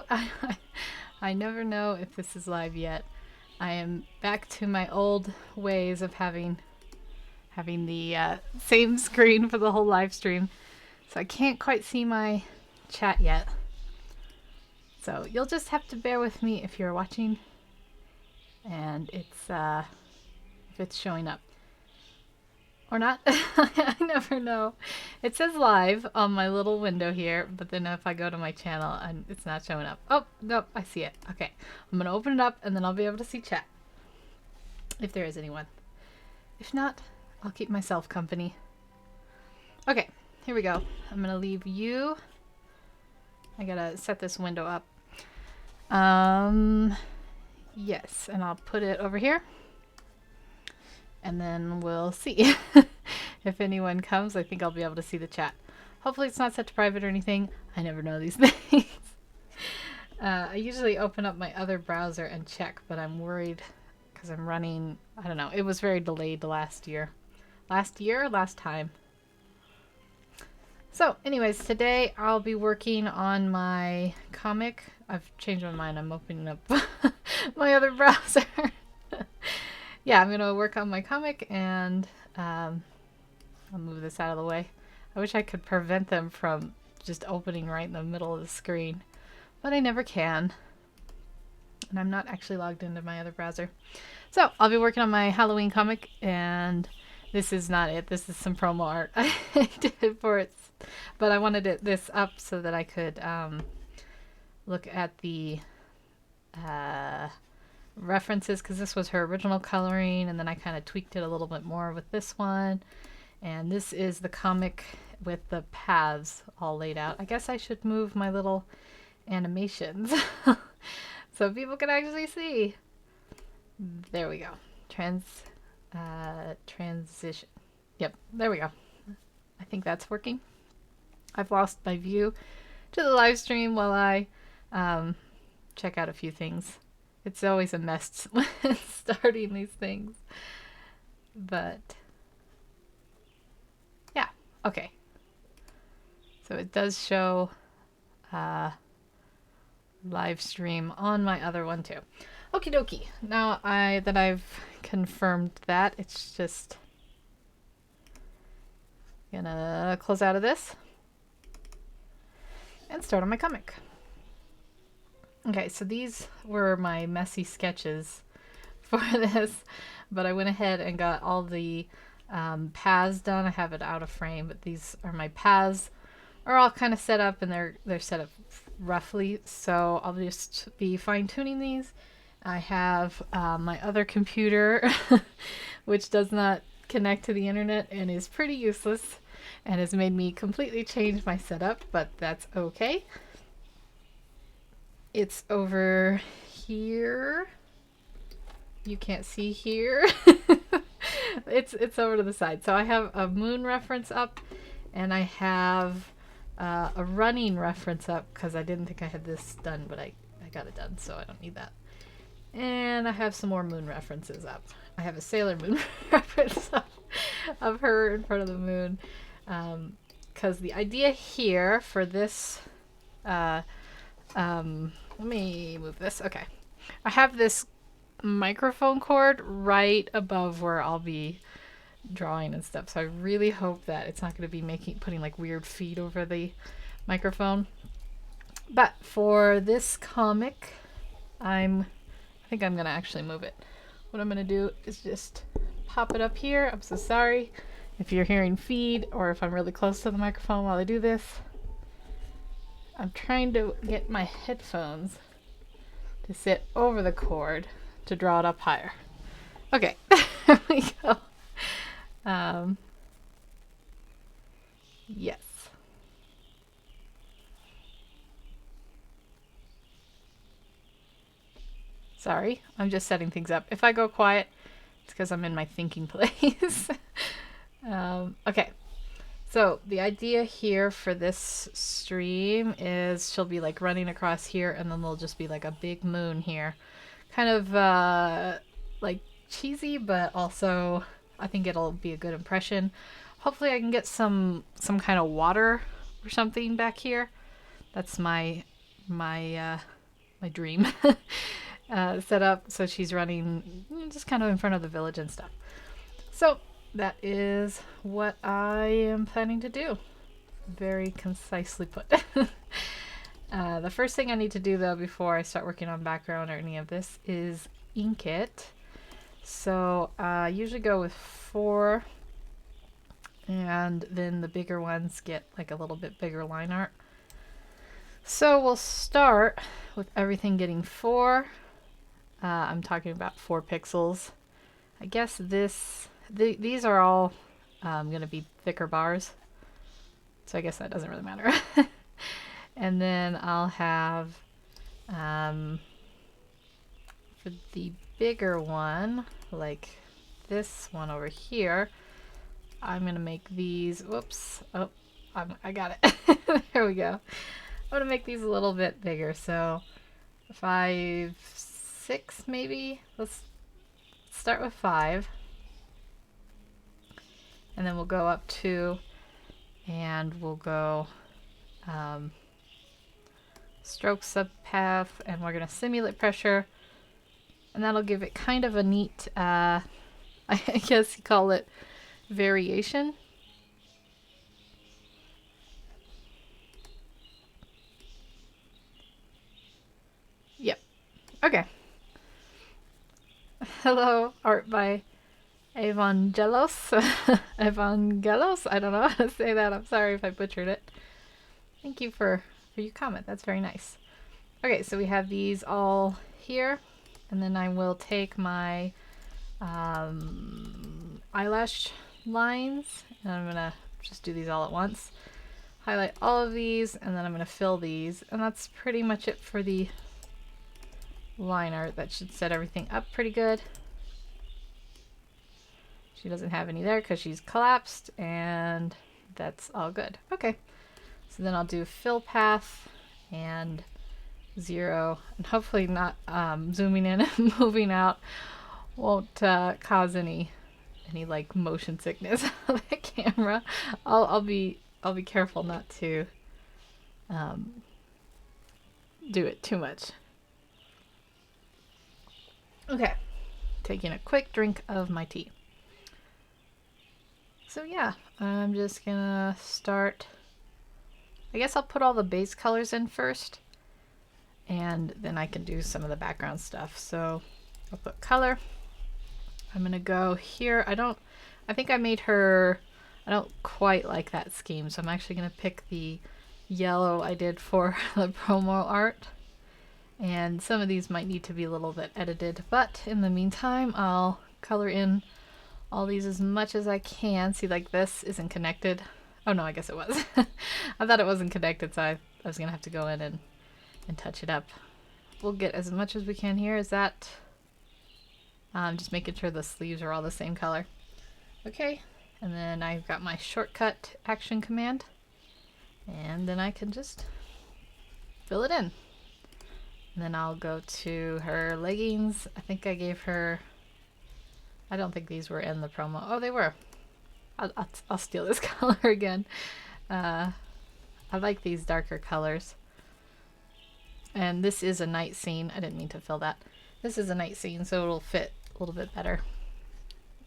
I never know if this is live yet. I am back to my old ways of having the same screen for the whole live stream. So I can't quite see my chat yet. So you'll just have to bear with me if you're watching and if it's showing up. Or not. I never know. It says live on my little window here, but then if I go to my channel, and it's not showing up. Oh, nope, I see it. Okay, I'm going to open it up, and then I'll be able to see chat. If there is anyone. If not, I'll keep myself company. Okay, here we go. I'm going to leave you. I got to set this window up. Yes, and I'll put it over here. And then we'll see if anyone comes. I think I'll be able to see the chat. Hopefully it's not set to private or anything. I never know these things. I usually open up my other browser and check, but I'm worried because I'm running, I don't know. It was very delayed last year. Last time. So anyways, today I'll be working on my comic. I've changed my mind. I'm opening up my other browser. Yeah, I'm going to work on my comic and I'll move this out of the way. I wish I could prevent them from just opening right in the middle of the screen, but I never can. And I'm not actually logged into my other browser. So I'll be working on my Halloween comic, and this is not it. This is some promo art I did for it, but I wanted this up so that I could look at the references, because this was her original coloring, and then I kind of tweaked it a little bit more with this one. And this is the comic with the paths all laid out. I guess I should move my little animations so people can actually see. There we go. Transition. Yep, there we go. I think that's working. I've lost my view to the live stream while I check out a few things. It's always a mess when starting these things. But yeah, okay. So it does show live stream on my other one too. Okie dokie. Now that I've confirmed that, it's just gonna close out of this and start on my comic. Okay, so these were my messy sketches for this, but I went ahead and got all the paths done. I have it out of frame, but these are my paths. Are all kind of set up, and they're set up roughly, so I'll just be fine-tuning these. I have my other computer, which does not connect to the internet and is pretty useless, and has made me completely change my setup, but that's okay. It's over here. You can't see here. It's over to the side. So I have a moon reference up, and I have a running reference up because I didn't think I had this done, but I got it done, so I don't need that. And I have some more moon references up. I have a Sailor Moon reference up of her in front of the moon, because the idea here for this let me move this. Okay. I have this microphone cord right above where I'll be drawing and stuff. So I really hope that it's not going to be putting like weird feet over the microphone. But for this comic, I think I'm going to actually move it. What I'm going to do is just pop it up here. I'm so sorry if you're hearing feed or if I'm really close to the microphone while I do this. I'm trying to get my headphones to sit over the cord to draw it up higher. Okay, there we go. Yes. Sorry, I'm just setting things up. If I go quiet, it's because I'm in my thinking place. Okay. So the idea here for this stream is she'll be like running across here, and then there'll just be like a big moon here. Kind of like cheesy, but also I think it'll be a good impression. Hopefully I can get some kind of water or something back here. That's my my dream set up. So she's running just kind of in front of the village and stuff. So that is what I am planning to do. Very concisely put. The first thing I need to do though before I start working on background or any of this is ink it. So I usually go with 4, and then the bigger ones get like a little bit bigger line art. So we'll start with everything getting 4. I'm talking about 4 pixels. I guess these are all going to be thicker bars. So I guess that doesn't really matter. And then I'll have, for the bigger one, like this one over here, I'm going to make these, whoops, oh, I got it. There we go. I'm going to make these a little bit bigger. So 5, 6 maybe. Let's start with 5. And then we'll go up 2, and we'll go stroke subpath, and we're going to simulate pressure, and that'll give it kind of a neat, I guess you call it variation. Yep. Okay. Hello, art by Evangelos. Evangelos? I don't know how to say that. I'm sorry if I butchered it. Thank you for your comment. That's very nice. Okay, so we have these all here, and then I will take my eyelash lines, and I'm gonna just do these all at once. Highlight all of these, and then I'm gonna fill these, and that's pretty much it for the line art. That should set everything up pretty good. She doesn't have any there because she's collapsed, and that's all good. Okay, so then I'll do fill path and 0, and hopefully not zooming in and moving out won't cause any like motion sickness on the camera. I'll be careful not to do it too much. Okay, taking a quick drink of my tea. So yeah, I'm just gonna start. I guess I'll put all the base colors in first, and then I can do some of the background stuff. So I'll put color. I'm gonna go here. I think I made her, I don't quite like that scheme, so I'm actually gonna pick the yellow I did for the promo art. And some of these might need to be a little bit edited, but in the meantime, I'll color in all these as much as I can. See, like this isn't connected. Oh no, I guess it was. I thought it wasn't connected, so I was gonna have to go in and touch it up. We'll get as much as we can here. Is that just making sure the sleeves are all the same color. Okay, and then I've got my shortcut action command, and then I can just fill it in. And then I'll go to her leggings. I think I gave her, I don't think these were in the promo. Oh, they were. I'll steal this color again. I like these darker colors. And this is a night scene. I didn't mean to fill that. This is a night scene, so it'll fit a little bit better.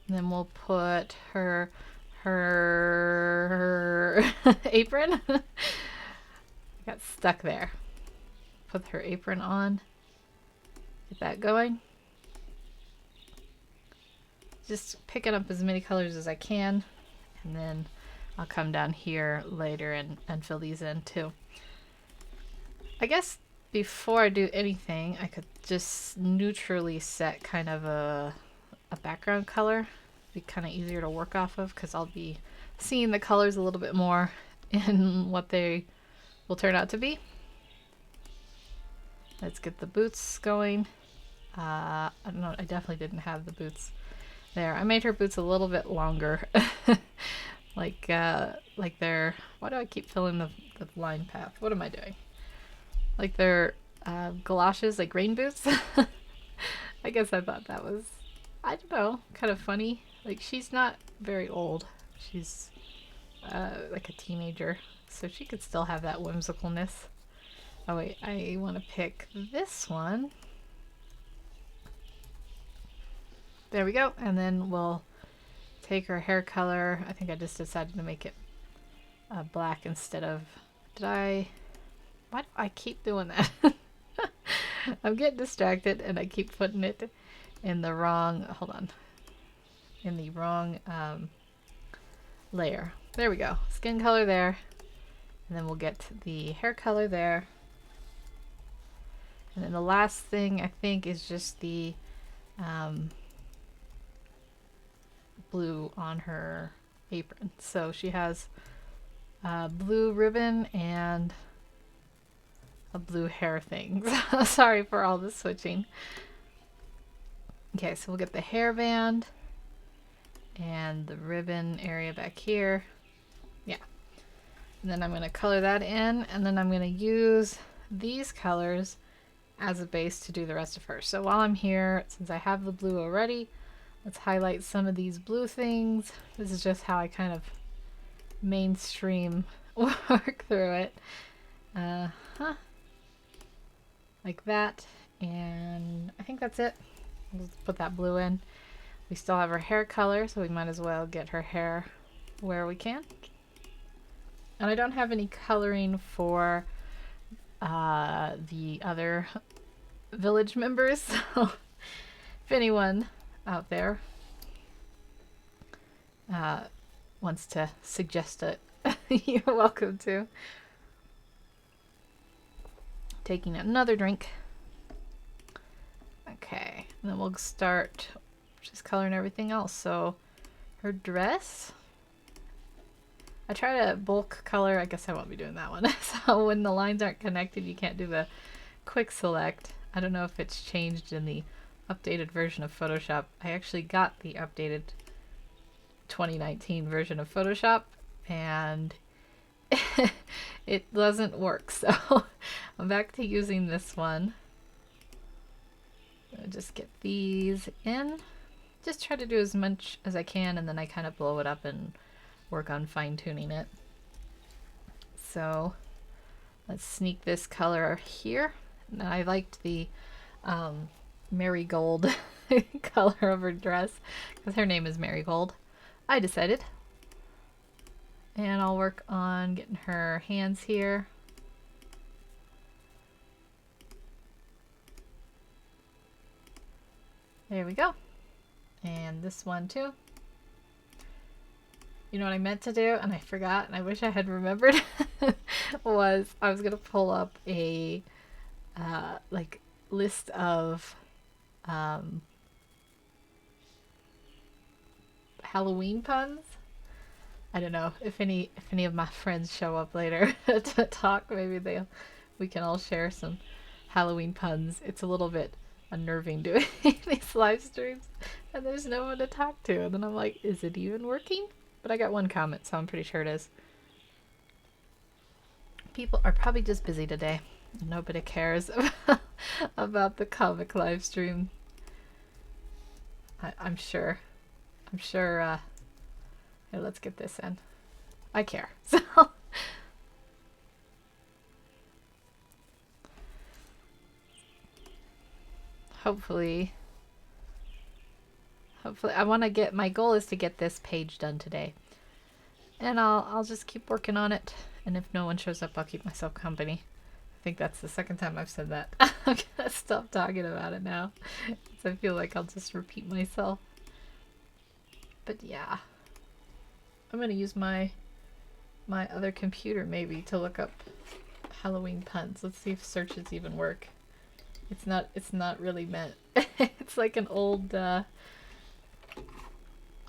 And then we'll put her apron. Got stuck there. Put her apron on. Get that going. Just picking up as many colors as I can, and then I'll come down here later and fill these in too. I guess before I do anything, I could just neutrally set kind of a background color. Be kind of easier to work off of because I'll be seeing the colors a little bit more in what they will turn out to be. Let's get the boots going. I don't know, I definitely didn't have the boots there. I made her boots a little bit longer. like they're, why do I keep filling the line path? What am I doing? Like they're galoshes, like rain boots. I guess I thought that was, I don't know, kind of funny. Like she's not very old. She's like a teenager, so she could still have that whimsicalness. Oh wait, I want to pick this one. There we go. And then we'll take her hair color. I think I just decided to make it black instead of... Why do I keep doing that? I'm getting distracted and I keep putting it in the wrong... Hold on. In the wrong layer. There we go. Skin color there. And then we'll get the hair color there. And then the last thing I think is just the blue on her apron. So she has a blue ribbon and a blue hair thing. Sorry for all the switching. Okay, so we'll get the hairband and the ribbon area back here. Yeah. And then I'm going to color that in, and then I'm going to use these colors as a base to do the rest of her. So while I'm here, since I have the blue already, let's highlight some of these blue things. This is just how I kind of mainstream work through it. Like that. And I think that's it. Let's put that blue in. We still have her hair color, so we might as well get her hair where we can. And I don't have any coloring for the other village members, so if anyone out there wants to suggest it, you're welcome to. Taking another drink. Okay, and then we'll start just coloring everything else. So her dress, I try to bulk color. I guess I won't be doing that one. So when the lines aren't connected, you can't do the quick select. I don't know if it's changed in the updated version of Photoshop. I actually got the updated 2019 version of Photoshop and it doesn't work. So I'm back to using this one. I'll just get these in. Just try to do as much as I can, and then I kind of blow it up and work on fine-tuning it. So let's sneak this color here. And I liked the marigold color of her dress because her name is Marigold, I decided. And I'll work on getting her hands here. There we go. And this one too. You know what I meant to do, and I forgot, and I wish I had remembered, was I was going to pull up a like list of Halloween puns. I don't know if any of my friends show up later to talk, maybe we can all share some Halloween puns. It's a little bit unnerving doing these live streams and there's no one to talk to, and then I'm like, is it even working? But I got one comment, so I'm pretty sure it is. People are probably just busy today. Nobody cares about the comic live stream. I'm sure. Here, let's get this in. I care. So hopefully I want to get, my goal is to get this page done today. And I'll just keep working on it. And if no one shows up, I'll keep myself company. I think that's the second time I've said that. I'm gonna stop talking about it now, because I feel like I'll just repeat myself. But yeah, I'm gonna use my other computer maybe to look up Halloween puns. Let's see if searches even work. It's not really meant. It's like an old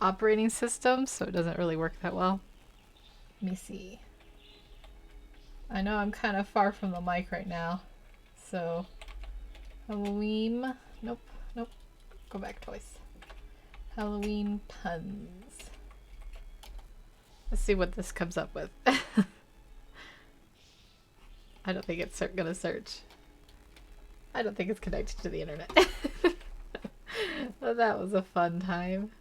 operating system, so it doesn't really work that well. Let me see. I know I'm kind of far from the mic right now, so Halloween, nope, go back twice. Halloween puns. Let's see what this comes up with. I don't think it's gonna search. I don't think it's connected to the internet. Well, that was a fun time.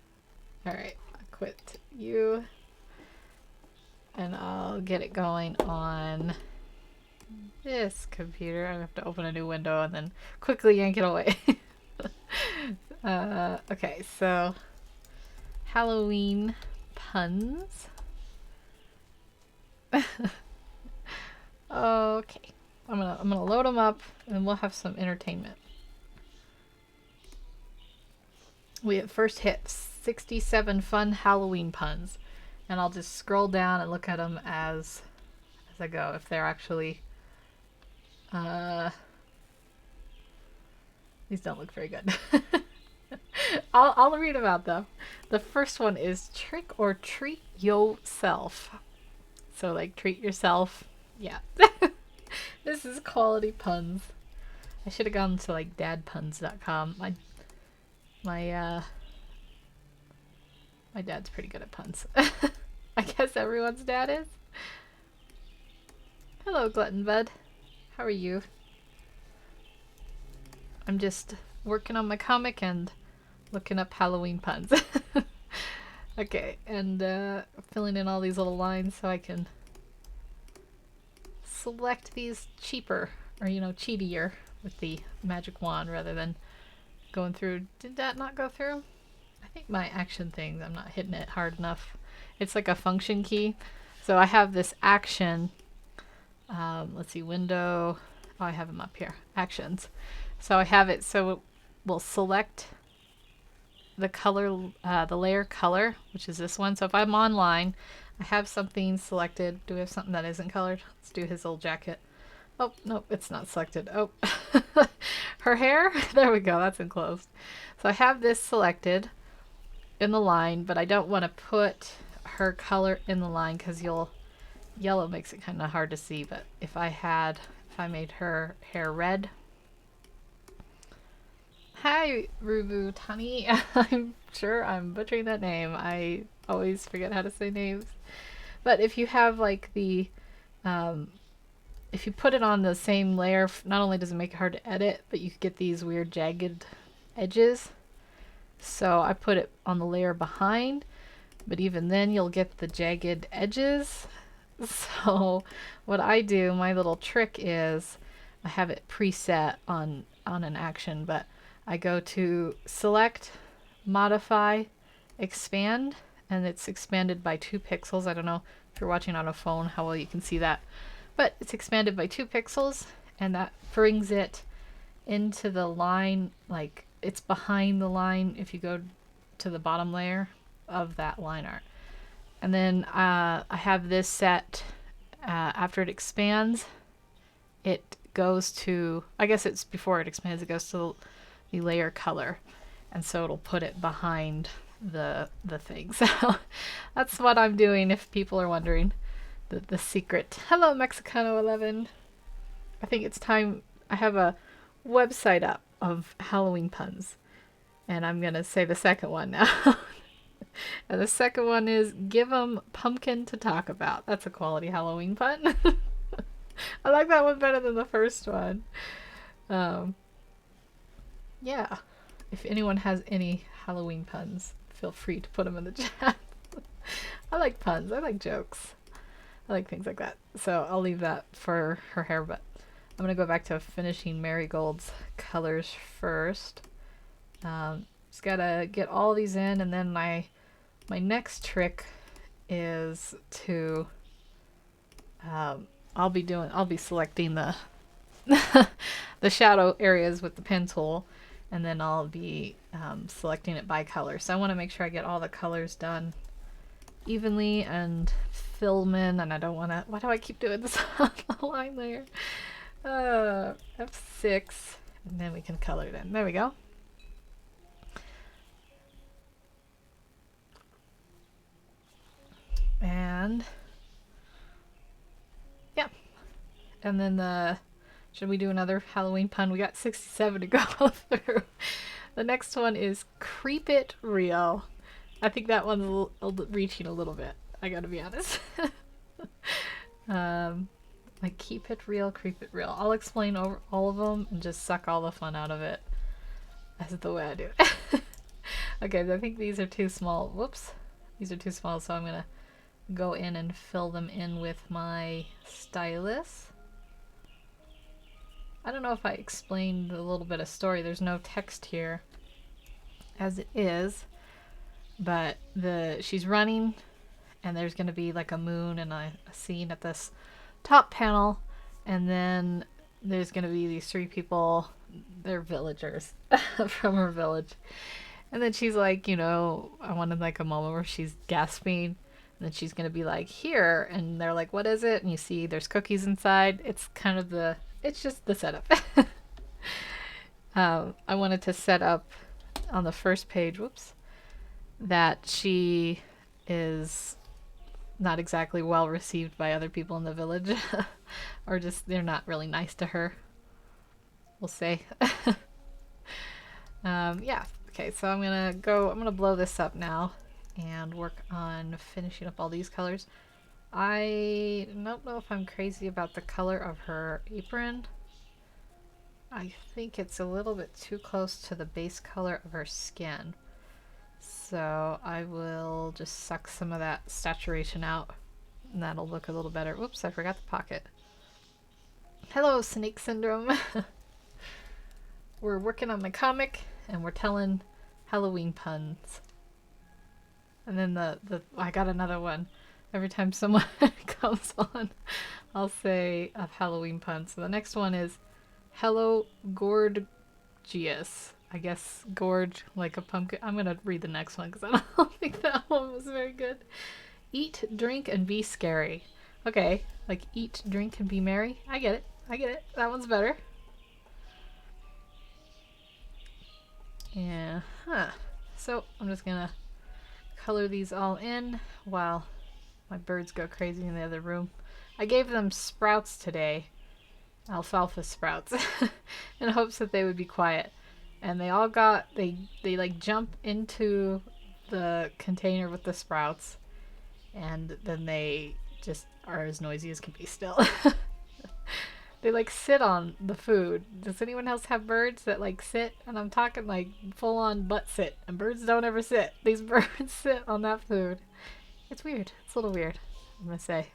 Alright, I'll quit you. And I'll get it going on This computer. I have to open a new window and then quickly yank it away. Okay, so Halloween puns. Okay, I'm gonna load them up and we'll have some entertainment. We at first hit 67 fun Halloween puns, and I'll just scroll down and look at them as I go if they're actually. These don't look very good. I'll read them out though. The first one is trick or treat yourself. So like treat yourself. Yeah. This is quality puns. I should have gone to like dadpuns.com. My dad's pretty good at puns. I guess everyone's dad is. Hello, Glutton Bud. How are you? I'm just working on my comic and looking up Halloween puns. Okay, and filling in all these little lines so I can select these cheaper, or cheatier with the magic wand rather than going through. Did that not go through? I think my action things, I'm not hitting it hard enough. It's like a function key. So I have this action. Let's see, window. Oh, I have them up here. Actions. So I have it so we'll select the color, the layer color, which is this one. So if I'm online, I have something selected. Do we have something that isn't colored? Let's do his old jacket. Oh, no, it's not selected. Oh, her hair. There we go. That's enclosed. So I have this selected in the line, but I don't want to put her color in the line because yellow makes it kind of hard to see. But if I made her hair red. Hi, Rubu Tani. I'm sure I'm butchering that name. I always forget how to say names. But if you have like the, if you put it on the same layer, not only does it make it hard to edit, but you could get these weird jagged edges. So I put it on the layer behind, but even then you'll get the jagged edges. So what I do, my little trick is, I have it preset on an action, but I go to select, modify, expand, and it's expanded by 2 pixels. I don't know if you're watching on a phone how well you can see that, but it's expanded by 2 pixels, and that brings it into the line, like it's behind the line if you go to the bottom layer of that line art. And then I have this set, after it expands, it goes to, I guess it's before it expands, it goes to the layer color. And so it'll put it behind the thing. So that's what I'm doing if people are wondering the secret. Hello, Mexicano11. I think it's time. I have a website up of Halloween puns. And I'm going to say the second one now. And the second one is, give 'em pumpkin to talk about. That's a quality Halloween pun. I like that one better than the first one. Yeah. If anyone has any Halloween puns, feel free to put them in the chat. I like puns. I like jokes. I like things like that. So I'll leave that for her hair, but I'm going to go back to finishing Marigold's colors first. Just got to get all these in, and then my next trick is to I'll be selecting the the shadow areas with the pen tool, and then I'll be selecting it by color. So I want to make sure I get all the colors done evenly and film in, and I don't want to, why do I keep doing this on the line layer? F6, and then we can color it in. There we go. And yeah, and then should we do another Halloween pun? We got 67 to go through. The next one is creep it real. I think that one's reaching a little bit, I gotta be honest. Like keep it real, creep it real. I'll explain over all of them and just suck all the fun out of it. That's the way I do it. Okay, I think these are too small. Whoops. These are too small, so I'm gonna go in and fill them in with my stylus. I don't know if I explained a little bit of story. There's no text here as it is, but she's running, and there's going to be like a moon and a scene at this top panel, and then there's going to be these three people. They're villagers from her village, and then she's like, I wanted like a moment where she's gasping, and then she's going to be like, here, and they're like, what is it? And you see there's cookies inside. It's kind of it's just the setup. I wanted to set up on the first page, that she is not exactly well received by other people in the village, or just they're not really nice to her, we'll say. Yeah, okay, so I'm gonna blow this up now and work on finishing up all these colors. I don't know if I'm crazy about the color of her apron. I think it's a little bit too close to the base color of her skin. So I will just suck some of that saturation out, and that'll look a little better. Whoops, I forgot the pocket. Hello, Snake Syndrome. We're working on my comic, and we're telling Halloween puns. And then I got another one. Every time someone comes on, I'll say a Halloween pun. So the next one is, hello, gorgeous. I guess gorge like a pumpkin. I'm going to read the next one because I don't think that one was very good. Eat, drink, and be scary. Okay, like eat, drink, and be merry. I get it. That one's better. Yeah, So I'm just going to color these all in while my birds go crazy in the other room. I gave them sprouts today. Alfalfa sprouts. In hopes that they would be quiet. And they all they like jump into the container with the sprouts, and then they just are as noisy as can be still. They like sit on the food. Does anyone else have birds that like sit? And I'm talking like full on butt sit, and birds don't ever sit. These birds sit on that food. It's weird. It's a little weird, I'm gonna say.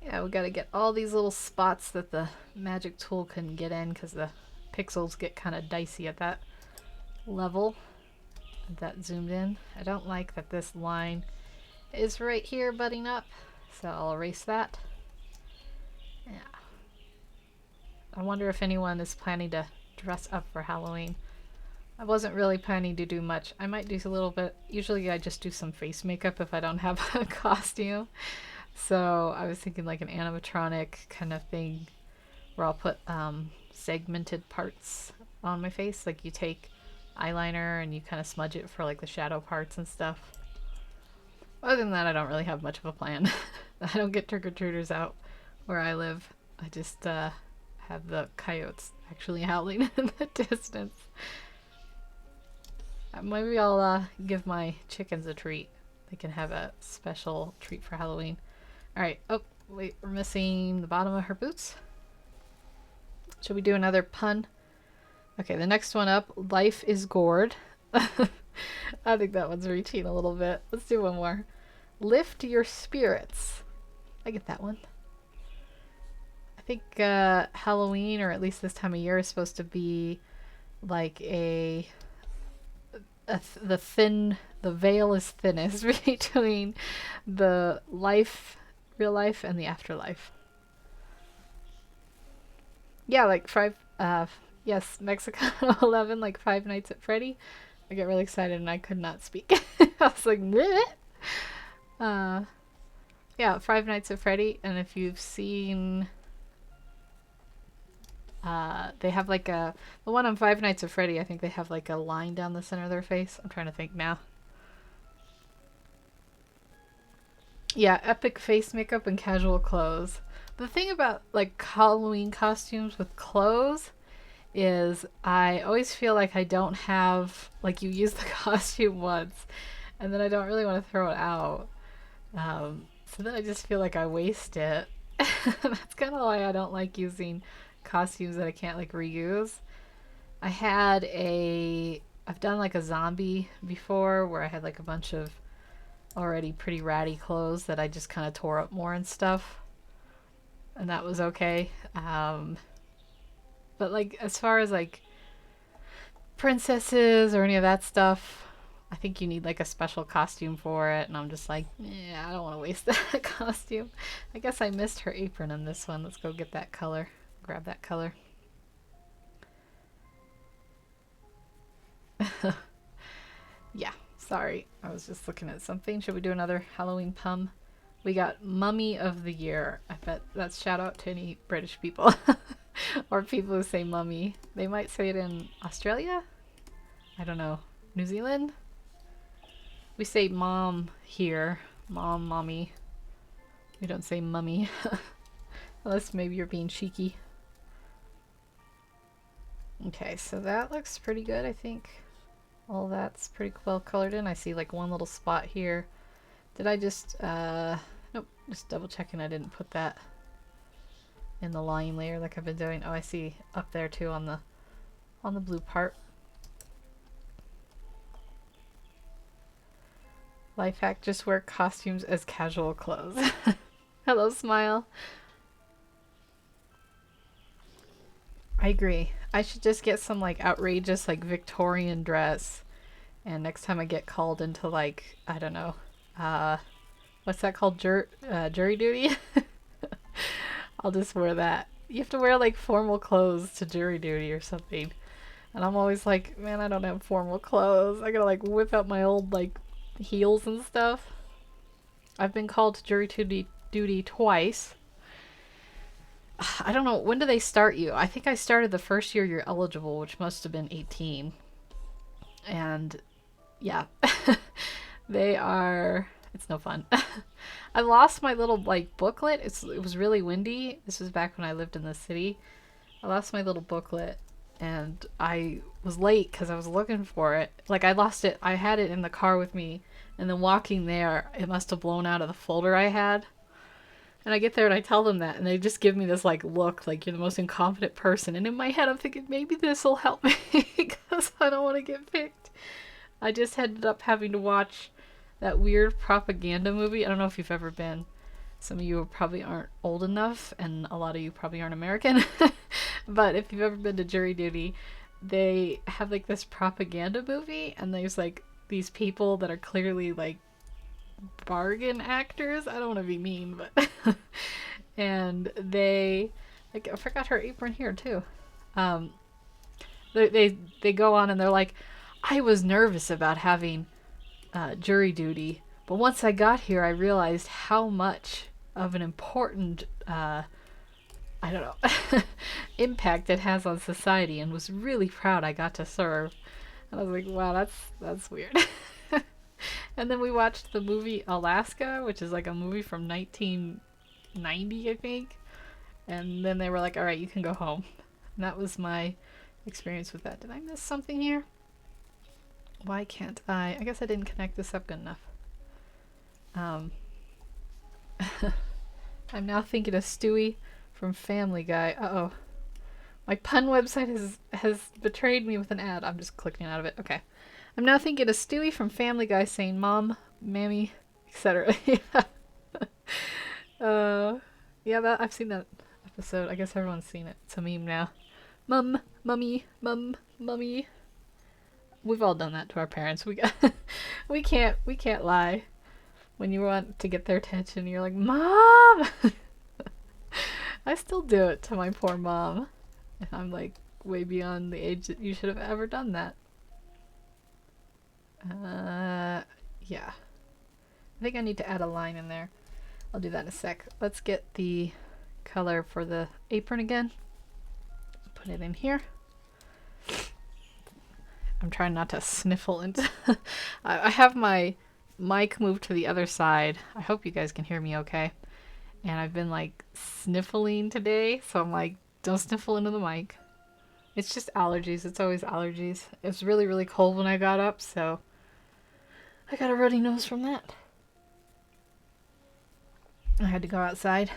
Yeah, we gotta get all these little spots that the magic tool couldn't get in because the pixels get kind of dicey at that level. That zoomed in. I don't like that this line is right here butting up, so I'll erase that. Yeah. I wonder if anyone is planning to dress up for Halloween. I wasn't really planning to do much. I might do a little bit. Usually I just do some face makeup if I don't have a costume. So I was thinking like an animatronic kind of thing where I'll put segmented parts on my face. Like you take eyeliner and you kind of smudge it for like the shadow parts and stuff. Other than that, I don't really have much of a plan. I don't get trick-or-treaters out where I live. I just have the coyotes actually howling in the distance. Maybe I'll give my chickens a treat. They can have a special treat for Halloween. Alright, oh, wait, we're missing the bottom of her boots. Should we do another pun? Okay, the next one up, life is gourd. I think that one's reaching a little bit. Let's do one more. Lift your spirits. I get that one. I think Halloween, or at least this time of year, is supposed to be like the veil is thinnest between the real life, and the afterlife. Yeah, like yes, Mexico 11, like Five Nights at Freddy. I get really excited and I could not speak. I was like, bleh. Yeah, Five Nights at Freddy, and if you've seen, they have like the one on Five Nights at Freddy, I think they have like a line down the center of their face. I'm trying to think now. Yeah, epic face makeup and casual clothes. The thing about like Halloween costumes with clothes is I always feel like I don't have, like, you use the costume once and then I don't really want to throw it out. So then I just feel like I waste it. That's kind of why I don't like using costumes that I can't like reuse. I've done like a zombie before where I had like a bunch of already pretty ratty clothes that I just kind of tore up more and stuff. and that was okay. But like as far as like princesses or any of that stuff, I think you need like a special costume for it, and I'm just like, yeah, I don't want to waste that costume. I guess I missed her apron in this one. Let's go get that color. Grab that color. Yeah, sorry. I was just looking at something. Should we do another Halloween pum? We got Mummy of the Year. I bet that's shout out to any British people. Or people who say mummy. They might say it in Australia? I don't know. New Zealand? We say mom here. Mom, mommy. We don't say mummy. Unless maybe you're being cheeky. Okay, so that looks pretty good, I think. All that's pretty well colored in. I see like one little spot here. Did I just, nope, just double checking I didn't put that in the line layer like I've been doing. Oh, I see up there too on the blue part. Life hack, just wear costumes as casual clothes. Hello, Smile. I agree. I should just get some like outrageous like Victorian dress, and next time I get called into like, I don't know, what's that called, jury duty? I'll just wear that. You have to wear like formal clothes to jury duty or something, and I'm always like, man, I don't have formal clothes. I gotta like whip out my old like heels and stuff. I've been called to jury duty twice. I don't know, when do they start you? I think I started the first year you're eligible, which must have been 18. And yeah, they are, it's no fun. I lost my little like booklet. It was really windy. This was back when I lived in the city. I lost my little booklet and I was late because I was looking for it. Like I lost it. I had it in the car with me, and then walking there, it must have blown out of the folder I had. And I get there and I tell them that, and they just give me this like look like you're the most incompetent person. And in my head I'm thinking maybe this will help me because I don't want to get picked. I just ended up having to watch that weird propaganda movie. I don't know if you've ever been. Some of you probably aren't old enough, and a lot of you probably aren't American. But if you've ever been to jury duty, they have like this propaganda movie, and there's like these people that are clearly like bargain actors. I don't want to be mean, but and they like, I forgot her apron here too. They go on and they're like, I was nervous about having jury duty, but once I got here I realized how much of an important I don't know impact it has on society, and was really proud I got to serve. And I was like, wow, that's weird. And then we watched the movie Alaska, which is like a movie from 1990, I think. And then they were like, all right, you can go home. And that was my experience with that. Did I miss something here? Why can't I? I guess I didn't connect this up good enough. I'm now thinking of Stewie from Family Guy. Uh-oh. My pun website has betrayed me with an ad. I'm just clicking out of it. Okay. I'm now thinking of Stewie from Family Guy saying mom, mammy, etc. Yeah, I've seen that episode. I guess everyone's seen it. It's a meme now. Mum, mummy, mum, mummy. We've all done that to our parents. We can't lie. When you want to get their attention, you're like, Mom! I still do it to my poor mom. And I'm like way beyond the age that you should have ever done that. Yeah. I think I need to add a line in there. I'll do that in a sec. Let's get the color for the apron again. Put it in here. I'm trying not to sniffle into I have my mic moved to the other side. I hope you guys can hear me okay. And I've been like sniffling today, so I'm like, don't sniffle into the mic. It's just allergies. It's always allergies. It was really, really cold when I got up, so I got a runny nose from that. I had to go outside.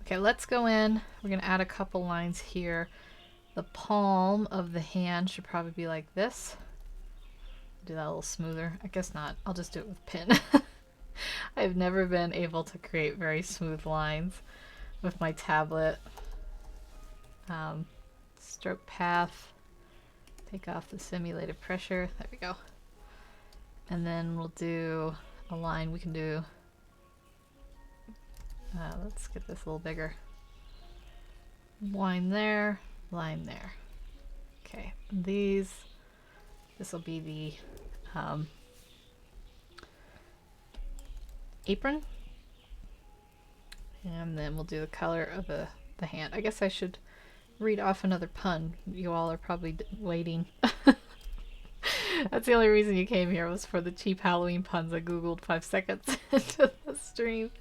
Okay, let's go in. We're going to add a couple lines here. The palm of the hand should probably be like this. Do that a little smoother. I guess not. I'll just do it with pen. I've never been able to create very smooth lines. with my tablet. Stroke path. Take off the simulated pressure. There we go. And then we'll do a line. We can do... let's get this a little bigger. Line there, line there. Okay, this will be the apron. And then we'll do the color of the hand. I guess I should read off another pun. You all are probably waiting. That's the only reason you came here, was for the cheap Halloween puns I googled 5 seconds into the stream.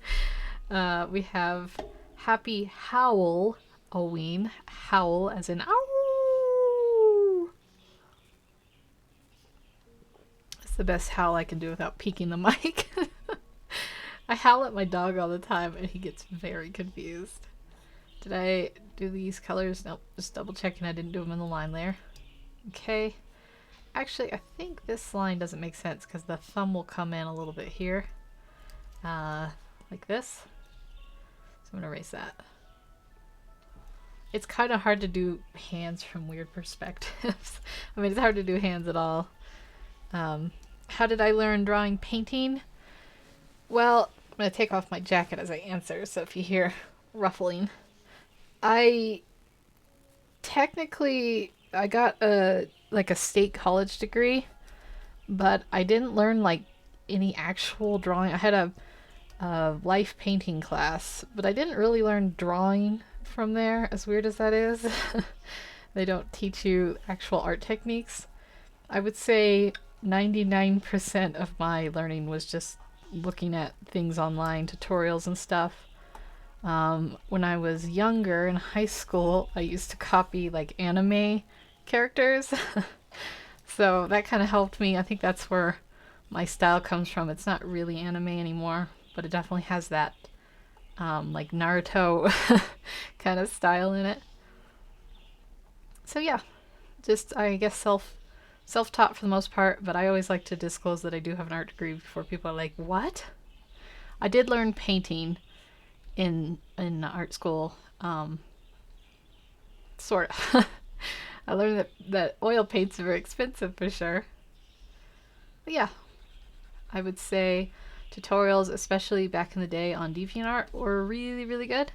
We have Happy Halloween. Howl as in ow! It's the best howl I can do without peeking the mic. I howl at my dog all the time and he gets very confused. Did I do these colors? Nope, just double checking I didn't do them in the line there. Okay. Actually, I think this line doesn't make sense because the thumb will come in a little bit here. Like this. So I'm going to erase that. It's kind of hard to do hands from weird perspectives. I mean, it's hard to do hands at all. How did I learn drawing painting? Well, I'm going to take off my jacket as I answer, so if you hear ruffling. I got a state college degree, but I didn't learn like any actual drawing. I had a life painting class, but I didn't really learn drawing from there, as weird as that is. They don't teach you actual art techniques. I would say 99% of my learning was just looking at things online, tutorials and stuff. When I was younger in high school, I used to copy like anime characters. So that kind of helped me. I think that's where my style comes from. It's not really anime anymore, but it definitely has that like Naruto kind of style in it. So yeah, just I guess self-taught for the most part, but I always like to disclose that I do have an art degree before people are like, what? I did learn painting in art school, sort of. I learned that oil paints are very expensive for sure. But yeah, I would say tutorials, especially back in the day on DeviantArt, were really, really good.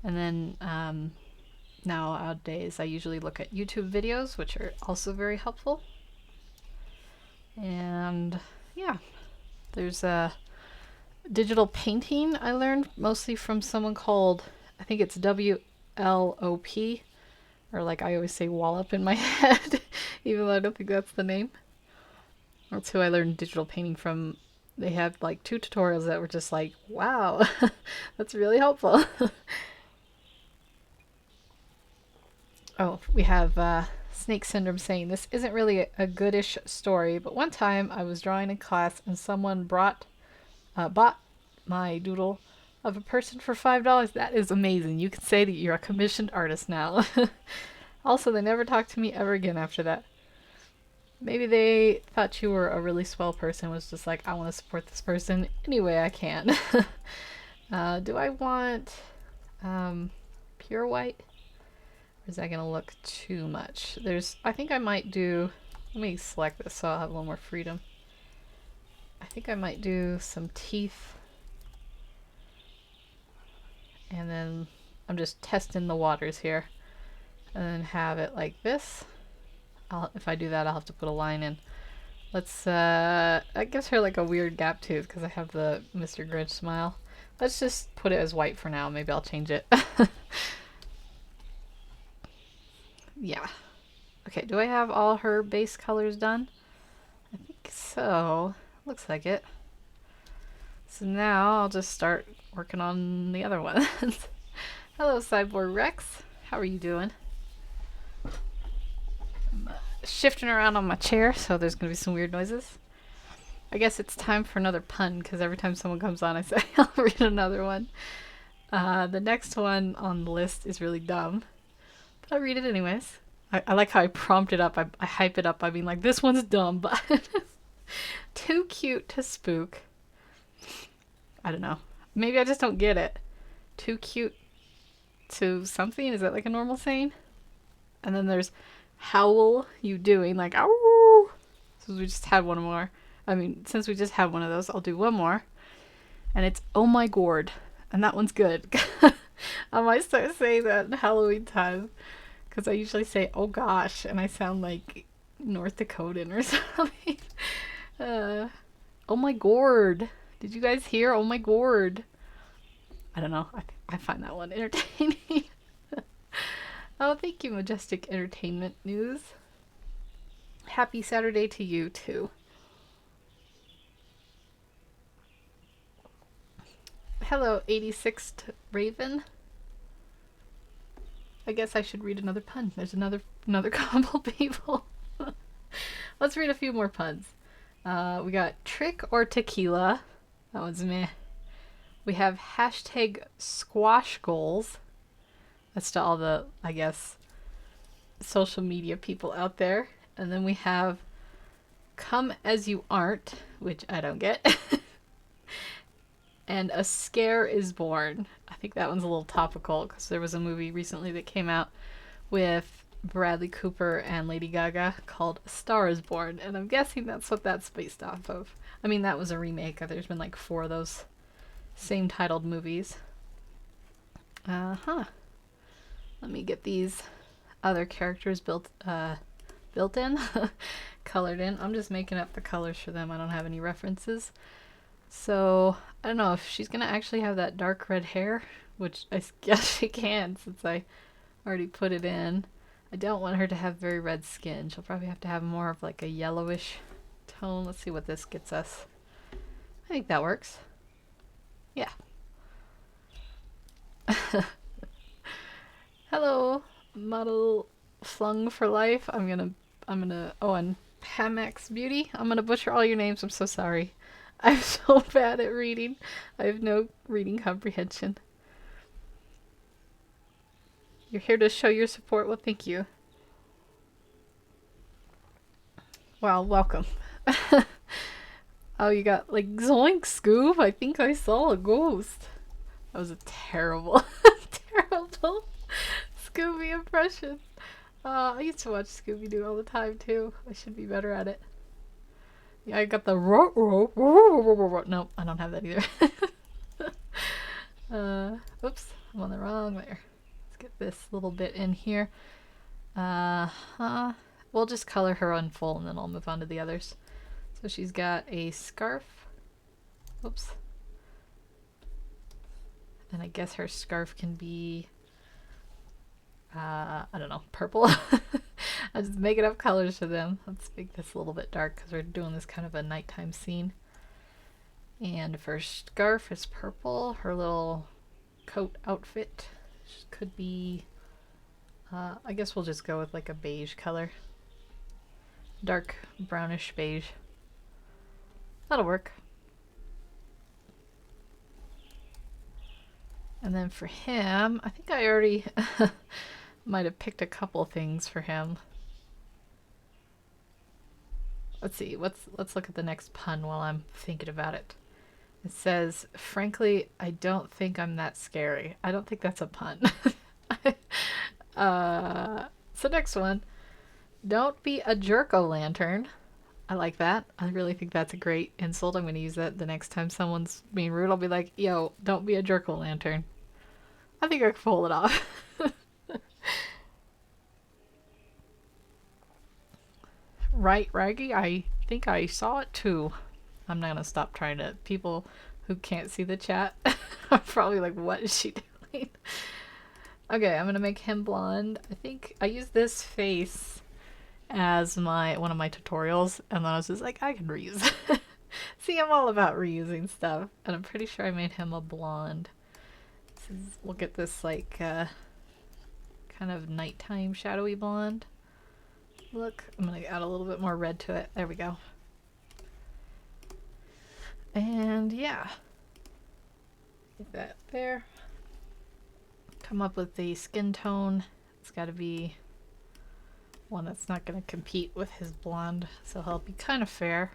And then nowadays I usually look at YouTube videos, which are also very helpful. And yeah, there's a digital painting I learned mostly from someone called, I think it's WLOP, or like I always say Wallop in my head, even though I don't think that's the name. That's who I learned digital painting from. They had like 2 tutorials that were just like, wow, that's really helpful. Oh, we have Snake Syndrome saying, this isn't really a goodish story, but one time I was drawing in class and someone bought my doodle of a person for $5. That is amazing. You can say that you're a commissioned artist now. Also, they never talked to me ever again after that. Maybe they thought you were a really swell person, was just like, I want to support this person any way I can. Do I want pure white? Or is that going to look too much? I think I might do, let me select this so I'll have a little more freedom. I think I might do some teeth. And then I'm just testing the waters here. And then have it like this. If I do that, I'll have to put a line in. Let's, that gives her like a weird gap tooth because I have the Mr. Grinch smile. Let's just put it as white for now. Maybe I'll change it. Yeah. Okay, do I have all her base colors done? I think so. Looks like it. So now I'll just start working on the other ones. Hello, Cyborg Rex. How are you doing? I'm shifting around on my chair, so there's going to be some weird noises. I guess it's time for another pun, because every time someone comes on, I say I'll read another one. The next one on the list is really dumb, but I'll read it anyways. I like how I prompt it up. I hype it up by being like, this one's dumb, but too cute to spook. I don't know. Maybe I just don't get it. Too cute to something. Is that like a normal saying? And then there's howl you doing, like, ow. Since we just had one more. Since we just had one of those, I'll do one more. And it's oh my gourd. And that one's good. I might start saying that in Halloween time. Because I usually say, oh gosh. And I sound like North Dakotan or something. Oh my gourd. Did you guys hear? Oh my gourd. I don't know. I find that one entertaining. Oh, thank you, Majestic Entertainment News. Happy Saturday to you, too. Hello, 86th Raven. I guess I should read another pun. There's another couple people. Let's read a few more puns. We got trick or tequila. That one's meh. We have hashtag squash goals. That's to all the, I guess, social media people out there. And then we have come as you aren't, which I don't get. And a scare is born. I think that one's a little topical because there was a movie recently that came out with Bradley Cooper and Lady Gaga called A Star is Born. And I'm guessing that's what that's based off of. I mean, that was a remake. There's been like 4 of those same titled movies. Let me get these other characters built in, colored in. I'm just making up the colors for them. I don't have any references. So, I don't know if she's going to actually have that dark red hair, which I guess she can since I already put it in. I don't want her to have very red skin. She'll probably have to have more of like a yellowish tone. Let's see what this gets us. I think that works. Yeah. Hello, model flung for life. I'm gonna, and Pamax Beauty. I'm gonna butcher all your names. I'm so sorry. I'm so bad at reading. I have no reading comprehension. You're here to show your support. Well, thank you. Well, welcome. Oh, you got like zoink Scoob. I think I saw a ghost. That was a terrible, terrible Scooby impression. I used to watch Scooby-Doo all the time too. I should be better at it. Yeah, I got the no, I don't have that either. Oops, I'm on the wrong there. Let's get this little bit in here. We'll just color her on full and then I'll move on to the others. So she's got a scarf. Oops. And I guess her scarf can be, I don't know, purple. I'm just making up colors for them. Let's make this a little bit dark because we're doing this kind of a nighttime scene. And her scarf is purple. Her little coat outfit could be, I guess we'll just go with like a beige color. Dark brownish beige. That'll work. And then for him, I think I already might have picked a couple things for him. Let's see. Let's look at the next pun while I'm thinking about it. It says, frankly, I don't think I'm that scary. I don't think that's a pun. So next one. Don't be a jerk-o'-lantern. I like that. I really think that's a great insult. I'm going to use that the next time someone's being rude. I'll be like, yo, don't be a jerk-o'-lantern. I think I can pull it off. Right, Raggy? I think I saw it too. I'm not going to stop trying to... People who can't see the chat are probably like, what is she doing? Okay, I'm going to make him blonde. I think I used this face as one of my tutorials, and then I was just like, I can reuse it. See, I'm all about reusing stuff, and I'm pretty sure I made him a blonde. We'll get this like kind of nighttime shadowy blonde look. I'm gonna add a little bit more red to it. There we go. And yeah, get that there. Come up with the skin tone. It's got to be one that's not going to compete with his blonde, so he'll be kind of fair.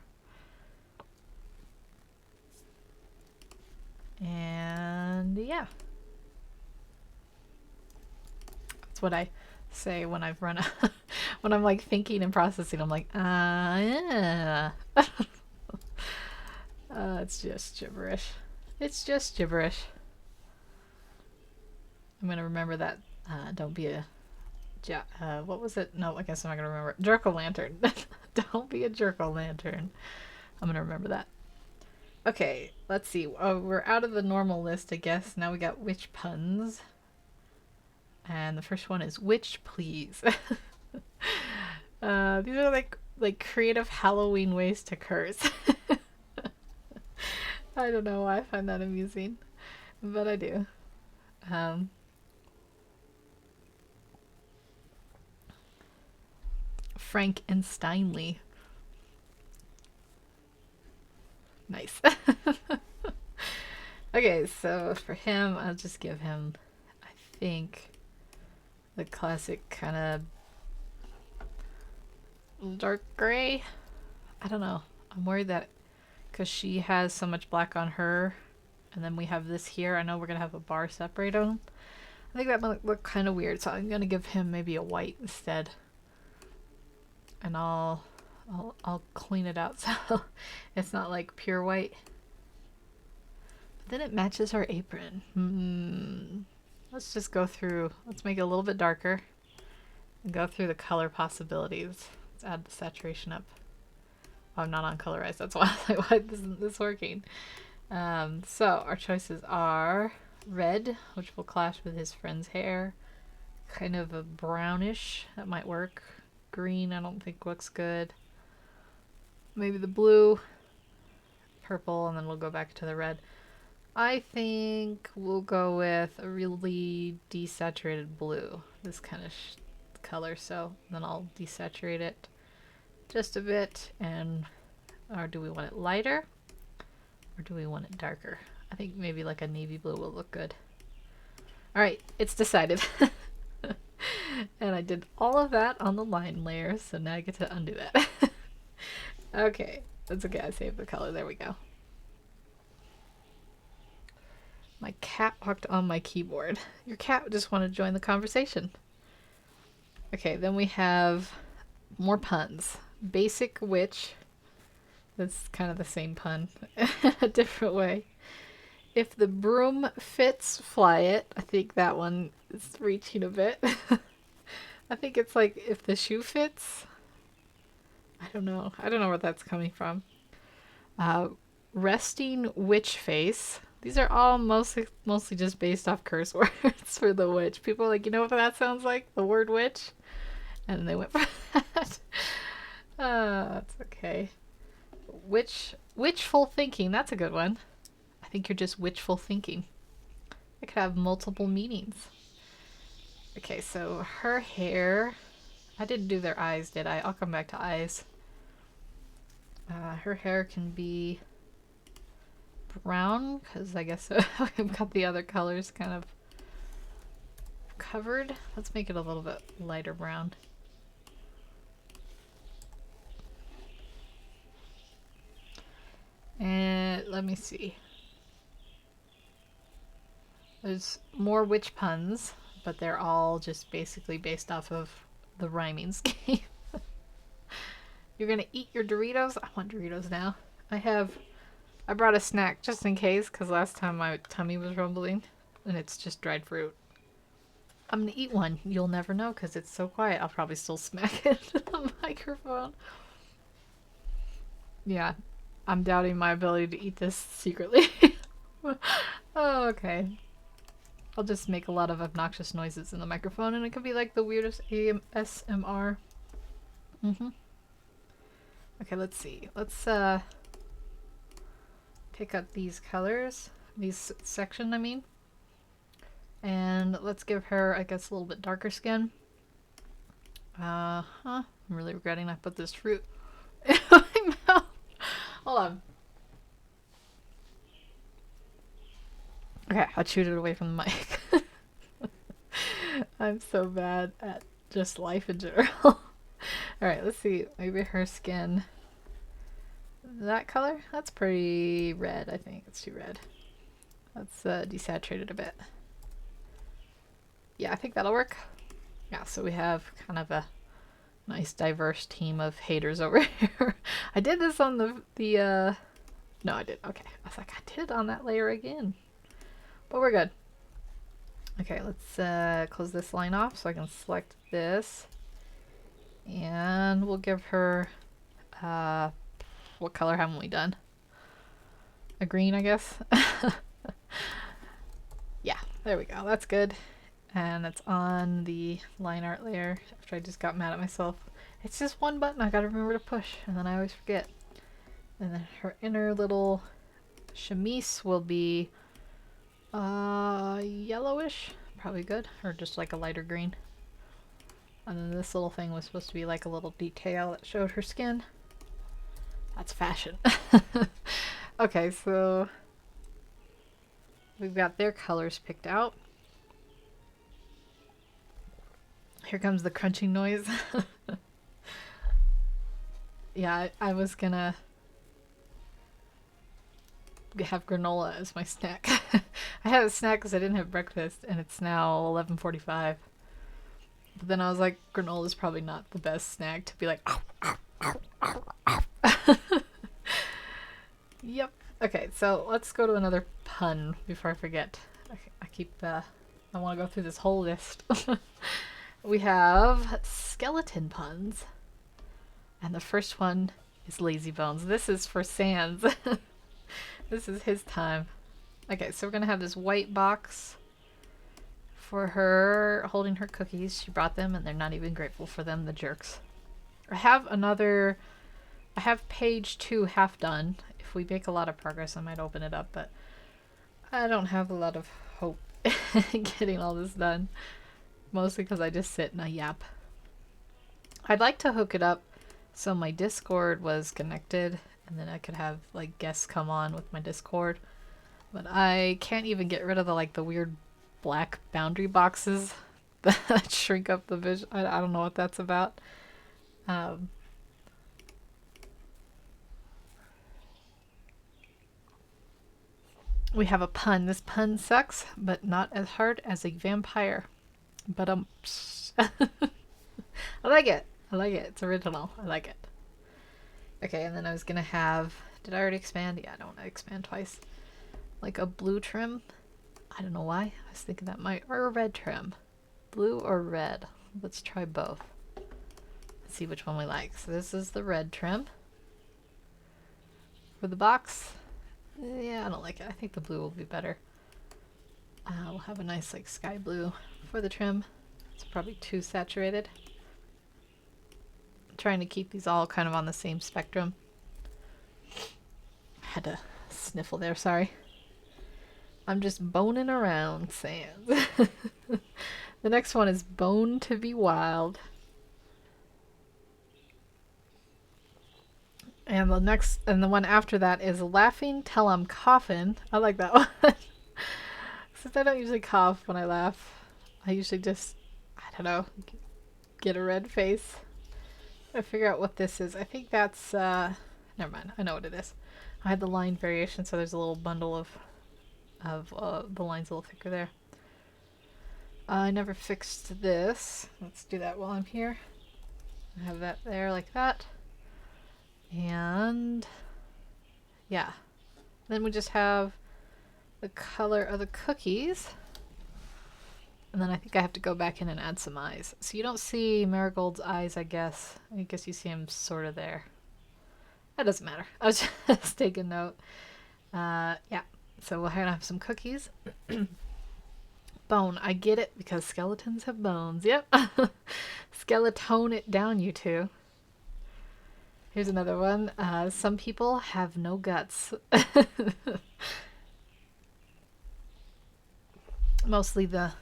And yeah. That's what I say when I've run out. When I'm like thinking and processing, I'm like, yeah. It's just gibberish. It's just gibberish. I'm gonna remember that. Don't be a what was it? No, I guess I'm not gonna remember. Jerk-o'-lantern. Don't be a jerk-o'-lantern. I'm gonna remember that. Okay, let's see. Oh, we're out of the normal list, I guess. Now we got witch puns. And the first one is witch please. These are like creative Halloween ways to curse. I don't know why I find that amusing, but I do. Frankensteinly. Nice. Okay, so for him, I'll just give him, I think, the classic kind of dark gray. I don't know. I'm worried that because she has so much black on her, and then we have this here. I know we're going to have a bar separate them. I think that might look kind of weird, so I'm going to give him maybe a white instead. And I'll clean it out so it's not like pure white. But then it matches her apron. Let's just go through. Let's make it a little bit darker and go through the color possibilities. Let's add the saturation up. Oh, I'm not on colorize. That's why I was like, why isn't this working? So our choices are red, which will clash with his friend's hair. Kind of a brownish. That might work. Green I don't think looks good. Maybe the blue, purple, and then we'll go back to the red. I think we'll go with a really desaturated blue, this kind of color. So then I'll desaturate it just a bit. And or do we want it lighter or do we want it darker? I think maybe like a navy blue will look good. All right, it's decided. And I did all of that on the line layer, so now I get to undo that. Okay, that's okay. I saved the color. There we go. My cat walked on my keyboard. Your cat just wanted to join the conversation. Okay, then we have more puns. Basic witch. That's kind of the same pun, a different way. If the broom fits, fly it. I think that one is reaching a bit. I think it's like if the shoe fits. I don't know. I don't know where that's coming from. Resting witch face. These are all mostly just based off curse words for the witch. People are like, you know what that sounds like? The word witch. And they went for that. That's okay. Witchful thinking. That's a good one. I think you're just witchful thinking. It could have multiple meanings. Okay, so her hair. I didn't do their eyes, did I? I'll come back to eyes. Her hair can be brown, because I guess we've got the other colors kind of covered. Let's make it a little bit lighter brown. And let me see. There's more witch puns, but they're all just basically based off of the rhyming scheme. You're gonna eat your Doritos? I want Doritos now. I brought a snack just in case, because last time my tummy was rumbling, and it's just dried fruit. I'm gonna eat one. You'll never know because it's so quiet. I'll probably still smack it into the microphone. Yeah, I'm doubting my ability to eat this secretly. Oh, okay. I'll just make a lot of obnoxious noises in the microphone, and it could be like the weirdest ASMR. Okay, let's see. Let's pick up these colors, these section, I mean. And let's give her, I guess, a little bit darker skin. I'm really regretting I put this fruit in my mouth. Hold on. Okay, I chewed it away from the mic. I'm so bad at just life in general. Alright, let's see. Maybe her skin. That color? That's pretty red, I think. It's too red. Let's desaturate it a bit. Yeah, I think that'll work. Yeah, so we have kind of a nice diverse team of haters over here. I did this on no, I did. Okay. I was like, I did it on that layer again. But we're good. Okay, let's close this line off so I can select this. And we'll give her, what color haven't we done? A green, I guess. Yeah, there we go. That's good. And it's on the line art layer after I just got mad at myself. It's just one button I gotta remember to push, and then I always forget. And then her inner little chemise will be yellowish, probably good, or just like a lighter green. And then this little thing was supposed to be like a little detail that showed her skin. That's fashion. Okay, so we've got their colors picked out. Here comes the crunching noise. Yeah, I was gonna have granola as my snack. I had a snack because I didn't have breakfast, and it's now 11:45. But then I was like, granola is probably not the best snack to be like. Yep. Okay, so let's go to another pun before I forget. I want to go through this whole list. We have skeleton puns. And the first one is lazy bones. This is for Sans. This is his time. Okay, so we're going to have this white box for her holding her cookies. She brought them and they're not even grateful for them, the jerks. I have page 2 half done. If we make a lot of progress, I might open it up, but I don't have a lot of hope in getting all this done. Mostly because I just sit and I yap. I'd like to hook it up so my Discord was connected and then I could have like guests come on with my Discord. But I can't even get rid of the weird black boundary boxes that shrink up the vision. I don't know what that's about. We have a pun. This pun sucks, but not as hard as a vampire. But I like it. I like it. It's original. I like it. Okay, and then I was gonna have. Did I already expand? Yeah, I don't want to expand twice. Like a blue trim. I don't know why. I was thinking that might. Or a red trim. Blue or red. Let's try both. Let's see which one we like. So this is the red trim. For the box. Yeah, I don't like it. I think the blue will be better. We'll have a nice sky blue for the trim. It's probably too saturated. I'm trying to keep these all kind of on the same spectrum. I had to sniffle there, sorry. I'm just boning around, Sans. The next one is Bone to be Wild. And the one after that is Laughing Till I'm Coughing. I like that one. Since I don't usually cough when I laugh, I usually just, I don't know, get a red face. I figure out what this is. I think that's, never mind. I know what it is. I had the line variation, so there's a little bundle of the lines a little thicker there. I never fixed this. Let's do that while I'm here. I have that there like that. And yeah, then we just have the color of the cookies. And then I think I have to go back in and add some eyes. So you don't see Marigold's eyes, I guess. I guess you see him sort of there. That doesn't matter. I was just taking note. Yeah, so we'll have some cookies. Bone, I get it because skeletons have bones. Yep. Skeletone it down, you two. Here's another one. Some people have no guts. Mostly the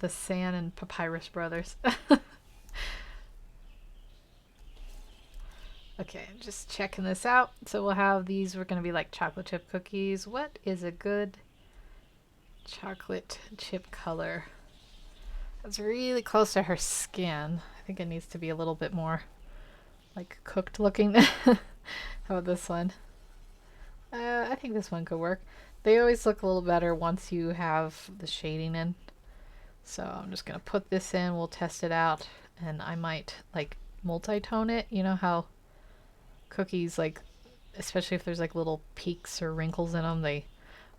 San and Papyrus brothers. Okay, I'm just checking this out. So we'll have these. We're going to be like chocolate chip cookies. What is a good chocolate chip color? That's really close to her skin. I think it needs to be a little bit more like cooked looking. How about this one? I think this one could work. They always look a little better once you have the shading in. So I'm just gonna put this in, we'll test it out, and I might like multi-tone it. You know how cookies, like, especially if there's like little peaks or wrinkles in them, they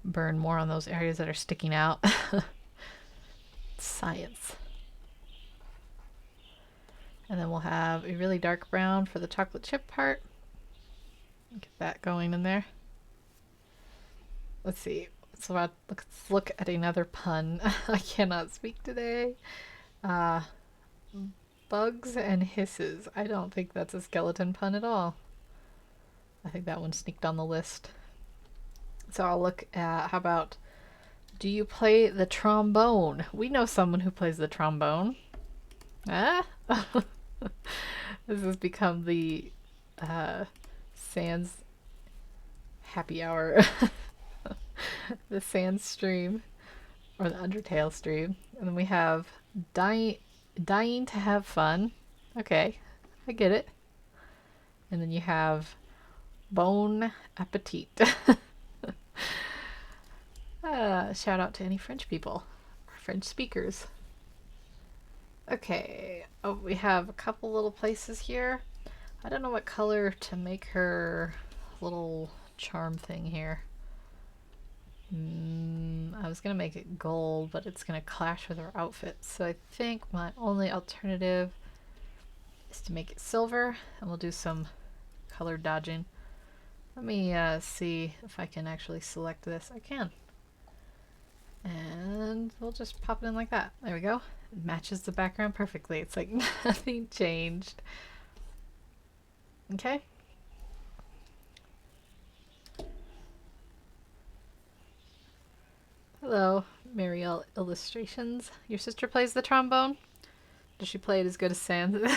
burn more on those areas that are sticking out. Science. And then we'll have a really dark brown for the chocolate chip part. Get that going in there. Let's see. So let's look at another pun. I cannot speak today. Bugs and hisses. I don't think that's a skeleton pun at all. I think that one sneaked on the list. So I'll look at, how about, do you play the trombone? We know someone who plays the trombone. Ah? This has become the Sans happy hour. The Sans stream, or the Undertale stream. And then we have dying to have fun. Okay, I get it. And then you have bon appetit. Shout out to any French people, or French speakers. Okay, oh, we have a couple little places here. I don't know what color to make her little charm thing here. I was gonna make it gold, but it's gonna clash with her outfit. So I think my only alternative is to make it silver, and we'll do some color dodging. Let me see if I can actually select this. I can. And we'll just pop it in like that. There we go. It matches the background perfectly. It's like nothing changed. Okay. Hello, Marielle Illustrations. Your sister plays the trombone? Does she play it as good as Sans?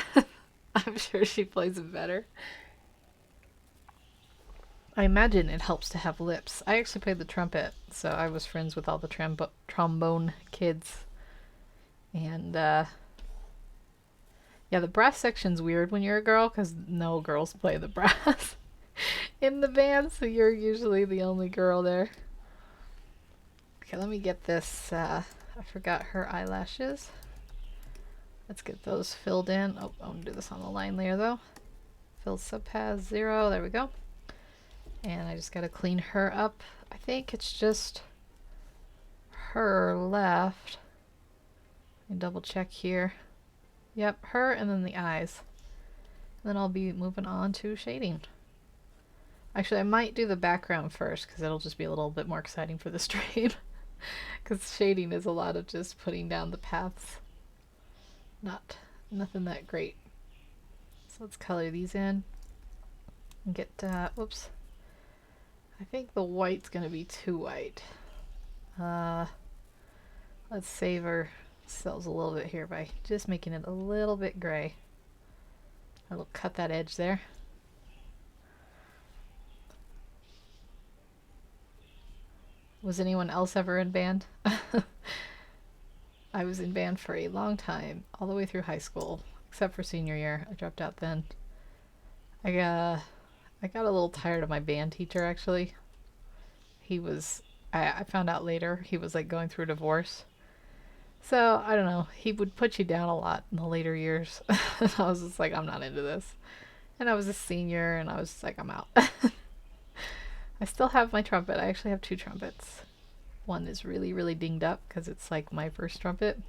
I'm sure she plays it better. I imagine it helps to have lips. I actually played the trumpet, so I was friends with all the trombone kids. And, yeah, the brass section's weird when you're a girl, because no girls play the brass in the band, so you're usually the only girl there. Okay, let me get this, I forgot her eyelashes. Let's get those filled in. Oh, I'm gonna do this on the line layer, though. Fill subpath 0, there we go. And I just gotta clean her up. I think it's just her left. Let me double check here. Yep, her and then the eyes. And then I'll be moving on to shading. Actually, I might do the background first because it'll just be a little bit more exciting for the stream. Because shading is a lot of just putting down the paths. Nothing that great. So let's color these in. And get, whoops. I think the white's gonna be too white. Let's save ourselves a little bit here by just making it a little bit gray. I'll cut that edge there. Was anyone else ever in band? I was in band for a long time, all the way through high school, except for senior year. I dropped out then. I got a little tired of my band teacher, actually. He was, I found out later, he was like going through a divorce. So, I don't know, he would put you down a lot in the later years. I was just like, I'm not into this. And I was a senior, and I was just like, I'm out. I still have my trumpet. I actually have 2 trumpets. One is really, really dinged up because it's like my first trumpet.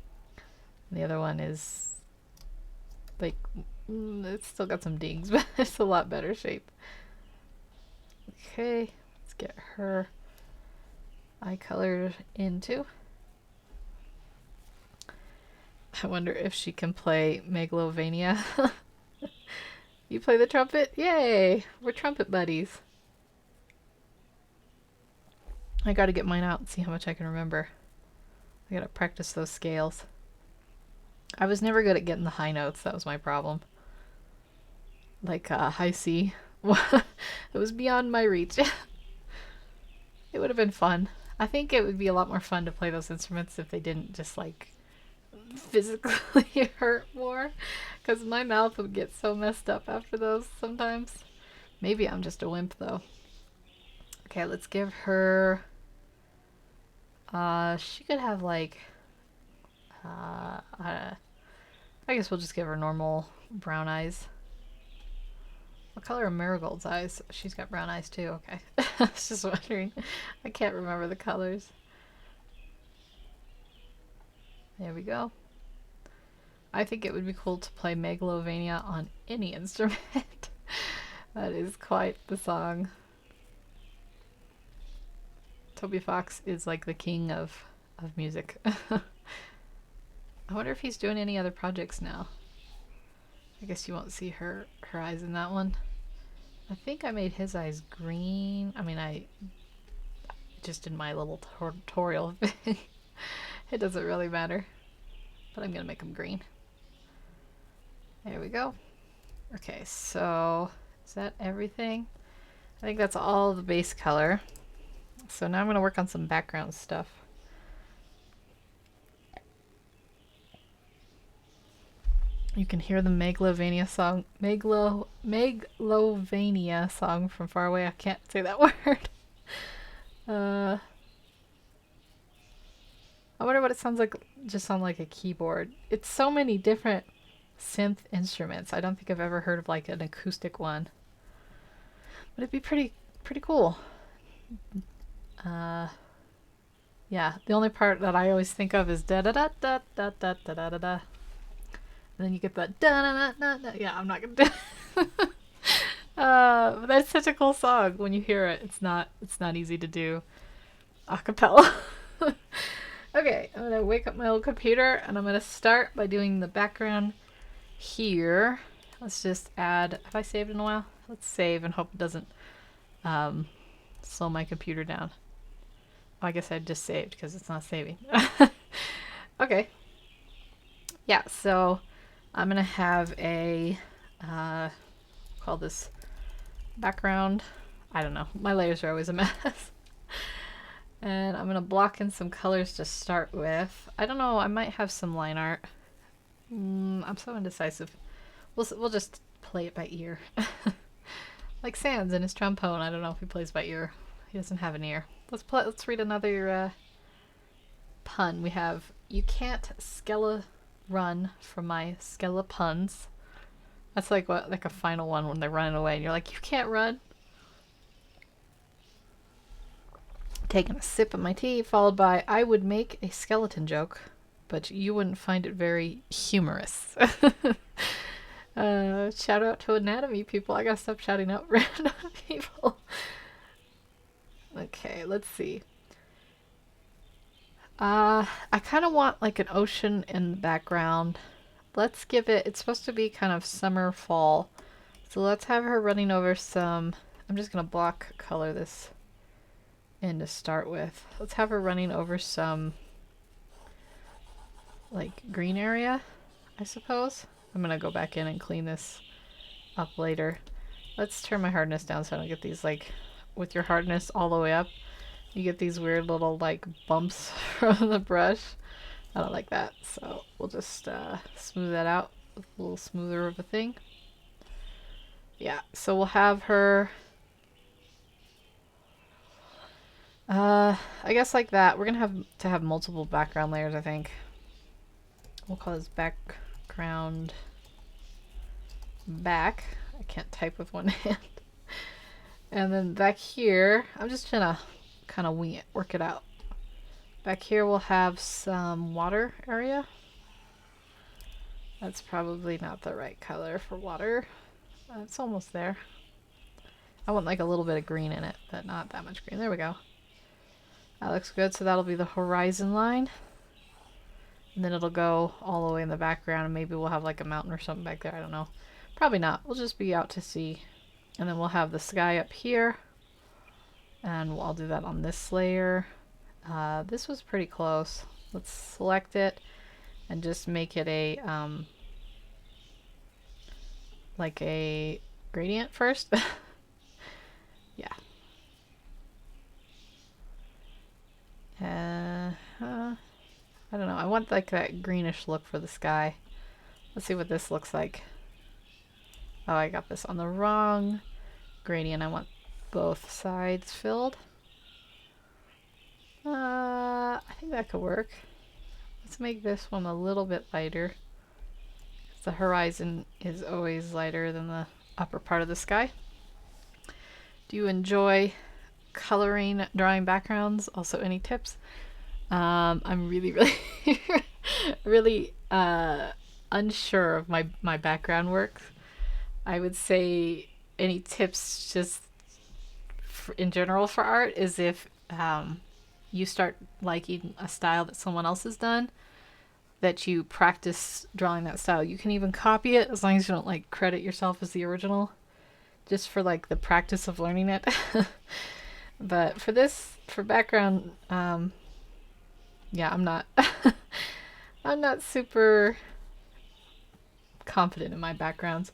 And the other one is like, it's still got some dings, but it's a lot better shape. Okay, let's get her eye color in too. I wonder if she can play Megalovania. You play the trumpet? Yay! We're trumpet buddies. I gotta get mine out and see how much I can remember. I gotta practice those scales. I was never good at getting the high notes. That was my problem. Like high C. It was beyond my reach. It would have been fun. I think it would be a lot more fun to play those instruments if they didn't just like physically hurt more. Because my mouth would get so messed up after those sometimes. Maybe I'm just a wimp though. Okay, let's give her... she could have like I guess we'll just give her normal brown eyes. What color are Marigold's eyes? She's got brown eyes too. Okay. I was just wondering. I can't remember the colors. There we go. I think it would be cool to play Megalovania on any instrument. That is quite the song. Toby Fox is like the king of music. I wonder if he's doing any other projects now. I guess you won't see her eyes in that one. I think I made his eyes green. I mean, I just in my little tutorial thing. It doesn't really matter. But I'm going to make them green. There we go. Okay, so is that everything? I think that's all the base color. So now I'm going to work on some background stuff. You can hear the Megalovania song, Megalovania song from far away. I can't say that word. I wonder what it sounds like. Just sound like a keyboard. It's so many different synth instruments. I don't think I've ever heard of like an acoustic one. But it'd be pretty cool. Yeah, the only part that I always think of is da da da da da da da da da da. And then you get that da da da da. Yeah, I'm not gonna do. But that's such a cool song. When you hear it, it's not easy to do a cappella. Okay, I'm gonna wake up my old computer and I'm gonna start by doing the background here. Let's just add. Have I saved in a while? Let's save and hope it doesn't slow my computer down. Oh, I guess I just saved because it's not saving. Okay. Yeah, so I'm gonna have a call this background. I don't know. My layers are always a mess. And I'm gonna block in some colors to start with. I don't know. I might have some line art. I'm so indecisive. We'll just play it by ear. Like Sans in his trombone. I don't know if he plays by ear. He doesn't have an ear. Let's read another pun. We have you can't skella run from my skella puns. That's like what a final one when they're running away and you're like, you can't run. Taking a sip of my tea, followed by I would make a skeleton joke, but you wouldn't find it very humorous. Shout out to anatomy people. I gotta stop shouting out random people. Okay, let's see. I kind of want like an ocean in the background. Let's give it, it's supposed to be kind of summer, fall. So let's have her running over some, I'm just gonna block color this in to start with. Let's have her running over some like green area, I suppose. I'm gonna go back in and clean this up later. Let's turn my hardness down so I don't get these like, with your hardness all the way up, you get these weird little like bumps from the brush. I don't like that, so we'll just smooth that out with a little smoother of a thing. Yeah, so we'll have her I guess like that. We're gonna have to have multiple background layers, I think. We'll call this background back. I can't type with one hand. And then back here, I'm just gonna kind of wing it, work it out. Back here we'll have some water area. That's probably not the right color for water. It's almost there. I want like a little bit of green in it, but not that much green. There we go. That looks good. So that'll be the horizon line. And then it'll go all the way in the background and maybe we'll have like a mountain or something back there. I don't know. Probably not. We'll just be out to sea. And then we'll have the sky up here. And I'll do that on this layer. This was pretty close. Let's select it and just make it a like a gradient first. Yeah. I don't know. I want like that greenish look for the sky. Let's see what this looks like. Oh, I got this on the wrong gradient. I want both sides filled. I think that could work. Let's make this one a little bit lighter. The horizon is always lighter than the upper part of the sky. Do you enjoy coloring, drawing backgrounds? Also, any tips? I'm really, really unsure of my background work. I would say any tips just in general for art is if you start liking a style that someone else has done, that you practice drawing that style. You can even copy it as long as you don't like credit yourself as the original, just for like the practice of learning it. But for this, for background, yeah, I'm not I'm not super confident in my backgrounds.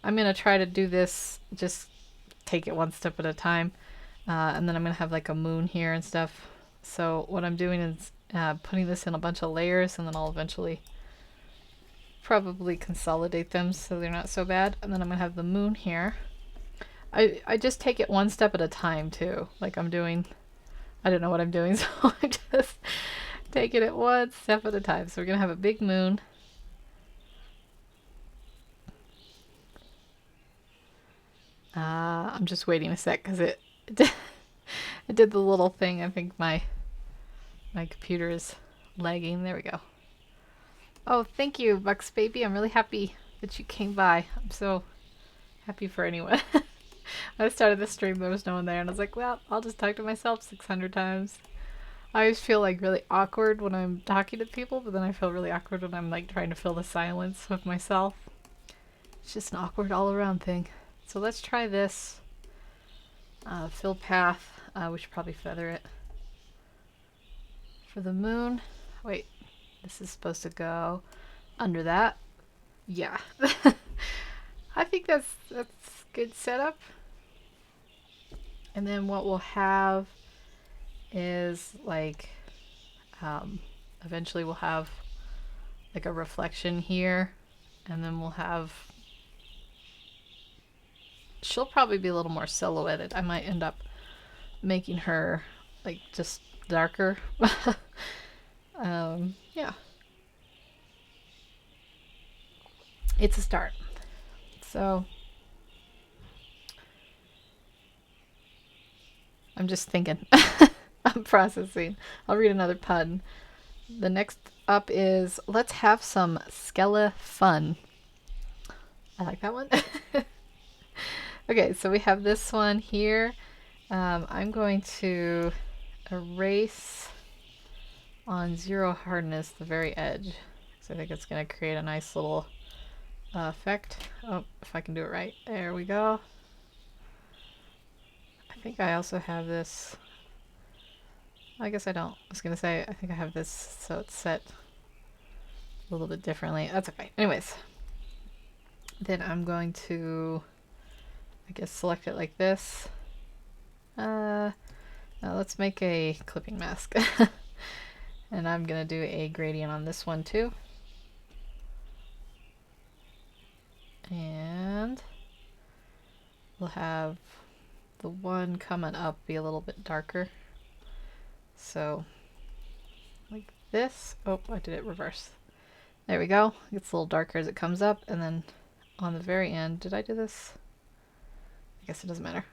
I'm gonna try to do this, just take it one step at a time, and then I'm gonna have like a moon here and stuff. So what I'm doing is putting this in a bunch of layers, and then I'll eventually probably consolidate them so they're not so bad. And then I'm gonna have the moon here. I just take it one step at a time too. Like I'm doing, I don't know what I'm doing, so I just take it at one step at a time. So we're gonna have a big moon. I'm just waiting a sec because it did the little thing. I think my computer is lagging. There we go. Oh, thank you, Bucks Baby. I'm really happy that you came by. I'm so happy for anyone. When I started the stream, there was no one there, and I was like, well, I'll just talk to myself 600 times. I always feel like really awkward when I'm talking to people, but then I feel really awkward when I'm like trying to fill the silence with myself. It's just an awkward all around thing. So let's try this. Fill path. We should probably feather it. For the moon. Wait, this is supposed to go under that. Yeah. I think that's good setup. And then what we'll have is like eventually we'll have like a reflection here, and then we'll have, she'll probably be a little more silhouetted. I might end up making her like just darker. Yeah, it's a start. So I'm just thinking. I'm processing. I'll read another pun. The next up is let's have some skele fun. I like that one. Okay, so we have this one here. I'm going to erase on 0 hardness the very edge, so I think it's going to create a nice little effect. Oh, if I can do it right. There we go. I think I also have this. I guess I don't. I was going to say, I think I have this so it's set a little bit differently. That's okay. Anyways, then I'm going to, I guess, select it like this. Now let's make a clipping mask. And I'm going to do a gradient on this one too. And we'll have the one coming up be a little bit darker. So like this. Oh, I did it reverse. There we go. It's a little darker as it comes up, and then on the very end, did I do this? I guess it doesn't matter.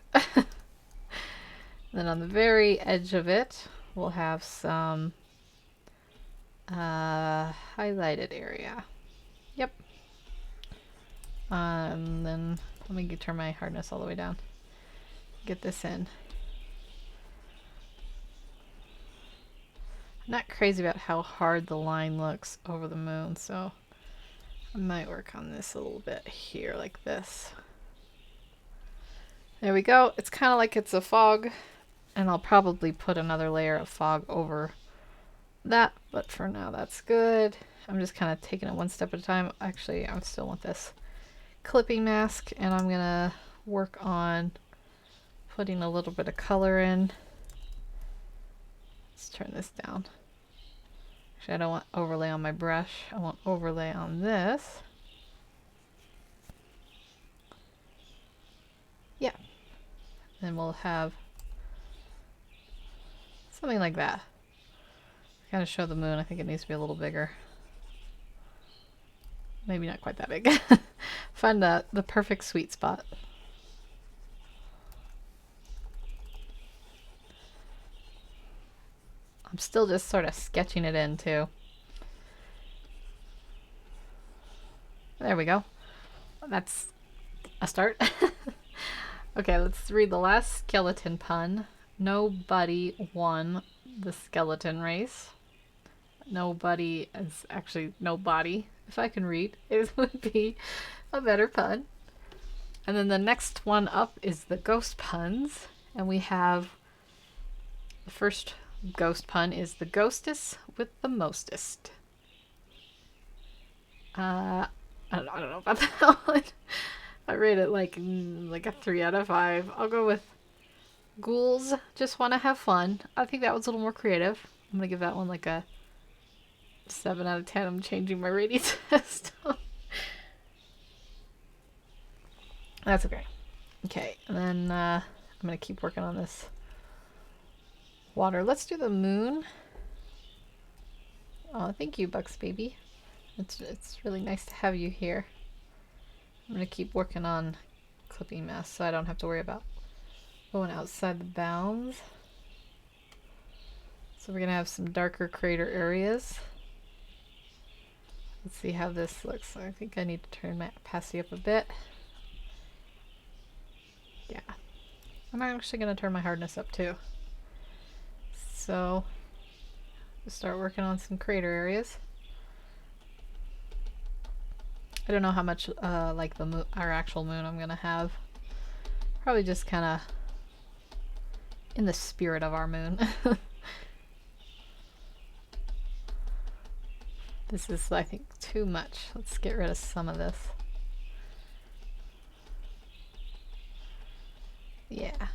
Then on the very edge of it, we'll have some highlighted area. Yep. And then let me turn my hardness all the way down. Get this in. I'm not crazy about how hard the line looks over the moon, so I might work on this a little bit here like this. There we go. It's kind of like it's a fog, and I'll probably put another layer of fog over that, but for now that's good. I'm just kind of taking it one step at a time. Actually, I still want this clipping mask, and I'm gonna work on putting a little bit of color in. Let's turn this down. Actually, I don't want overlay on my brush. I want overlay on this. Yeah. Then we'll have something like that. kind of show the moon, I think it needs to be a little bigger. Maybe not quite that big. Find the perfect sweet spot. I'm still just sort of sketching it in too. There we go. That's a start. Okay, let's read the last skeleton pun. Nobody won the skeleton race. Nobody is actually nobody. If I can read, it would be a better pun. And then the next one up is the ghost puns. And we have the first ghost pun is the ghostess with the mostest. I don't know about that one. I rate it like a 3 out of 5. I'll go with ghouls just want to have fun. I think that was a little more creative. I'm gonna give that one like a 7 out of 10. I'm changing my rating system. That's okay. Okay, and then I'm gonna keep working on this water. Let's do the moon. Oh, thank you, Bucks baby. It's really nice to have you here. I'm gonna keep working on clipping mask so I don't have to worry about going outside the bounds. So we're gonna have some darker crater areas. Let's see how this looks. I think I need to turn my opacity up a bit. Yeah. I'm actually gonna turn my hardness up too. So we'll start working on some crater areas. I don't know how much like our actual moon I'm gonna have. Probably just kind of in the spirit of our moon. This is, I think, too much. Let's get rid of some of this. Yeah.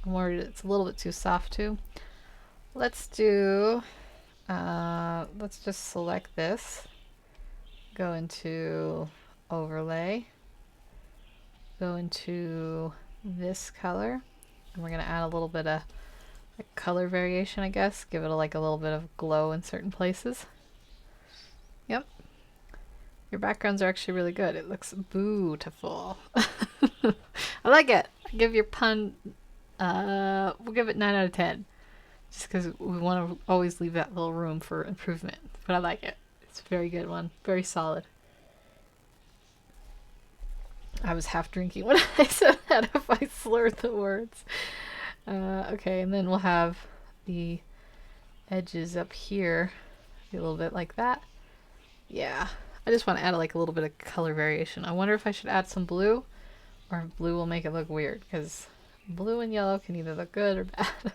I'm worried it's a little bit too soft too. Let's do, let's just select this. Go into overlay. Go into this color. And we're going to add a little bit of color variation, I guess. Give it a little bit of glow in certain places. Yep. Your backgrounds are actually really good. It looks beautiful. I like it. I give your pun, we'll give it 9 out of 10. Just because we want to always leave that little room for improvement. But I like it. It's a very good one. Very solid. I was half drinking when I said that if I slurred the words. Okay, and then we'll have the edges up here. Be a little bit like that. Yeah. I just want to add a little bit of color variation. I wonder if I should add some blue or if blue will make it look weird, because blue and yellow can either look good or bad.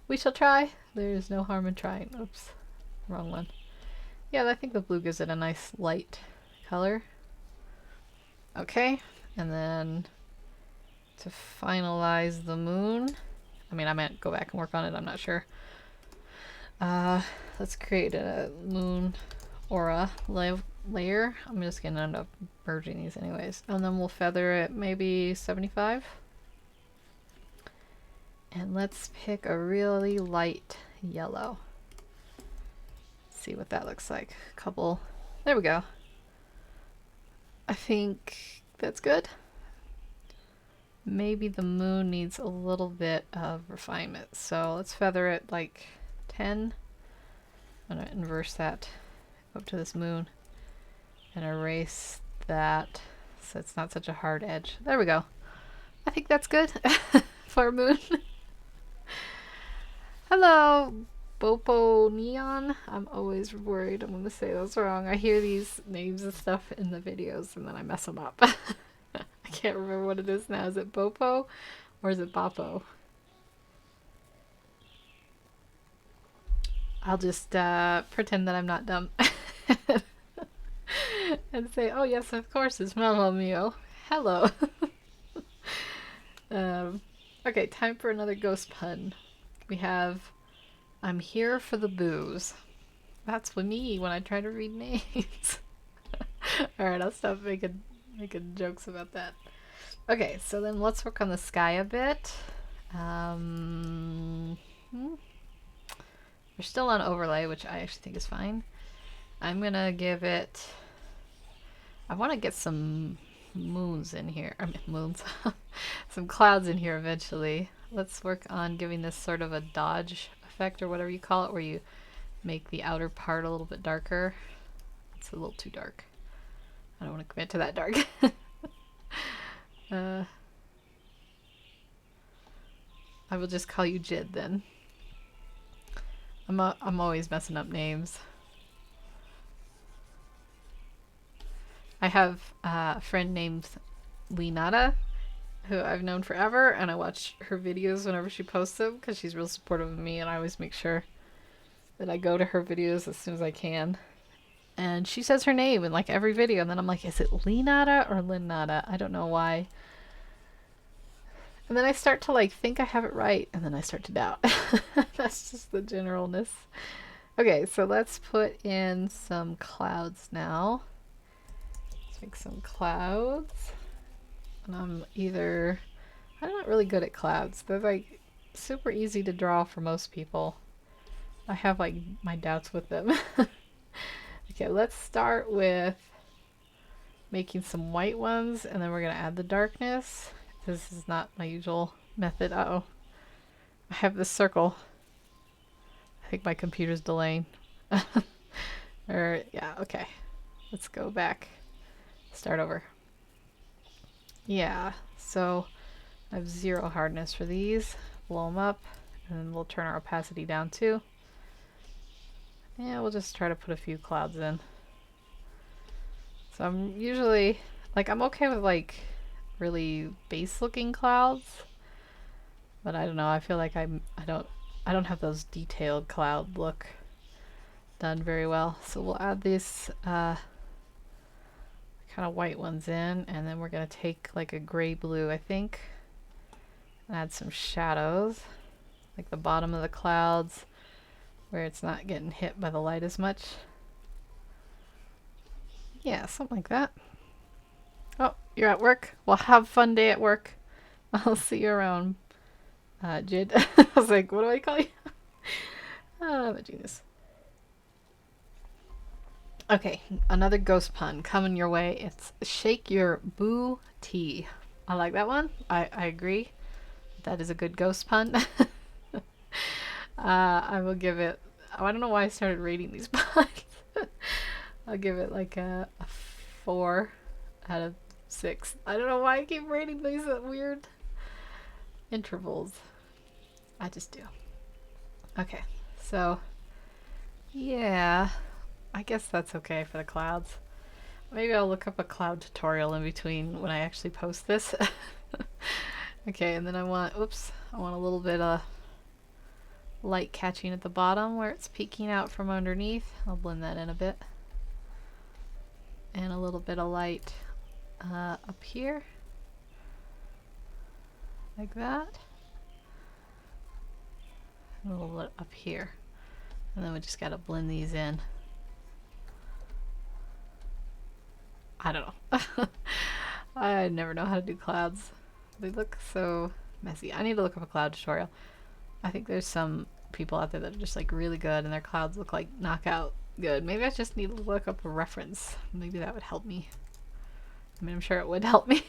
We shall try. There's no harm in trying. Oops. Wrong one. Yeah, I think the blue gives it a nice light color. Okay. And then to finalize the moon, I mean, I might go back and work on it. I'm not sure. Let's create a moon aura layer. I'm just going to end up merging these anyways. And then we'll feather it maybe 75. And let's pick a really light yellow. See what that looks like. A couple. There we go. I think that's good. Maybe the moon needs a little bit of refinement. So let's feather it like 10. I'm going to inverse that up to this moon and erase that so it's not such a hard edge. There we go. I think that's good for a moon. Hello, Bopo Neon. I'm always worried I'm going to say those wrong. I hear these names and stuff in the videos and then I mess them up. I can't remember what it is now. Is it Bopo or is it Bapo? I'll just pretend that I'm not dumb and say, oh yes, of course, it's Mamma Mio. Hello. Okay, time for another ghost pun. We have, I'm here for the booze. That's with me when I try to read names. Alright, I'll stop making jokes about that. Okay, so then let's work on the sky a bit. They're still on overlay, which I actually think is fine. I'm gonna give it... I want to get some moons in here. I mean, moons. Some clouds in here eventually. Let's work on giving this sort of a dodge effect or whatever you call it, where you make the outer part a little bit darker. It's a little too dark. I don't want to commit to that dark. I will just call you Jid then. I'm always messing up names. I have a friend named Linata, who I've known forever, and I watch her videos whenever she posts them because she's real supportive of me, and I always make sure that I go to her videos as soon as I can. And she says her name in like every video, and then I'm like, is it Linata or Linata? I don't know why. And then I start to like think I have it right, and then I start to doubt. That's just the generalness. Okay, so let's put in some clouds now. Let's make some clouds. And I'm not really good at clouds. They're like super easy to draw for most people. I have like my doubts with them. Okay, let's start with making some white ones, and then we're gonna add the darkness. This is not my usual method. Uh-oh. I have this circle. I think my computer's delaying. Yeah, okay. Let's go back. Start over. Yeah, so I have 0 hardness for these. Blow them up, and then we'll turn our opacity down too. Yeah, we'll just try to put a few clouds in. So I'm usually, like, I'm okay with like really base looking clouds, but I don't know, I feel like I don't have those detailed cloud look done very well. So we'll add these kind of white ones in, and then we're gonna take like a gray blue, I think, and add some shadows, like the bottom of the clouds where it's not getting hit by the light as much. Yeah, something like that. Oh, you're at work? Well, have a fun day at work. I'll see you around, Jid. I was like, what do I call you? I'm a genius. Okay, another ghost pun coming your way. It's shake your boo-tea. I like that one. I agree. That is a good ghost pun. I will give it... Oh, I don't know why I started rating these puns. I'll give it like a 4 out of 6. I don't know why I keep rating these at weird intervals. I just do. Okay, so yeah, I guess that's okay for the clouds. Maybe I'll look up a cloud tutorial in between when I actually post this. Okay, and then I want a little bit of light catching at the bottom where it's peeking out from underneath. I'll blend that in a bit. And a little bit of light up here. Like that. And a little bit up here. And then we just gotta blend these in. I don't know. I never know how to do clouds. They look so messy. I need to look up a cloud tutorial. I think there's some people out there that are just like really good and their clouds look like knockout good. Maybe I just need to look up a reference. Maybe that would help me. I mean, I'm sure it would help me.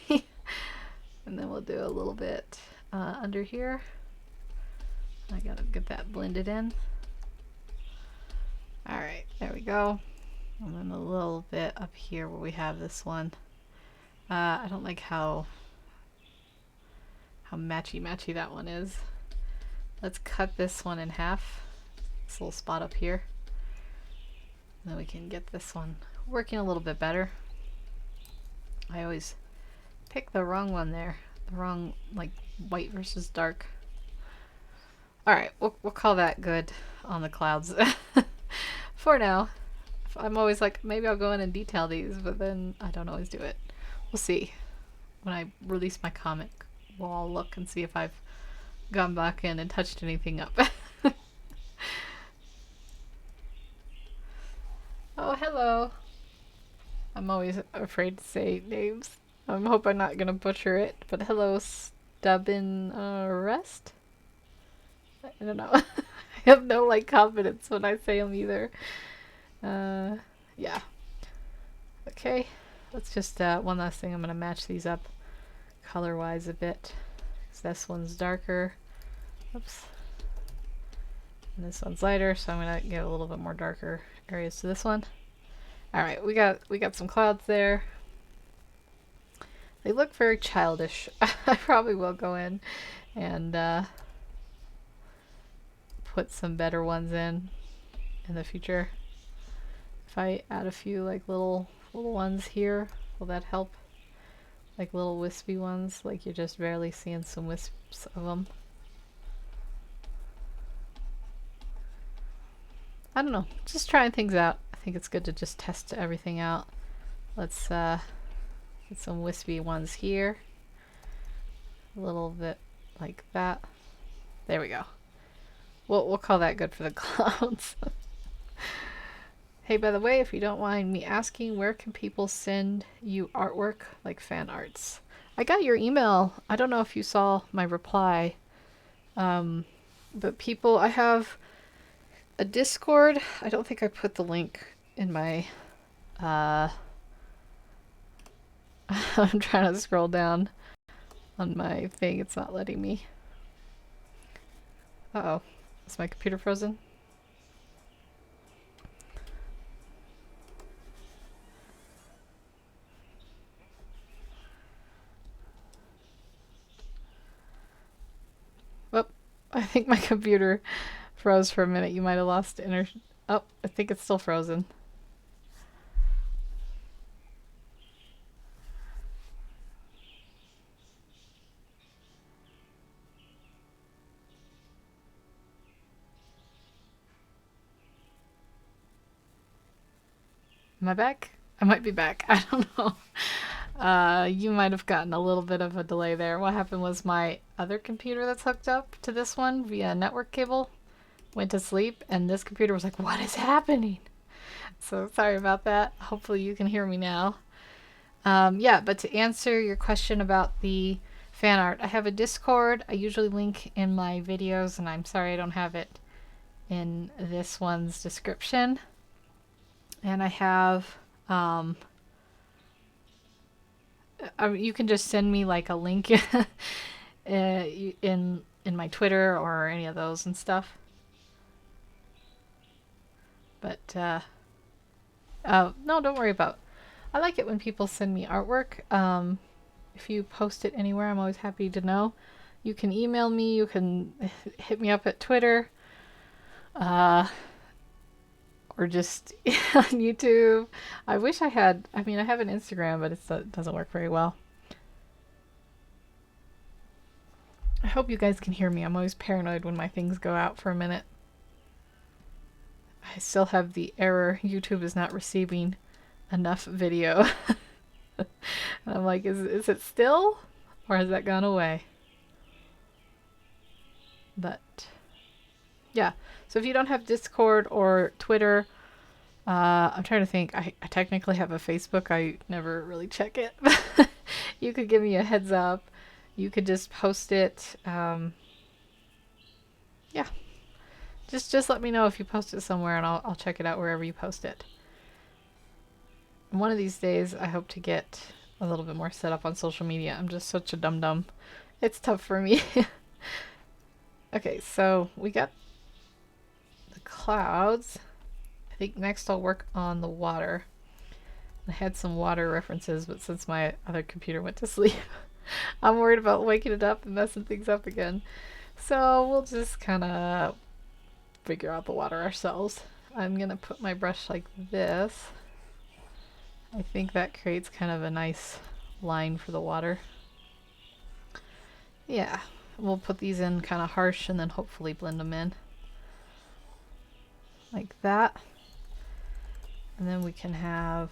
And then we'll do a little bit under here. I gotta get that blended in. Alright, there we go. And then a little bit up here where we have this one. I don't like how matchy that one is. Let's cut this one in half. This little spot up here. And then we can get this one working a little bit better. I always pick the wrong one there. The wrong, like, white versus dark. Alright, we'll call that good on the clouds. For now. I'm always like, maybe I'll go in and detail these, but then I don't always do it. We'll see. When I release my comic, we'll all look and see if I've gone back in and touched anything up. Oh, hello. I'm always afraid to say names. I hope I'm not gonna butcher it, but hello, Stubbin Rest? I don't know. have no like confidence when I say them either. Yeah. Okay. Let's just one last thing. I'm gonna match these up color-wise a bit. 'Cause this one's darker. Oops. And this one's lighter, so I'm gonna get a little bit more darker areas to this one. All right, we got some clouds there. They look very childish. I probably will go in and put some better ones in the future. If I add a few like little ones here, will that help? Like little wispy ones, like you're just barely seeing some wisps of them. I don't know, just trying things out. I think it's good to just test everything out. Let's get some wispy ones here. A little bit like that. There we go. We'll call that good for the clouds. Hey, by the way, if you don't mind me asking, where can people send you artwork, like fan arts? I got your email. I don't know if you saw my reply. But people, I have a Discord. I don't think I put the link in my... I'm trying to scroll down on my thing. It's not letting me. Uh-oh. Is my computer frozen? Oh, I think my computer froze for a minute. You might have lost Oh, I think it's still frozen. Am I back? I might be back. I don't know. You might have gotten a little bit of a delay there. What happened was my other computer that's hooked up to this one via network cable went to sleep, and this computer was like, what is happening? So sorry about that. Hopefully you can hear me now. Yeah, but to answer your question about the fan art, I have a Discord. I usually link in my videos, and I'm sorry I don't have it in this one's description. And I have, you can just send me like a link in my Twitter or any of those and stuff. But no, don't worry about. I like it when people send me artwork. If you post it anywhere, I'm always happy to know. You can email me. You can hit me up at Twitter. Or just on YouTube. I wish I had, I mean, I have an Instagram, but it doesn't work very well. I hope you guys can hear me. I'm always paranoid when my things go out for a minute. I still have the error. YouTube is not receiving enough video. And I'm like, is it still? Or has that gone away? But yeah, so if you don't have Discord or Twitter, I'm trying to think. I technically have a Facebook. I never really check it. You could give me a heads up. You could just post it. Yeah. Just let me know if you post it somewhere, and I'll check it out wherever you post it. And one of these days, I hope to get a little bit more set up on social media. I'm just such a dum-dum. It's tough for me. Okay, so we got the clouds. I think next I'll work on the water. I had some water references, but since my other computer went to sleep, I'm worried about waking it up and messing things up again. So we'll just kind of figure out the water ourselves. I'm going to put my brush like this. I think that creates kind of a nice line for the water. Yeah. We'll put these in kind of harsh and then hopefully blend them in. Like that. And then we can have,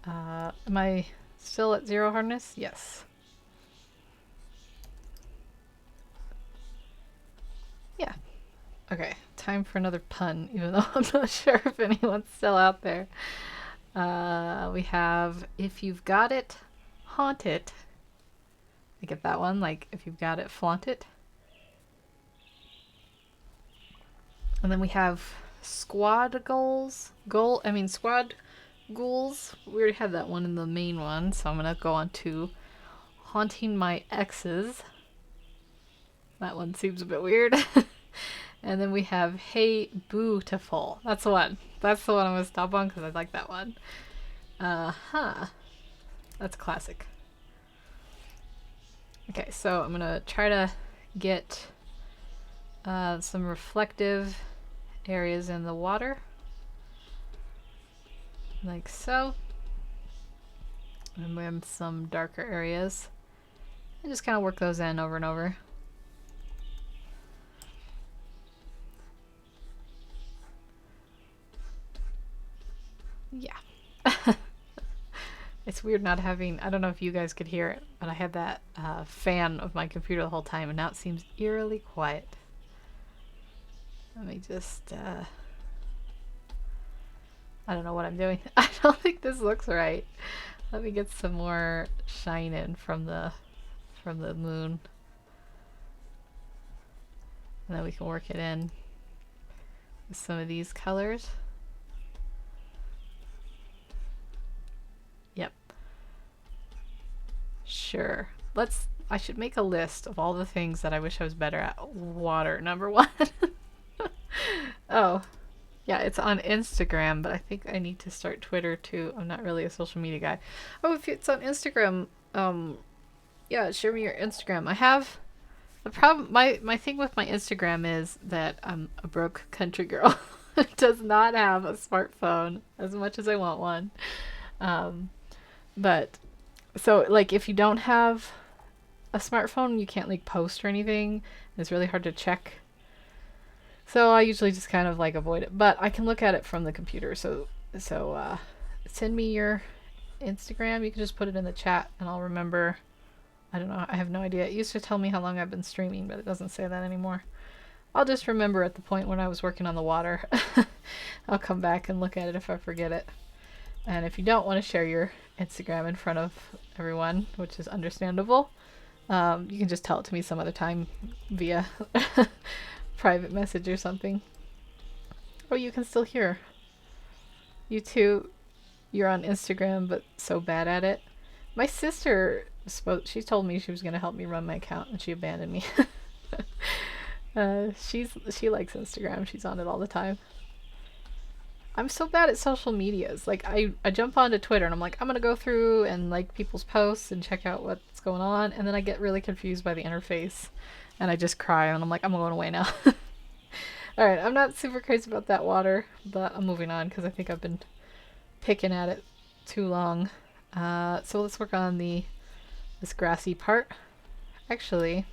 am I still at 0 hardness? Yes. Yeah. Okay, time for another pun, even though I'm not sure if anyone's still out there. We have, if you've got it, haunt it. I get that one, like if you've got it, flaunt it. And then we have squad squad ghouls. We already had that one in the main one, so I'm gonna go on to haunting my exes. That one seems a bit weird. And then we have Hey Beautiful. That's the one. That's the one I'm gonna stop on because I like that one. That's classic. Okay, so I'm gonna try to get some reflective areas in the water. Like so. And we have some darker areas. And just kind of work those in over and over. Yeah. It's weird not having, I don't know if you guys could hear it, but I had that fan of my computer the whole time, and now it seems eerily quiet. Let me just, I don't know what I'm doing. I don't think this looks right. Let me get some more shine in from the moon. And then we can work it in with some of these colors. Yep. Sure. I should make a list of all the things that I wish I was better at. Water, number one. Oh, yeah, it's on Instagram, but I think I need to start Twitter too. I'm not really a social media guy. Oh, if it's on Instagram, yeah, share me your Instagram. I have the problem. My thing with my Instagram is that I'm a broke country girl who does not have a smartphone as much as I want one. But so like if you don't have a smartphone, you can't like post or anything. It's really hard to check. So I usually just kind of like avoid it, but I can look at it from the computer. So send me your Instagram. You can just put it in the chat and I'll remember. I don't know. I have no idea. It used to tell me how long I've been streaming, but it doesn't say that anymore. I'll just remember at the point when I was working on the water. I'll come back and look at it if I forget it. And if you don't want to share your Instagram in front of everyone, which is understandable, you can just tell it to me some other time via private message or something. Oh, you can still hear. You two, you're on Instagram, but so bad at it. My sister she told me she was going to help me run my account, and she abandoned me. She likes Instagram. She's on it all the time. I'm so bad at social medias. Like I jump onto Twitter and I'm like, I'm gonna go through and like people's posts and check out what's going on, and then I get really confused by the interface and I just cry and I'm like, I'm going away now. Alright, I'm not super crazy about that water, but I'm moving on because I think I've been picking at it too long. So let's work on this grassy part. Actually,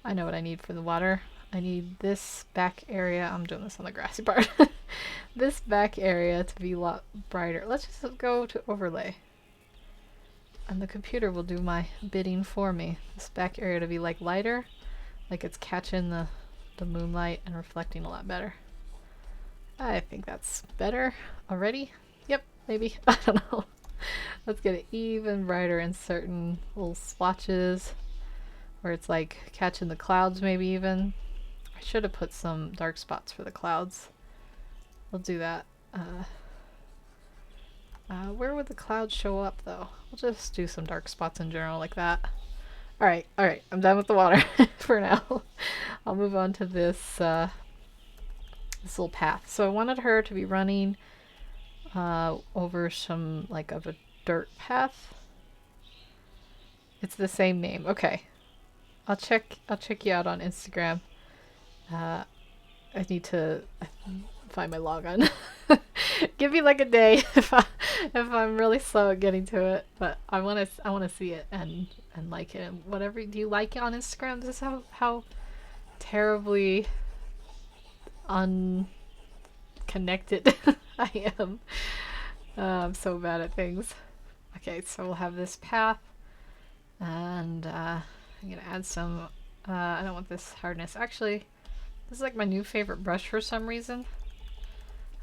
I know what I need for the water. I need this back area. I'm doing this on the grassy part. This back area to be a lot brighter. Let's just go to overlay. And the computer will do my bidding for me. This back area to be like lighter, like it's catching the moonlight and reflecting a lot better. I think that's better already. Yep, maybe. I don't know. Let's get it even brighter in certain little swatches where it's like catching the clouds maybe even. I should have put some dark spots for the clouds. We'll do that. Where would the clouds show up though? We'll just do some dark spots in general like that. Alright, I'm done with the water for now. I'll move on to this this little path. So I wanted her to be running over some like of a dirt path. It's the same name. Okay. I'll check you out on Instagram. I need to find my logon. Give me like a day if I'm really slow at getting to it, but I want to see it and like it. Whatever, do you like it on Instagram? This is how terribly unconnected I am. I'm so bad at things. Okay, so we'll have this path, and I'm gonna add some. I don't want this hardness. Actually, this is like my new favorite brush for some reason.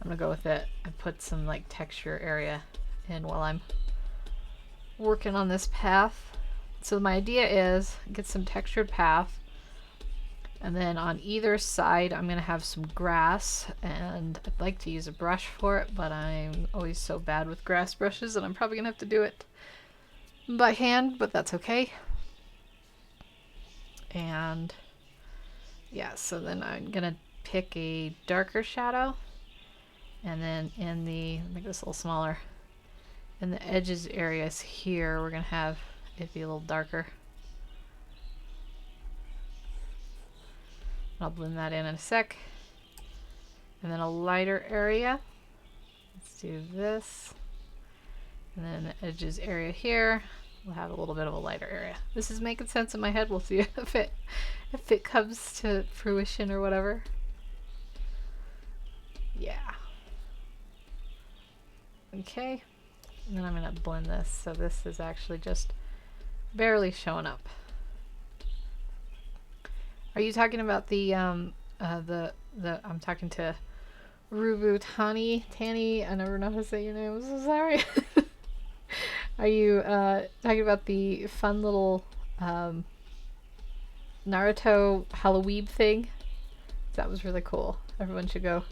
I'm gonna go with it and put some like texture area in while I'm working on this path. So my idea is get some textured path, And then on either side, I'm going to have some grass, and I'd like to use a brush for it, but I'm always so bad with grass brushes, and I'm probably going to have to do it by hand, but that's okay. And yeah, so then I'm going to pick a darker shadow, and then in the, make this a little smaller, in the edges areas here, we're going to have it be a little darker. I'll blend that in a sec. And then a lighter area. Let's do this. And then the edges area here, we'll have a little bit of a lighter area. This is making sense in my head. We'll see if it comes to fruition or whatever. Yeah. Okay. And then I'm going to blend this, so this is actually just barely showing up. Are you talking about the I'm talking to Rubu Tani, I never know how to say your name, I'm so sorry. Are you talking about the fun little Naruto Halloween thing? That was really cool. Everyone should go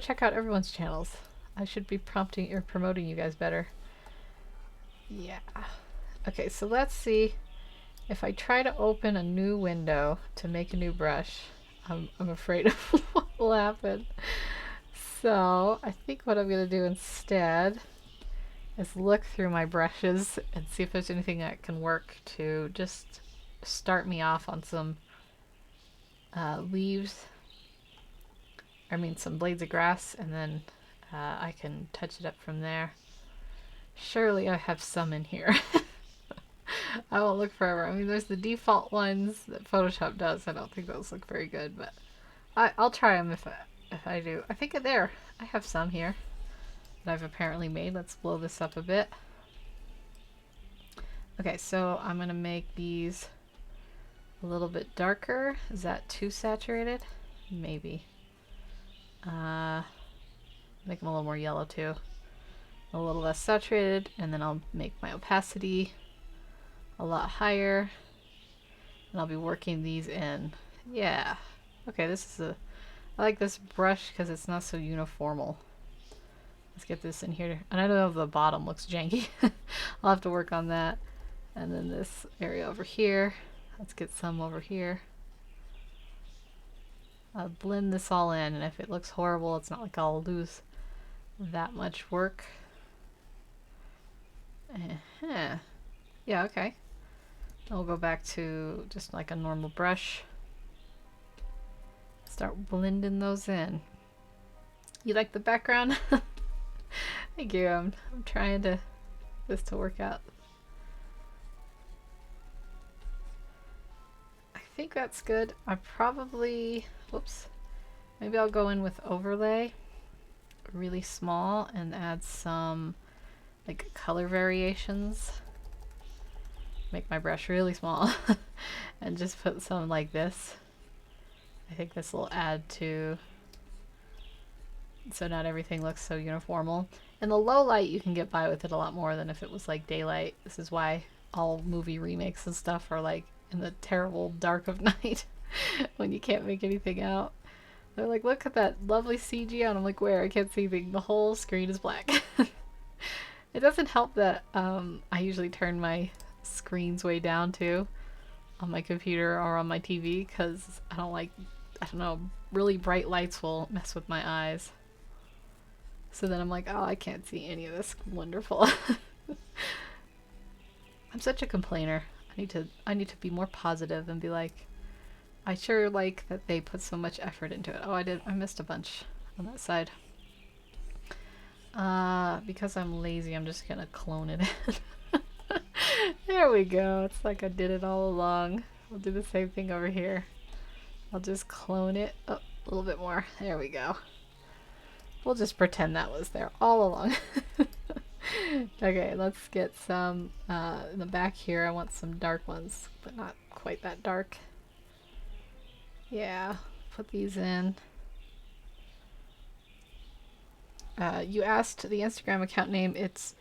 check out everyone's channels. I should be prompting or promoting you guys better. Yeah. Okay, so let's see. If I try to open a new window to make a new brush, I'm afraid of what will happen. So I think what I'm going to do instead is look through my brushes and see if there's anything that can work to just start me off on some leaves. I mean some blades of grass, and then I can touch it up from there. Surely I have some in here. I won't look forever. I mean, there's the default ones that Photoshop does. I don't think those look very good, but I'll try them if I do. I think there, I have some here that I've apparently made. Let's blow this up a bit. Okay, so I'm going to make these a little bit darker. Is that too saturated? Maybe. Make them a little more yellow too. A little less saturated, and then I'll make my opacity a lot higher, and I'll be working these in. Yeah. Okay, this is I like this brush because it's not so uniformal. Let's get this in here. And I don't know if the bottom looks janky. I'll have to work on that. And then this area over here. Let's get some over here. I'll blend this all in, and if it looks horrible, it's not like I'll lose that much work. Yeah, okay. I'll go back to just like a normal brush. Start blending those in. You like the background? Thank you. I'm trying this to work out. I think that's good. I probably, whoops. Maybe I'll go in with overlay, really small, and add some like color variations. Make my brush really small and just put some like this. I think this will add to, so not everything looks so uniformal. In the low light you can get by with it a lot more than if it was like daylight. This is why all movie remakes and stuff are like in the terrible dark of night when you can't make anything out. They're like, look at that lovely CG, and I'm like, where? I can't see anything. The whole screen is black. It doesn't help that I usually turn my screens way down too on my computer or on my TV, because I don't know, really bright lights will mess with my eyes. So then I'm like, oh, I can't see any of this wonderful. I'm such a complainer. I need to be more positive and be like, I sure like that they put so much effort into it. Oh, I missed a bunch on that side. Because I'm lazy, I'm just gonna clone it in. There we go. It's like I did it all along. I'll do the same thing over here. I'll just clone it up a little bit more. There we go. We'll just pretend that was there all along. Okay, let's get some in the back here. I want some dark ones, but not quite that dark. Yeah, put these in. You asked the Instagram account name. It's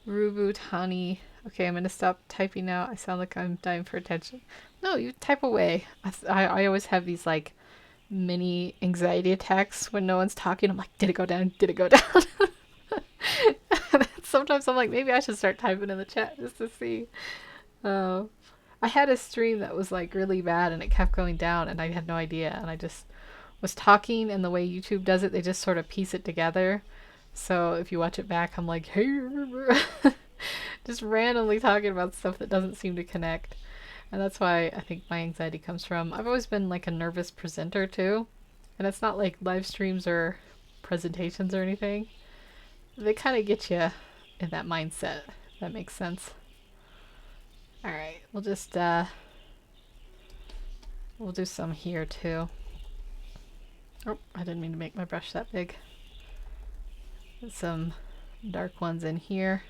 Rubutani Okay, I'm gonna stop typing now. I sound like I'm dying for attention. No, you type away. I always have these like mini anxiety attacks when no one's talking. I'm like, did it go down? Did it go down? Sometimes I'm like, maybe I should start typing in the chat just to see. Uh, I had a stream that was like really bad and it kept going down and I had no idea. And I just was talking, and the way YouTube does it, they just sort of piece it together. So if you watch it back, I'm like, hey, just randomly talking about stuff that doesn't seem to connect. And that's why I think my anxiety comes from. I've always been like a nervous presenter too. And it's not like live streams or presentations or anything. They kind of get you in that mindset. If that makes sense. All right, we'll just we'll do some here too. Oh, I didn't mean to make my brush that big. Get some dark ones in here.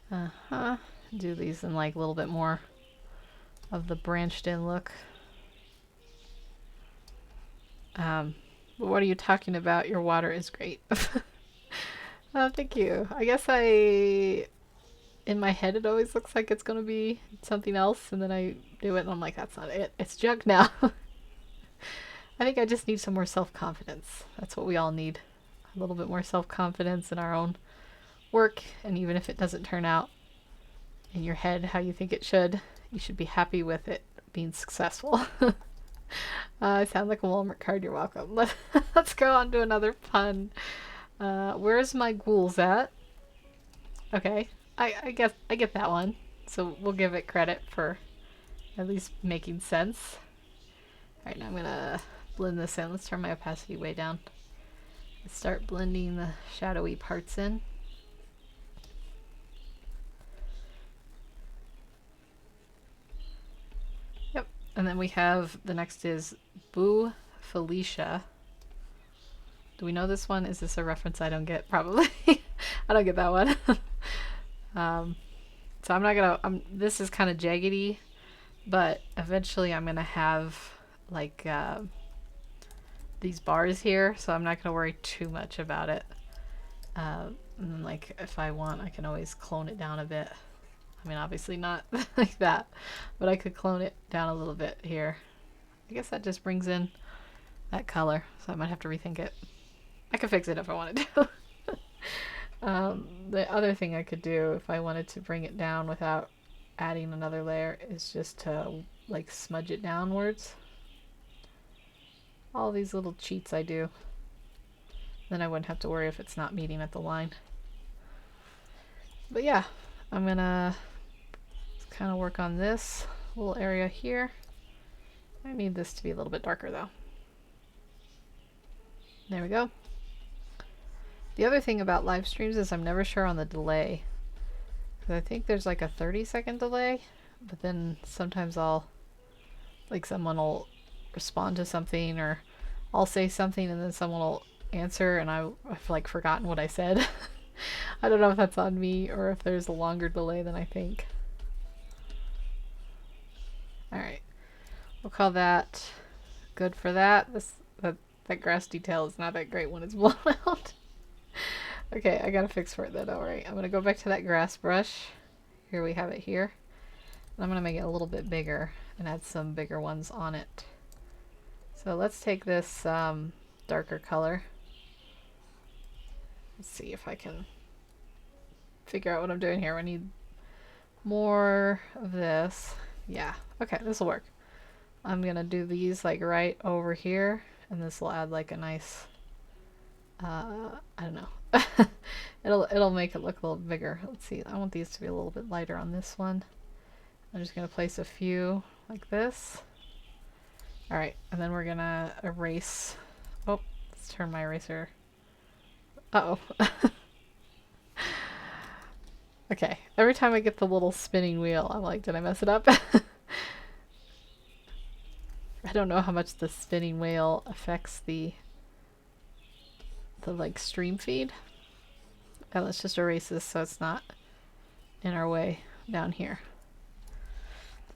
Do these in like a little bit more of the branched in look. But what are you talking about? Your water is great. Oh, thank you. I guess in my head it always looks like it's gonna be something else, and then I do it and I'm like, that's not it. It's junk now. I think I just need some more self-confidence. That's what we all need. A little bit more self-confidence in our own work, and even if it doesn't turn out in your head how you think it should, you should be happy with it being successful. I sound like a Walmart card. You're welcome. Let's go on to another pun. Where's my ghouls at? Okay, I get that one. So we'll give it credit for at least making sense. Alright, now I'm gonna blend this in. Let's turn my opacity way down. Let's start blending the shadowy parts in. Yep, and then we have, the next is Boo Felicia. Do we know this one? Is this a reference I don't get? Probably. I don't get that one. So I'm not gonna, this is kind of jaggedy, but eventually I'm gonna have like these bars here, so I'm not gonna worry too much about it. And then, like, if I want, I can always clone it down a bit. I mean, obviously not like that, but I could clone it down a little bit here. I guess that just brings in that color, so I might have to rethink it. I could fix it if I wanted to. The other thing I could do if I wanted to bring it down without adding another layer is just to like smudge it downwards. All these little cheats I do. Then I wouldn't have to worry if it's not meeting at the line. But yeah, I'm gonna kind of work on this little area here. I need this to be a little bit darker though. There we go. The other thing about live streams is I'm never sure on the delay. Because I think there's like a 30-second delay, but then sometimes someone will respond to something, or I'll say something and then someone will answer and I've like forgotten what I said. I don't know if that's on me or if there's a longer delay than I think. Alright, we'll call that good for that. That grass detail is not that great when it's blown out. Okay, I gotta fix for it then. Alright, I'm gonna go back to that grass brush. Here we have it here. And I'm gonna make it a little bit bigger and add some bigger ones on it. So let's take this darker color. Let's see if I can figure out what I'm doing here. I need more of this. Yeah, okay, this will work. I'm gonna do these like right over here, and this will add like a nice I don't know. It'll make it look a little bigger. Let's see. I want these to be a little bit lighter on this one. I'm just gonna place a few like this. All right, and then we're gonna erase. Oh, let's turn my eraser. Uh-oh. Okay, every time I get the little spinning wheel, I'm like, did I mess it up? I don't know how much the spinning wheel affects the like stream feed. And let's just erase this so it's not in our way down here.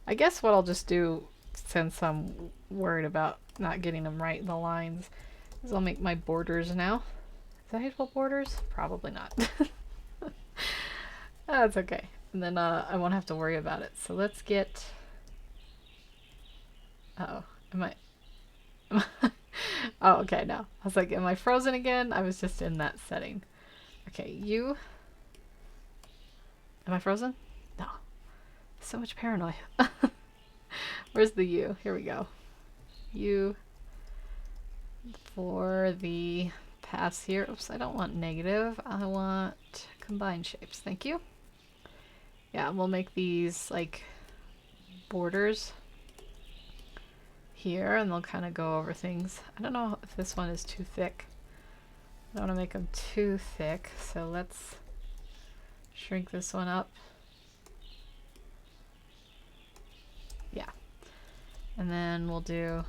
I guess what I'll just do, since I'm worried about not getting them right in the lines, is I'll make my borders now. Is that how you spell borders? Probably not. That's okay. And then I won't have to worry about it. So let's get... Uh-oh. Am I... Oh, okay, no. I was like, am I frozen again? I was just in that setting. Okay, you... Am I frozen? No. So much paranoia. Where's the U? Here we go. U for the paths here. Oops, I don't want negative. I want combined shapes. Thank you. Yeah, we'll make these like borders here, and they'll kind of go over things. I don't know if this one is too thick. I don't want to make them too thick, so let's shrink this one up. Yeah. And then we'll do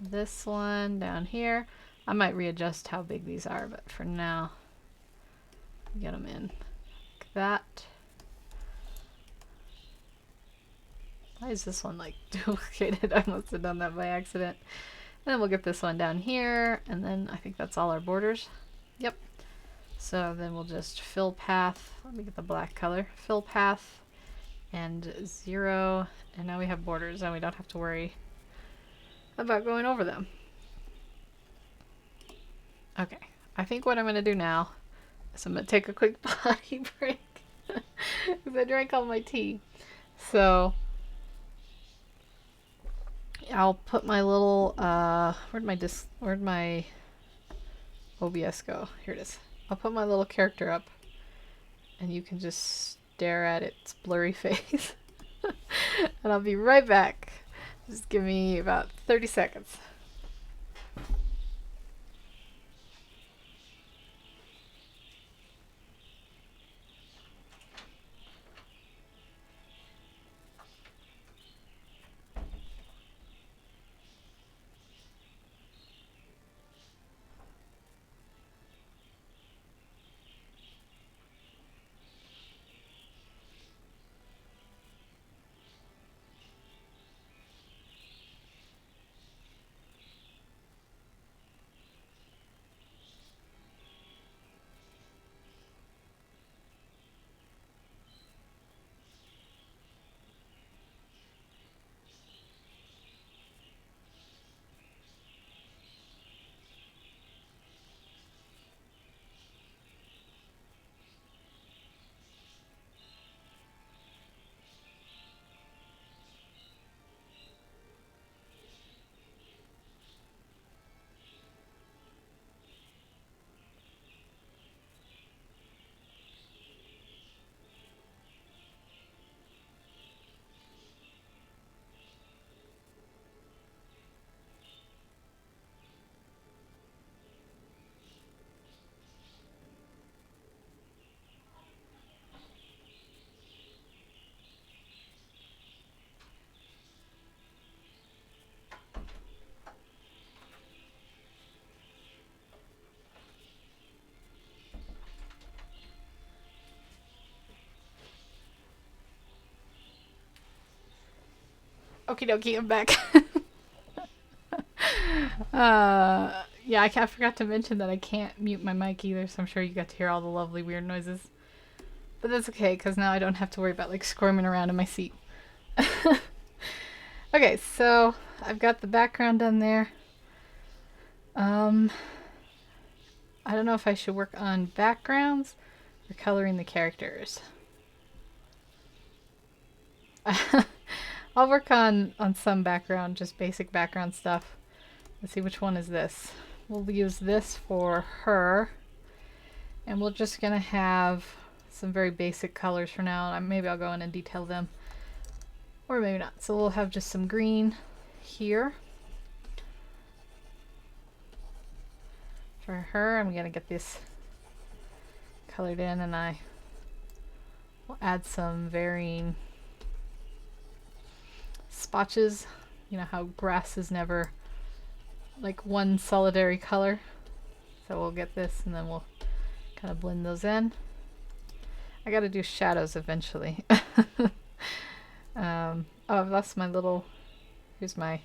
this one down here. I might readjust how big these are, but for now, get them in like that. Why is this one like duplicated? I must have done that by accident. And then we'll get this one down here, and then I think that's all our borders. Yep. So then we'll just fill path. Let me get the black color. Fill path and 0, and now we have borders, and we don't have to worry about going over them. Okay, I think what I'm going to do now is I'm going to take a quick potty break because I drank all my tea. So I'll put my little, where'd my OBS go? Here it is. I'll put my little character up and you can just stare at its blurry face. And I'll be right back. Just give me about 30 seconds. Okie dokie, I'm back. Yeah, I forgot to mention that I can't mute my mic either, so I'm sure you got to hear all the lovely weird noises. But that's okay, because now I don't have to worry about like squirming around in my seat. Okay, so I've got the background done there. I don't know if I should work on backgrounds or coloring the characters. I'll work on some background, just basic background stuff. Let's see, which one is this? We'll use this for her. And we're just going to have some very basic colors for now. Maybe I'll go in and detail them. Or maybe not. So we'll have just some green here. For her, I'm going to get this colored in, and I will add some varying spotches. You know how grass is never like one solitary color. So we'll get this, and then we'll kind of blend those in. I got to do shadows eventually. Oh, I've lost my little... Here's my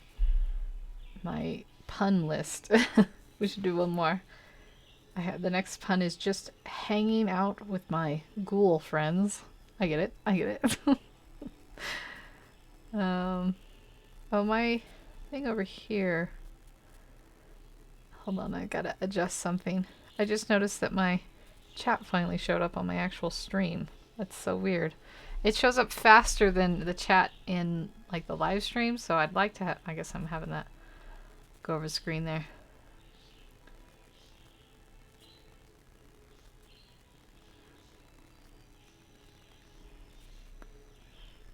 pun list. We should do one more. The next pun is just hanging out with my ghoul friends. I get it. I get it. Oh, my thing over here. Hold on, I gotta adjust something. I just noticed that my chat finally showed up on my actual stream. That's so weird. It shows up faster than the chat in like the live stream, so I'd like to have, I guess I'm having that go over the screen there.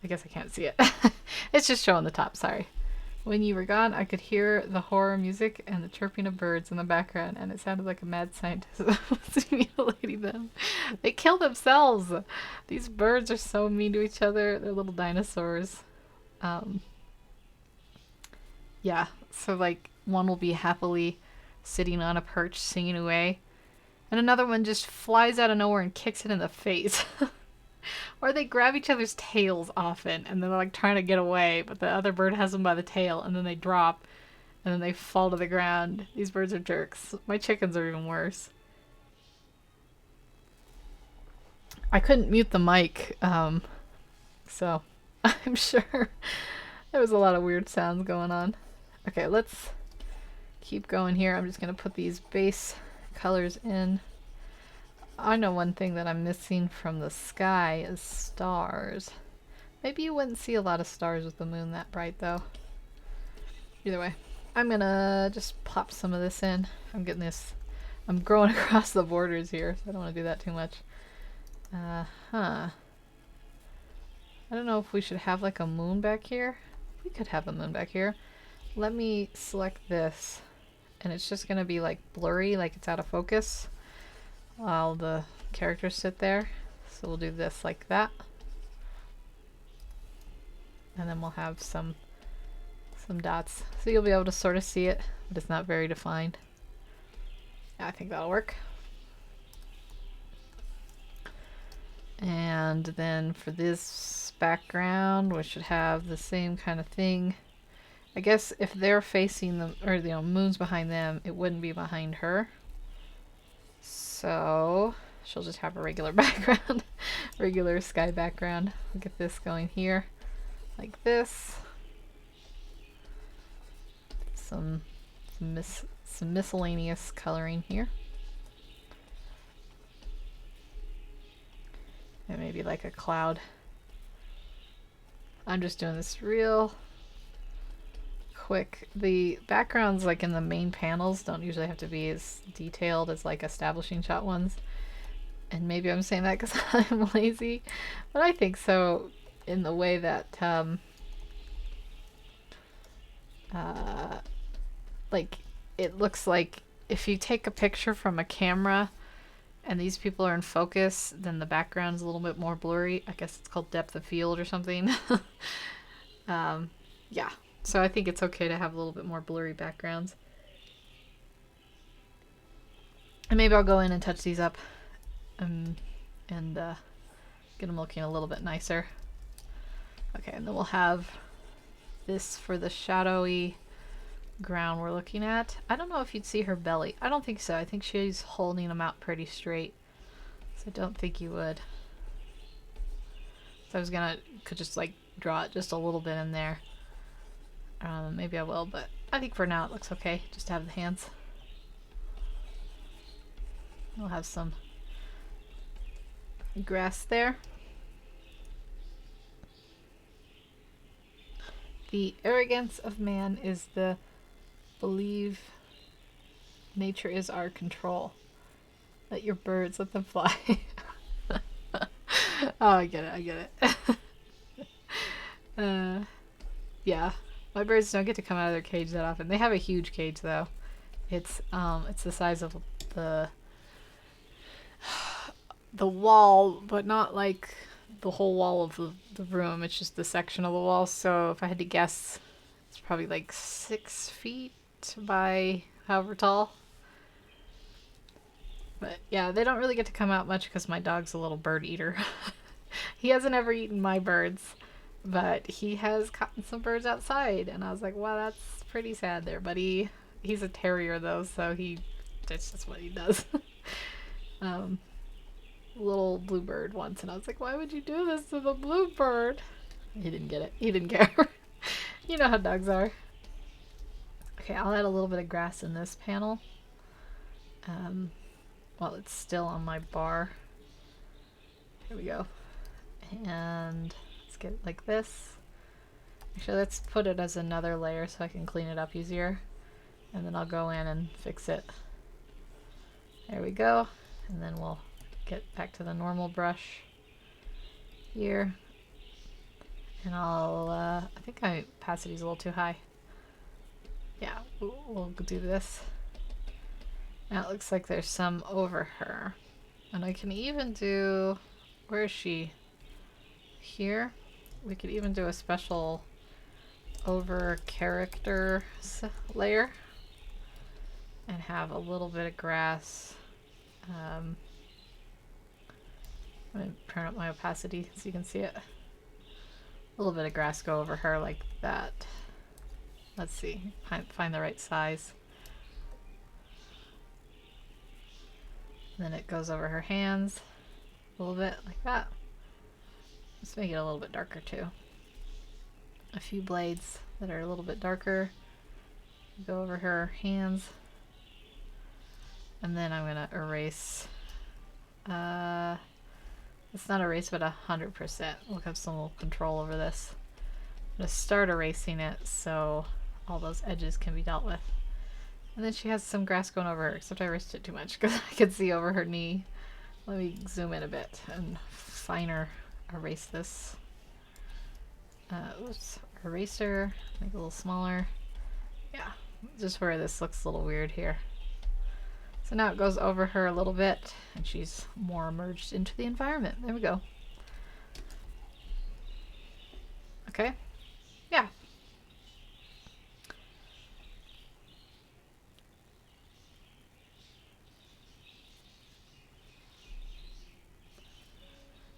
I guess I can't see it. It's just showing the top, sorry. When you were gone, I could hear the horror music and the chirping of birds in the background, and it sounded like a mad scientist was mutilating them. They kill themselves! These birds are so mean to each other. They're little dinosaurs. Yeah, so like one will be happily sitting on a perch singing away, and another one just flies out of nowhere and kicks it in the face. Or they grab each other's tails often, and they're like trying to get away, but the other bird has them by the tail, and then they drop, and then they fall to the ground. These birds are jerks. My chickens are even worse. I couldn't mute the mic, so I'm sure there was a lot of weird sounds going on. Okay, let's keep going here. I'm just going to put these base colors in. I know one thing that I'm missing from the sky is stars. Maybe you wouldn't see a lot of stars with the moon that bright though. Either way, I'm gonna just pop some of this in. I'm growing across the borders here, so I don't want to do that too much. I don't know if we should have like a moon back here. We could have a moon back here. Let me select this, and it's just gonna be like blurry, like it's out of focus, while the characters sit there. So we'll do this like that. And then we'll have some dots. So you'll be able to sort of see it, but it's not very defined. Yeah, I think that'll work. And then for this background, we should have the same kind of thing. I guess if they're facing them, or you know, moon's behind them, it wouldn't be behind her. So she'll just have a regular background, regular sky background. We'll get this going here, like this. Some miscellaneous coloring here. And maybe like a cloud. I'm just doing this real quick. The backgrounds like in the main panels don't usually have to be as detailed as like establishing shot ones. And maybe I'm saying that because I'm lazy, but I think so in the way that like it looks like if you take a picture from a camera and these people are in focus, then the background's a little bit more blurry. I guess it's called depth of field or something. Yeah, so I think it's okay to have a little bit more blurry backgrounds. And maybe I'll go in and touch these up and get them looking a little bit nicer. Okay, and then we'll have this for the shadowy ground we're looking at. I don't know if you'd see her belly. I don't think so. I think she's holding them out pretty straight. So I don't think you would. So I was could just like draw it just a little bit in there. Maybe I will, but I think for now it looks okay. Just have the hands. We'll have some grass there. The arrogance of man is the believe nature is our control. Let your birds, let them fly. Oh, I get it. Yeah, my birds don't get to come out of their cage that often. They have a huge cage though. It's the size of the wall, but not like the whole wall of the room. It's just the section of the wall. So if I had to guess, it's probably like 6 feet by however tall. But yeah, they don't really get to come out much because my dog's a little bird eater. He hasn't ever eaten my birds, but he has caught some birds outside, and I was like, wow, that's pretty sad there, buddy. He's a terrier though, so that's just what he does. little bluebird once, and I was like, why would you do this to the bluebird? He didn't get it. He didn't care. You know how dogs are. Okay, I'll add a little bit of grass in this panel while it's still on my bar. Here we go. And let's get it like this. Actually, let's put it as another layer so I can clean it up easier. And then I'll go in and fix it. There we go. And then we'll get back to the normal brush here. And I'll, I think my opacity's a little too high. Yeah, we'll do this. Now it looks like there's some over her. And I can even do, where is she? Here? We could even do a special over character layer and have a little bit of grass. I'm going to turn up my opacity so you can see it. A little bit of grass go over her like that. Let's see, find the right size. And then it goes over her hands a little bit like that. Let's make it a little bit darker too. A few blades that are a little bit darker go over her hands. And then I'm gonna erase, it's not erase, but 100%. We'll have some little control over this. I'm gonna start erasing it so all those edges can be dealt with. And then she has some grass going over her, except I erased it too much because I could see over her knee. Let me zoom in a bit and finer erase this. Oops, eraser, make it a little smaller. Yeah, just where this looks a little weird here. So now it goes over her a little bit and she's more merged into the environment. There we go. Okay, yeah.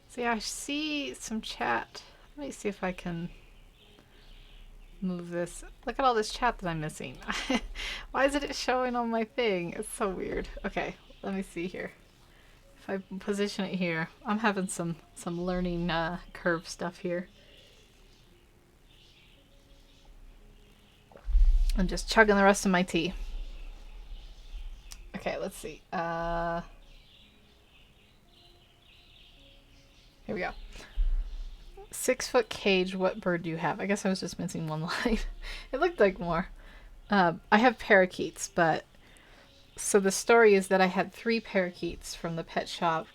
So yeah, I see some chat. Let me see if I can move this. Look at all this chat that I'm missing. Why isn't it showing on my thing? It's so weird. Okay, let me see here. If I position it here, I'm having some learning curve stuff here. I'm just chugging the rest of my tea. Okay, let's see. Here we go. 6 foot cage, what bird do you have? I guess I was just missing one line. It looked like more. I have parakeets, but so the story is that I had 3 parakeets from the pet shop.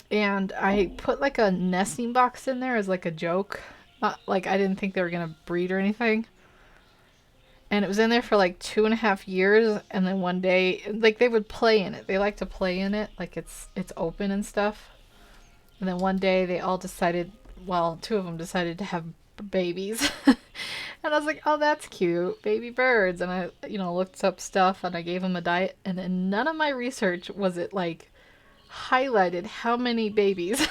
And I put like a nesting box in there as like a joke. Not like I didn't think they were gonna breed or anything. And it was in there for like 2.5 years, and then one day, like they would play in it. They like to play in it, like it's open and stuff. And then one day they all decided, well, 2 of them decided to have babies. And I was like, oh, that's cute, baby birds. And I, looked up stuff and I gave them a diet. And in none of my research was it like highlighted how many babies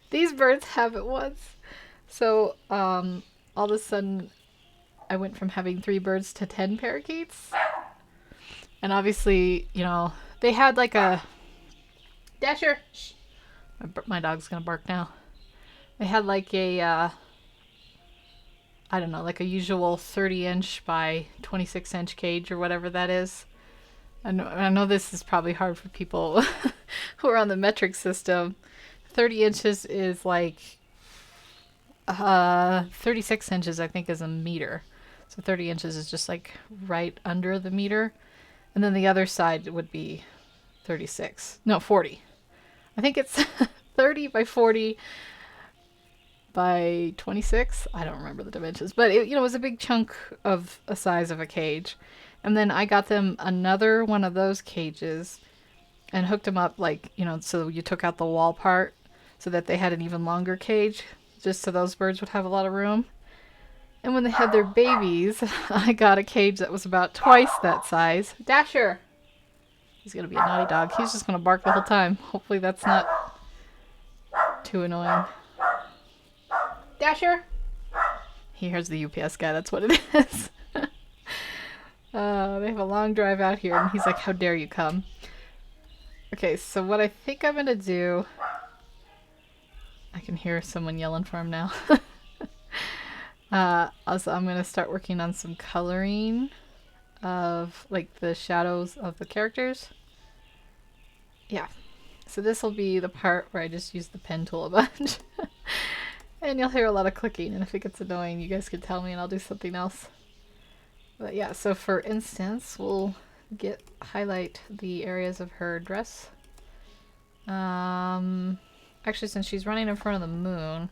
these birds have at once. So all of a sudden, I went from having 3 birds to 10 parakeets. And obviously, they had like a... Dasher! Shh. My dog's gonna bark now. They had like a, I don't know, like a usual 30-inch by 26-inch cage or whatever that is. I know this is probably hard for people who are on the metric system. 30 inches is like 36 inches, I think, is a meter. So 30 inches is just like right under the meter. And then the other side would be 36. No, 40. I think it's 30 by 40 by 26. I don't remember the dimensions. But it was a big chunk of a size of a cage. And then I got them another one of those cages and hooked them up like, so you took out the wall part so that they had an even longer cage, just so those birds would have a lot of room. And when they had their babies, I got a cage that was about twice that size. Dasher! He's going to be a naughty dog. He's just going to bark the whole time. Hopefully that's not too annoying. Dasher! He hears the UPS guy. That's what it is. They have a long drive out here, and he's like, how dare you come? Okay, so what I think I'm gonna do, I can hear someone yelling for him now. Also, I'm gonna start working on some coloring of like the shadows of the characters. Yeah, so this will be the part where I just use the pen tool a bunch. And you'll hear a lot of clicking, and if it gets annoying, you guys can tell me and I'll do something else. But yeah, so for instance, we'll highlight the areas of her dress. Actually, since she's running in front of the moon,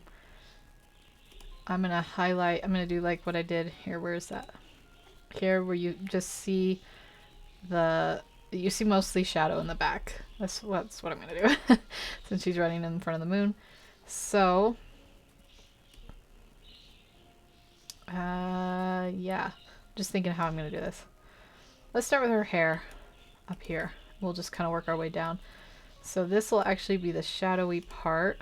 I'm gonna do like what I did here. Where is that? Here, where you just see you see mostly shadow in the back. That's what I'm gonna do since she's running in front of the moon. So, yeah, just thinking how I'm gonna do this. Let's start with her hair up here. We'll just kind of work our way down. So this will actually be the shadowy part.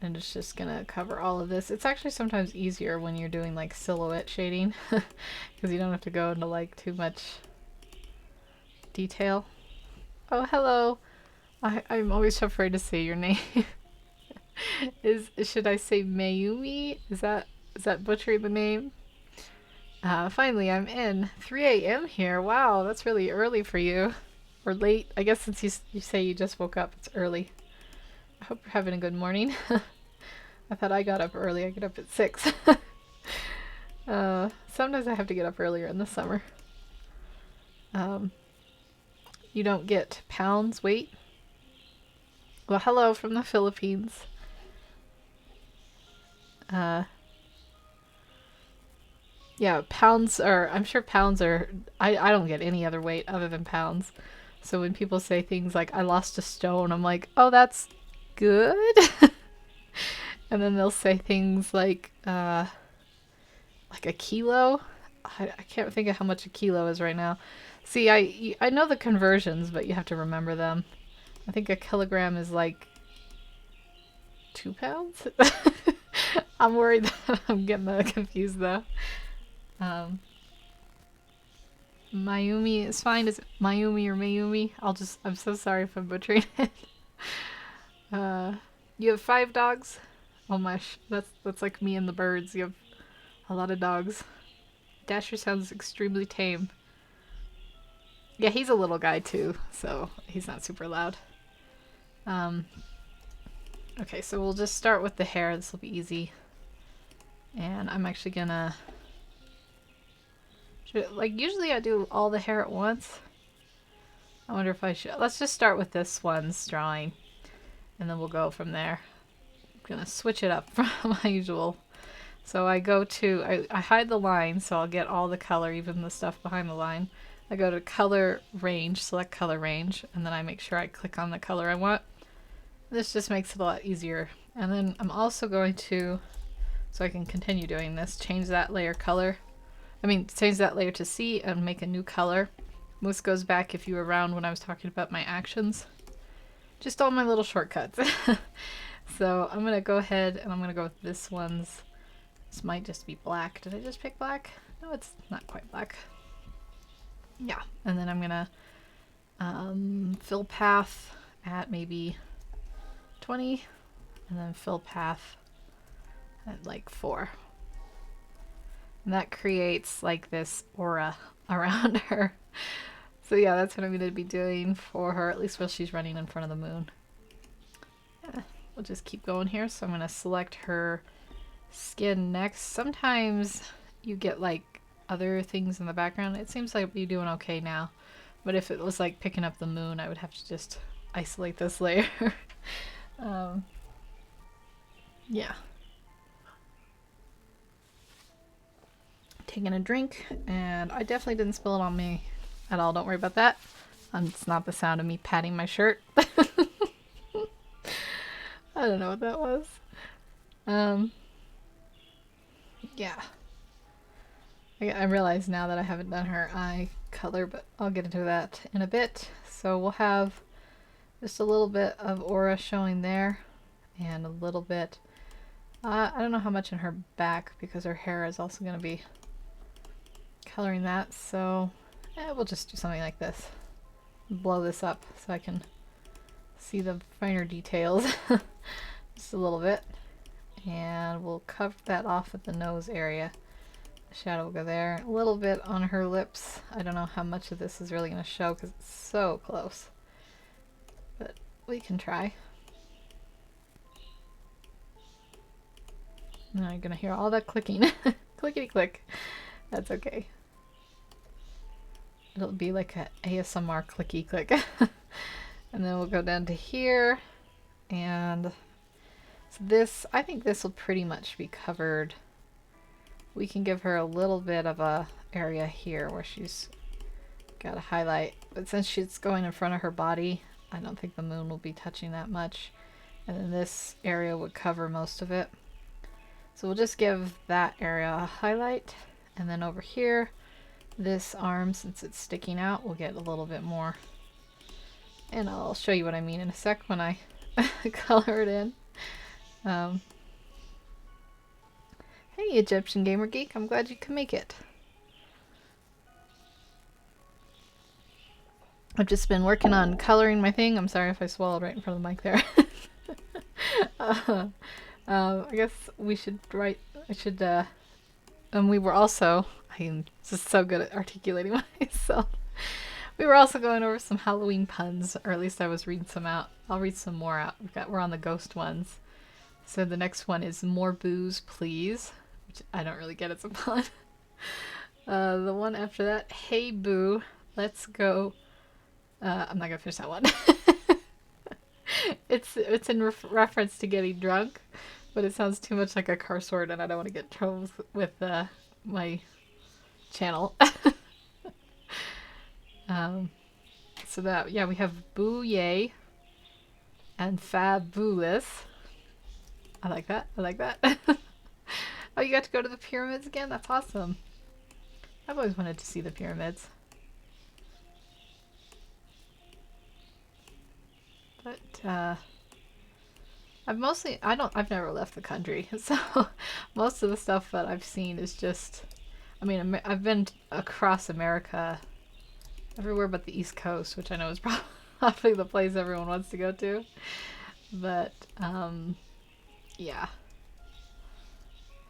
And it's just gonna cover all of this. It's actually sometimes easier when you're doing like silhouette shading because you don't have to go into like too much detail. Oh, hello. I'm always afraid to say your name. Should I say Mayumi? Is that butchering the name? Finally, I'm in. 3 a.m. here. Wow, that's really early for you. Or late. I guess since you say you just woke up, it's early. I hope you're having a good morning. I thought I got up early. I get up at 6. Sometimes I have to get up earlier in the summer. You don't get pounds weight? Well, hello from the Philippines. Yeah, pounds are, I'm sure pounds are, I don't get any other weight other than pounds. So when people say things like, I lost a stone, I'm like, oh, that's good. And then they'll say things like a kilo. I can't think of how much a kilo is right now. See, I know the conversions, but you have to remember them. I think a kilogram is like 2 pounds. I'm worried that I'm getting confused though. Mayumi is fine. Is it Mayumi or Mayumi? I'm so sorry if I'm butchering it. You have 5 dogs? Oh my, that's like me and the birds. You have a lot of dogs. Dasher sounds extremely tame. Yeah, he's a little guy too, so he's not super loud. Okay, so we'll just start with the hair. This will be easy. And I'm actually gonna... usually I do all the hair at once. I wonder if I should... Let's just start with this one's drawing. And then we'll go from there. I'm gonna switch it up from my usual. So I go to... I hide the line, so I'll get all the color, even the stuff behind the line. I go to color range, select color range, and then I make sure I click on the color I want. This just makes it a lot easier. And then I'm also going to, so I can continue doing this, change that layer change that layer to C and make a new color. This goes back if you were around when I was talking about my actions. Just all my little shortcuts. So I'm going to go ahead and I'm going to go with this one's. This might just be black. Did I just pick black? No, it's not quite black. Yeah, and then I'm going to fill path at maybe 20, and then fill path at like 4. And that creates like this aura around her. So yeah, that's what I'm going to be doing for her, at least while she's running in front of the moon. Yeah, we'll just keep going here. So I'm going to select her skin next. Sometimes you get like other things in the background. It seems like you're doing okay now. But if it was like picking up the moon, I would have to just isolate this layer. Yeah. Taking a drink, and I definitely didn't spill it on me at all. Don't worry about that. It's not the sound of me patting my shirt. I don't know what that was. Yeah. I realize now that I haven't done her eye color, but I'll get into that in a bit. So we'll have just a little bit of aura showing there, and a little bit, I don't know how much in her back, because her hair is also going to be coloring that, so we'll just do something like this. blow this up so I can see the finer details just a little bit. And we'll cover that off at the nose area. The shadow will go there. A little bit on her lips. I don't know how much of this is really going to show because it's so close. But we can try. Now you're going to hear all that clicking. Clickety click. That's okay. It'll be like a ASMR clicky click. And then we'll go down to here. And so this, I think this will pretty much be covered. We can give her a little bit of a area here where she's got a highlight. But since she's going in front of her body, I don't think the moon will be touching that much. And then this area would cover most of it. So we'll just give that area a highlight. And then over here, this arm, since it's sticking out, we'll get a little bit more. And I'll show you what I mean in a sec when I color it in. Hey, Egyptian Gamer Geek, I'm glad you can make it. I've just been working on coloring my thing. I'm sorry if I swallowed right in front of the mic there. I guess we should write, and we were also, I'm just so good at articulating myself. We were also going over some Halloween puns, or at least I was reading some out. I'll read some more out. We're on the ghost ones. So the next one is more booze, please, which I don't really get as a pun. The one after that, hey boo, let's go. I'm not gonna finish that one. It's in reference to getting drunk, but it sounds too much like a curse word, and I don't want to get trouble with my channel. So that, yeah, we have boo yay and fabulous. I like that. I like that. Oh, you got to go to the pyramids again? That's awesome. I've always wanted to see the pyramids. But I've never left the country, so most of the stuff that I've seen is just, I mean, I've been across America, everywhere but the East Coast, which I know is probably the place everyone wants to go to. But yeah.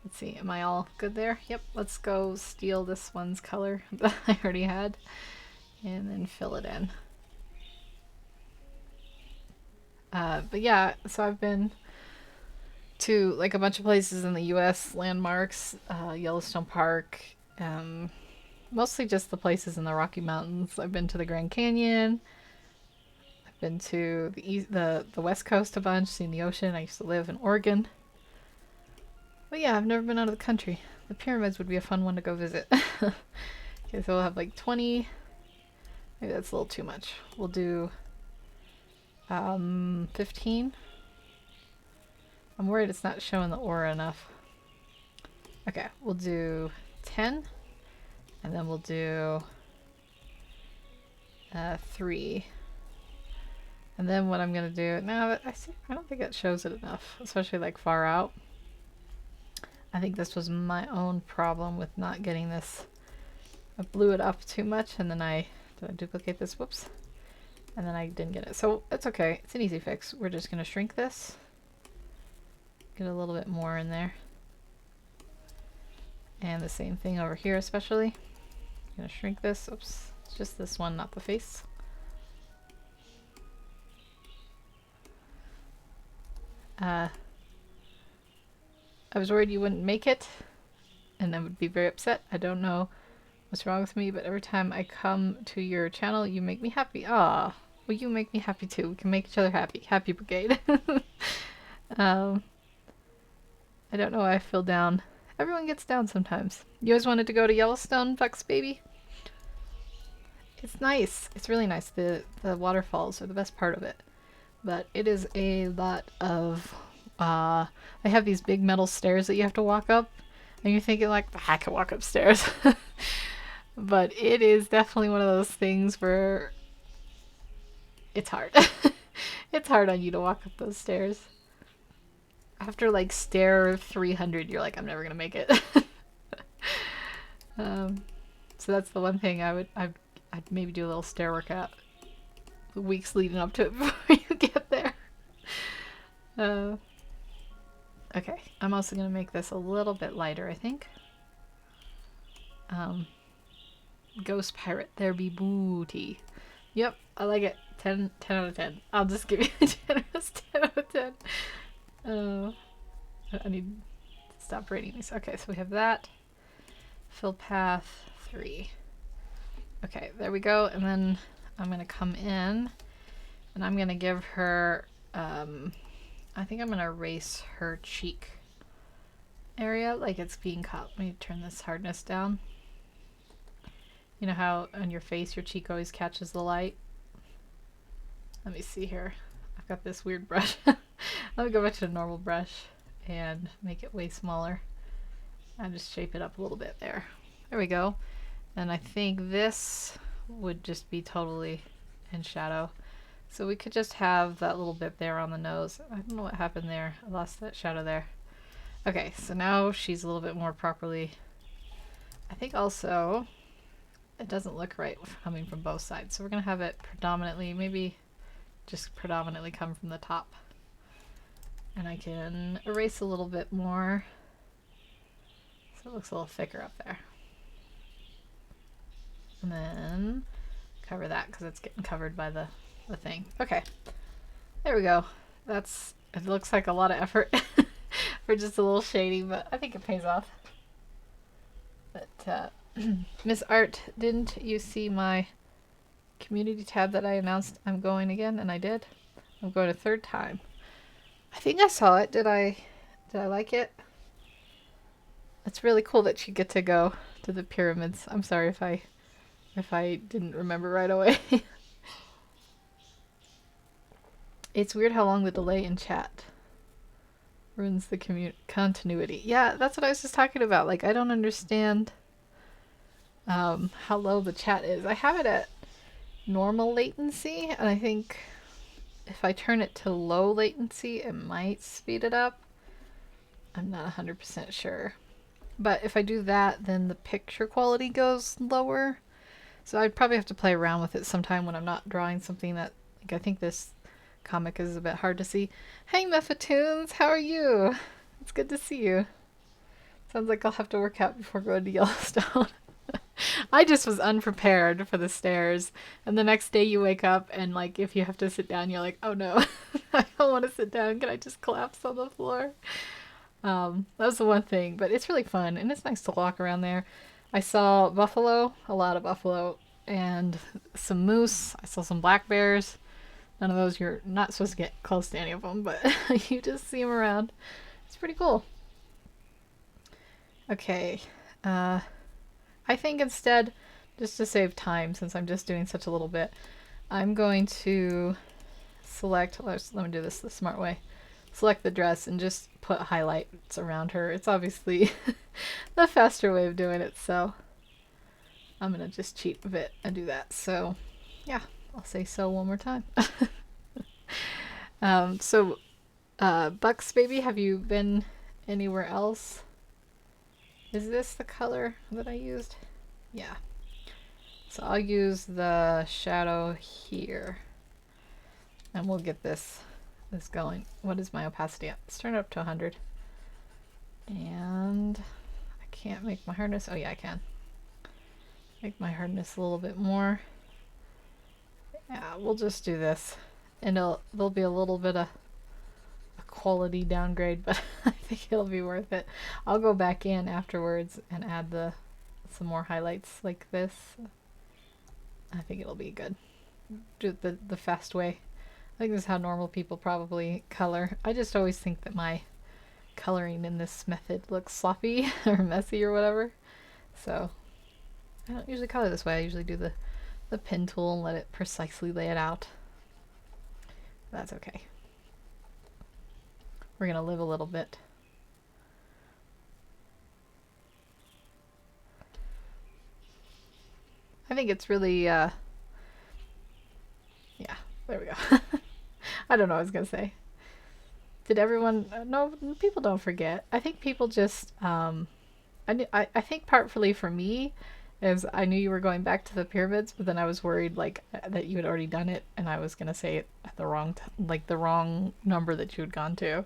Let's see, am I all good there? Yep, let's go steal this one's color that I already had and then fill it in. But yeah, so I've been to like a bunch of places in the US, landmarks, Yellowstone Park, mostly just the places in the Rocky Mountains. I've been to the Grand Canyon. I've been to the West Coast a bunch, seen the ocean. I used to live in Oregon. But yeah, I've never been out of the country. The pyramids would be a fun one to go visit. Okay, so we'll have like 20. Maybe that's a little too much. We'll do 15. I'm worried it's not showing the aura enough. Okay, we'll do 10. And then we'll do 3. And then what I'm gonna do now, I don't think it shows it enough, especially like far out. I think this was my own problem with not getting this. I blew it up too much, and then did I duplicate this? Whoops. And then I didn't get it. So it's okay. It's an easy fix. We're just gonna shrink this. Get a little bit more in there. And the same thing over here especially. I'm gonna shrink this. Oops. It's just this one, not the face. I was worried you wouldn't make it, and I would be very upset. I don't know what's wrong with me, but every time I come to your channel, you make me happy. Ah, well, you make me happy too. We can make each other happy. Happy Brigade. I don't know why I feel down. Everyone gets down sometimes. You always wanted to go to Yellowstone, Bucks baby? It's nice. It's really nice. The waterfalls are the best part of it. But it is a lot of... they have these big metal stairs that you have to walk up. And you're thinking like, I can walk upstairs. But it is definitely one of those things where it's hard. It's hard on you to walk up those stairs. After like stair 300, you're like, I'm never gonna make it. So that's the one thing I'd maybe do a little stair workout weeks leading up to it before you get there. Okay, I'm also going to make this a little bit lighter, I think. Ghost Pirate, there be booty. Yep, I like it. 10 out of 10. I'll just give you a generous 10 out of 10. I need to stop rating these. Okay, so we have that. Fill path 3. Okay, there we go. And then I'm going to come in and I'm going to give her, I think I'm going to erase her cheek area like it's being caught. Let me turn this hardness down. You know how on your face your cheek always catches the light? Let me see here. I've got this weird brush. Let me go back to the normal brush and make it way smaller. And just shape it up a little bit there. There we go. And I think this would just be totally in shadow. So we could just have that little bit there on the nose. I don't know what happened there. I lost that shadow there. Okay, so now she's a little bit more properly. I think also it doesn't look right coming from both sides. So we're going to have it predominantly, maybe just predominantly come from the top. And I can erase a little bit more so it looks a little thicker up there. And then cover that because it's getting covered by the thing. Okay, there we go. That's, it looks like a lot of effort for just a little shading, but I think it pays off. But Miss Art, didn't you see my community tab that I announced I'm going again? And I did. I'm going a third time. I think I saw it. Did I like it? It's really cool that you get to go to the pyramids. I'm sorry if I didn't remember right away. It's weird how long the delay in chat ruins the continuity. Yeah, that's what I was just talking about. Like, I don't understand how low the chat is. I have it at normal latency, and I think if I turn it to low latency, it might speed it up. I'm not 100% sure. But if I do that, then the picture quality goes lower. So I'd probably have to play around with it sometime when I'm not drawing something that, like, I think this comic is a bit hard to see. Hey Muffatoons, how are you? It's good to see you. Sounds like I'll have to work out before going to Yellowstone. I just was unprepared for the stairs, and the next day you wake up and, like, if you have to sit down, you're like, oh no, I don't want to sit down. Can I just collapse on the floor? That was the one thing, but it's really fun and it's nice to walk around there. I saw buffalo, a lot of buffalo, and some moose. I saw some black bears. None of those, you're not supposed to get close to any of them, but you just see them around. It's pretty cool. Okay, I think instead, just to save time, since I'm just doing such a little bit, I'm going to select, let me do this the smart way. Select the dress and just put highlights around her. It's obviously the faster way of doing it, so I'm gonna just cheat a bit and do that. So yeah, I'll say so one more time. Bucks baby, have you been anywhere else? Is this the color that I used? Yeah. So I'll use the shadow here and we'll get this going. What is my opacity at? Let's turn it up to 100. And I can't make my hardness. Oh yeah, I can. Make my hardness a little bit more. Yeah, we'll just do this. And there'll be a little bit of a quality downgrade, but I think it'll be worth it. I'll go back in afterwards and add some more highlights like this. I think it'll be good. Do it the fast way. I think this is how normal people probably color. I just always think that my coloring in this method looks sloppy or messy or whatever. So I don't usually color this way. I usually do the pen tool and let it precisely lay it out. That's okay. We're gonna live a little bit. I think it's really, yeah, there we go. I don't know what I was gonna say. Did everyone, no, people don't forget. I think people just, I think partly for me, As I knew you were going back to the pyramids, but then I was worried like that you had already done it, and I was gonna say it at the wrong like the wrong number that you had gone to,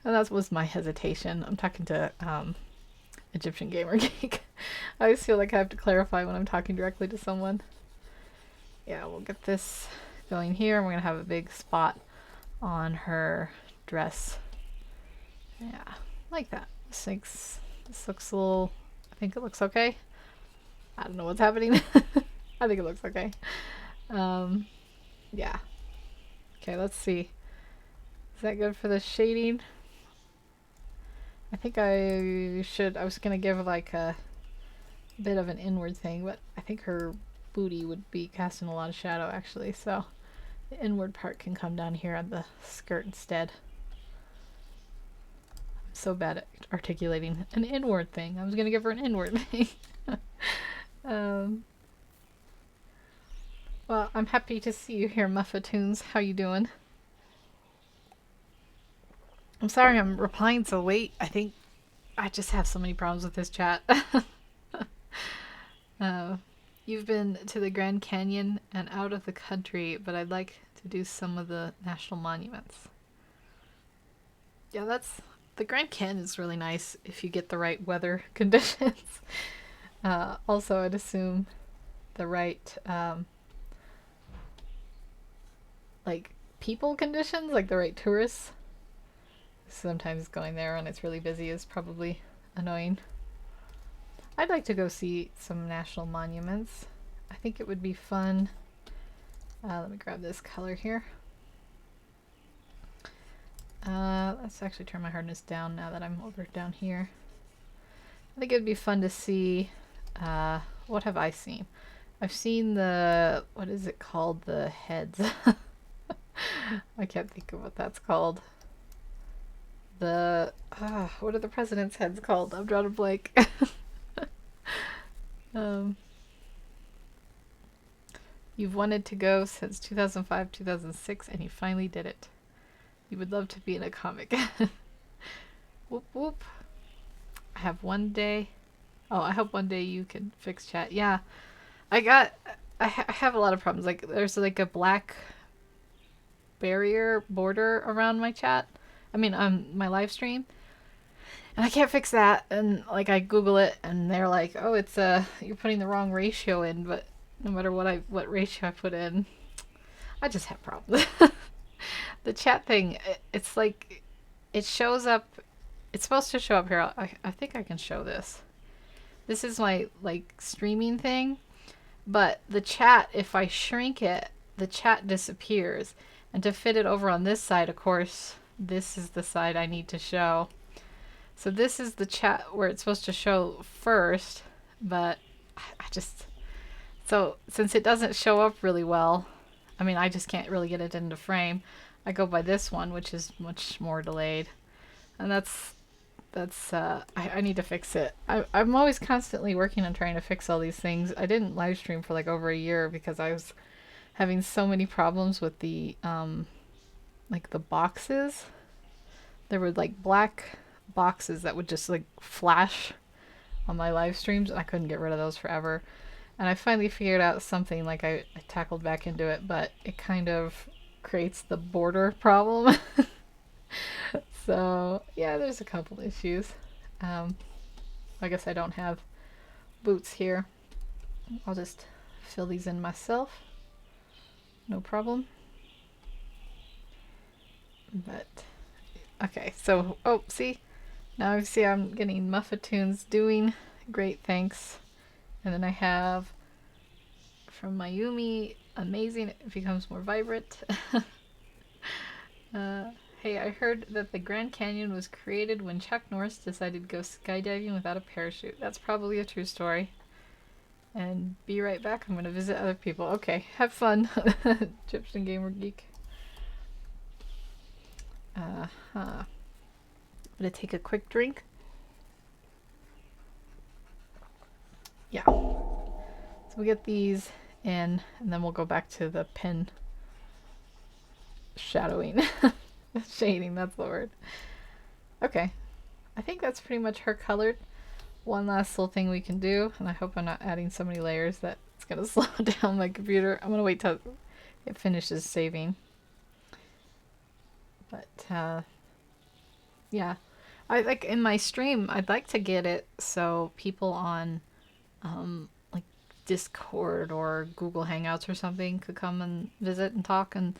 and that was my hesitation. I'm talking to Egyptian Gamer Geek. I always feel like I have to clarify when I'm talking directly to someone. Yeah, we'll get this going here, and we're gonna have a big spot on her dress. Yeah, like that. This looks a little. I think it looks okay. I don't know what's happening. I think it looks okay. Yeah. Okay, let's see. Is that good for the shading? I think I was gonna give like a bit of an inward thing, but I think her booty would be casting a lot of shadow actually, so the inward part can come down here on the skirt instead. I'm so bad at articulating an inward thing. I was gonna give her an inward thing. Well, I'm happy to see you here, Muffatoons. How you doing? I'm sorry I'm replying so late. I think I just have so many problems with this chat. You've been to the Grand Canyon and out of the country, but I'd like to do some of the national monuments. Yeah, the Grand Canyon is really nice if you get the right weather conditions. Also, I'd assume the right like people conditions, like the right tourists. Sometimes going there when it's really busy is probably annoying. I'd like to go see some national monuments. I think it would be fun. Let me grab this color here. Let's actually turn my hardness down now that I'm over down here. I think it would be fun to see. What have I seen? I've seen the, what is it called? The heads. I can't think of what that's called. The, what are the president's heads called? I'm drawing a blank. You've wanted to go since 2005, 2006, and you finally did it. You would love to be in a comic. Whoop whoop. I have one day. Oh, I hope one day you can fix chat. Yeah, I have a lot of problems. Like, there's like a black barrier border around my chat. I mean, my live stream. And I can't fix that. And like, I Google it, and they're like, "Oh, it's you're putting the wrong ratio in." But no matter what ratio I put in, I just have problems. The chat thing, it's like, it shows up. It's supposed to show up here. I think I can show this. This is my like streaming thing, but the chat, if I shrink it, the chat disappears. And to fit it over on this side, of course, this is the side I need to show. So this is the chat where it's supposed to show first, but I just, so since it doesn't show up really well, I mean, I just can't really get it into frame. I go by this one, which is much more delayed. And I need to fix it. I'm always constantly working on trying to fix all these things. I didn't live stream for like over a year because I was having so many problems with the like the boxes. There were like black boxes that would just like flash on my live streams, and I couldn't get rid of those forever. And I finally figured out something, like I tackled back into it, but it kind of creates the border problem. So yeah, there's a couple issues. I guess I don't have boots here. I'll just fill these in myself. No problem. But okay, so see, now I see I'm getting Muffatoons doing great, thanks. And then I have from Mayumi, amazing, it becomes more vibrant. Hey, I heard that the Grand Canyon was created when Chuck Norris decided to go skydiving without a parachute. That's probably a true story. And be right back. I'm going to visit other people. Okay, have fun, Egyptian Gamer Geek. I'm going to take a quick drink. Yeah. So we get these in, and then we'll go back to the pen shadowing. Shading, that's the word. Okay. I think that's pretty much her colored. one last little thing we can do, and I hope I'm not adding so many layers that it's gonna slow down my computer. I'm gonna wait till it finishes saving. But yeah, I like in my stream, I'd like to get it so people on like Discord or Google Hangouts or something could come and visit and talk, and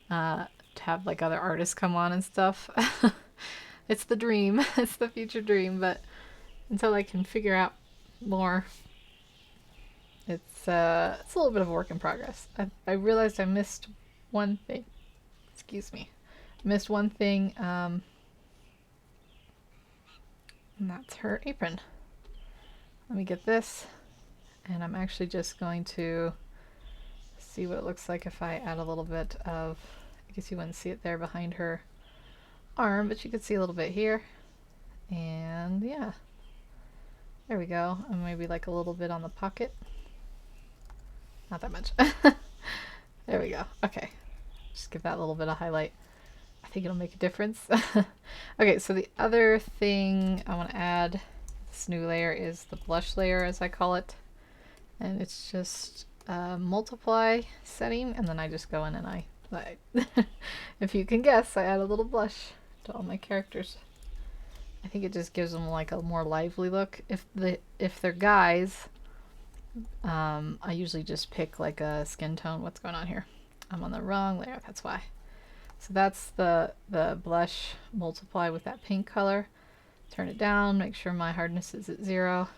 to have like other artists come on and stuff. It's the dream. It's the future dream, but until I can figure out more, it's a little bit of a work in progress. I realized I missed one thing. Excuse me. Missed one thing, and that's her apron. Let me get this, and I'm actually just going to see what it looks like if I add a little bit of, I guess you wouldn't see it there behind her arm, but you could see a little bit here. And yeah, there we go. And maybe like a little bit on the pocket. Not that much. There we go. Okay, just give that a little bit of highlight. I think it'll make a difference. Okay, so the other thing I want to add, this new layer, is the blush layer, as I call it. And it's just multiply setting, and then I just go in and I if you can guess, I add a little blush to all my characters. I think it just gives them like a more lively look. If they're guys, I usually just pick like a skin tone. What's going on here? I'm on the wrong layer, that's why. So that's the blush, multiply with that pink color. Turn it down, make sure my hardness is at 0.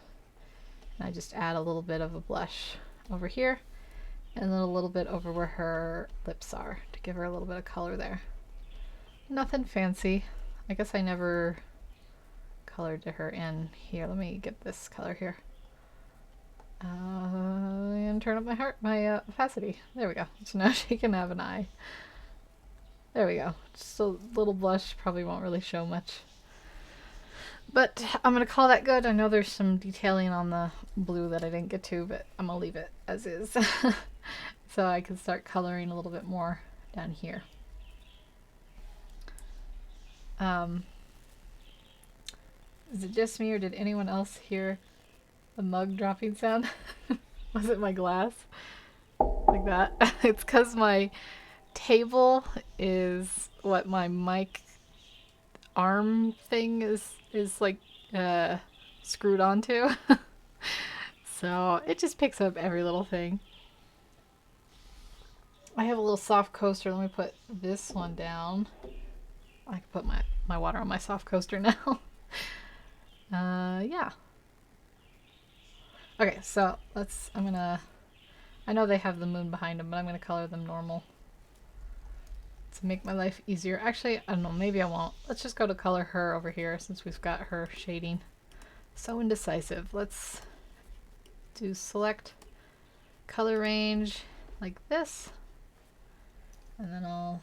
And I just add a little bit of a blush over here, and then a little bit over where her lips are to give her a little bit of color there. Nothing fancy. I guess I never colored to her in here. Let me get this color here. And turn up my opacity. There we go. So now she can have an eye. There we go. Just a little blush, probably won't really show much. But I'm going to call that good. I know there's some detailing on the blue that I didn't get to, but I'm going to leave it as is. So I can start coloring a little bit more down here. Is it just me, or did anyone else hear the mug dropping sound? Was it my glass? Like that? It's because my table is what my mic arm thing is like screwed onto. So it just picks up every little thing. I have a little soft coaster. Let me put this one down. I can put my water on my soft coaster now. Yeah. Okay, so I know they have the moon behind them, but I'm gonna color them normal to make my life easier. Actually, I don't know, maybe I won't. Let's just go to color her over here since we've got her shading. So indecisive. Let's do select color range like this, and then I'll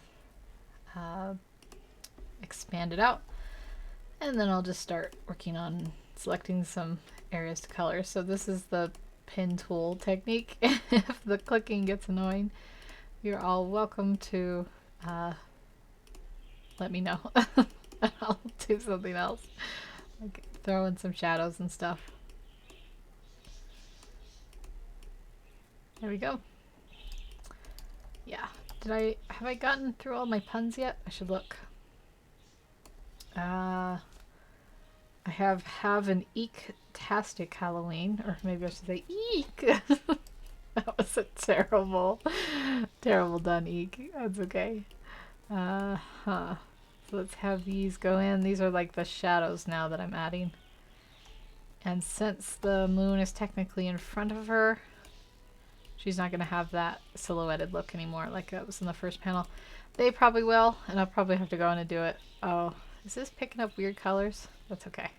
expand it out, and then I'll just start working on selecting some areas to color. So this is the pin tool technique. If the clicking gets annoying, you're all welcome to let me know. I'll do something else, like throw in some shadows and stuff. There we go. Yeah. Have I gotten through all my puns yet? I should look. I have an eek-tastic Halloween, or maybe I should say eek. That was a terrible done, eek. That's okay. So let's have these go in. These are like the shadows now that I'm adding. And since the moon is technically in front of her, she's not going to have that silhouetted look anymore like it was in the first panel. They probably will, and I'll probably have to go in and do it. Oh, is this picking up weird colors? That's okay.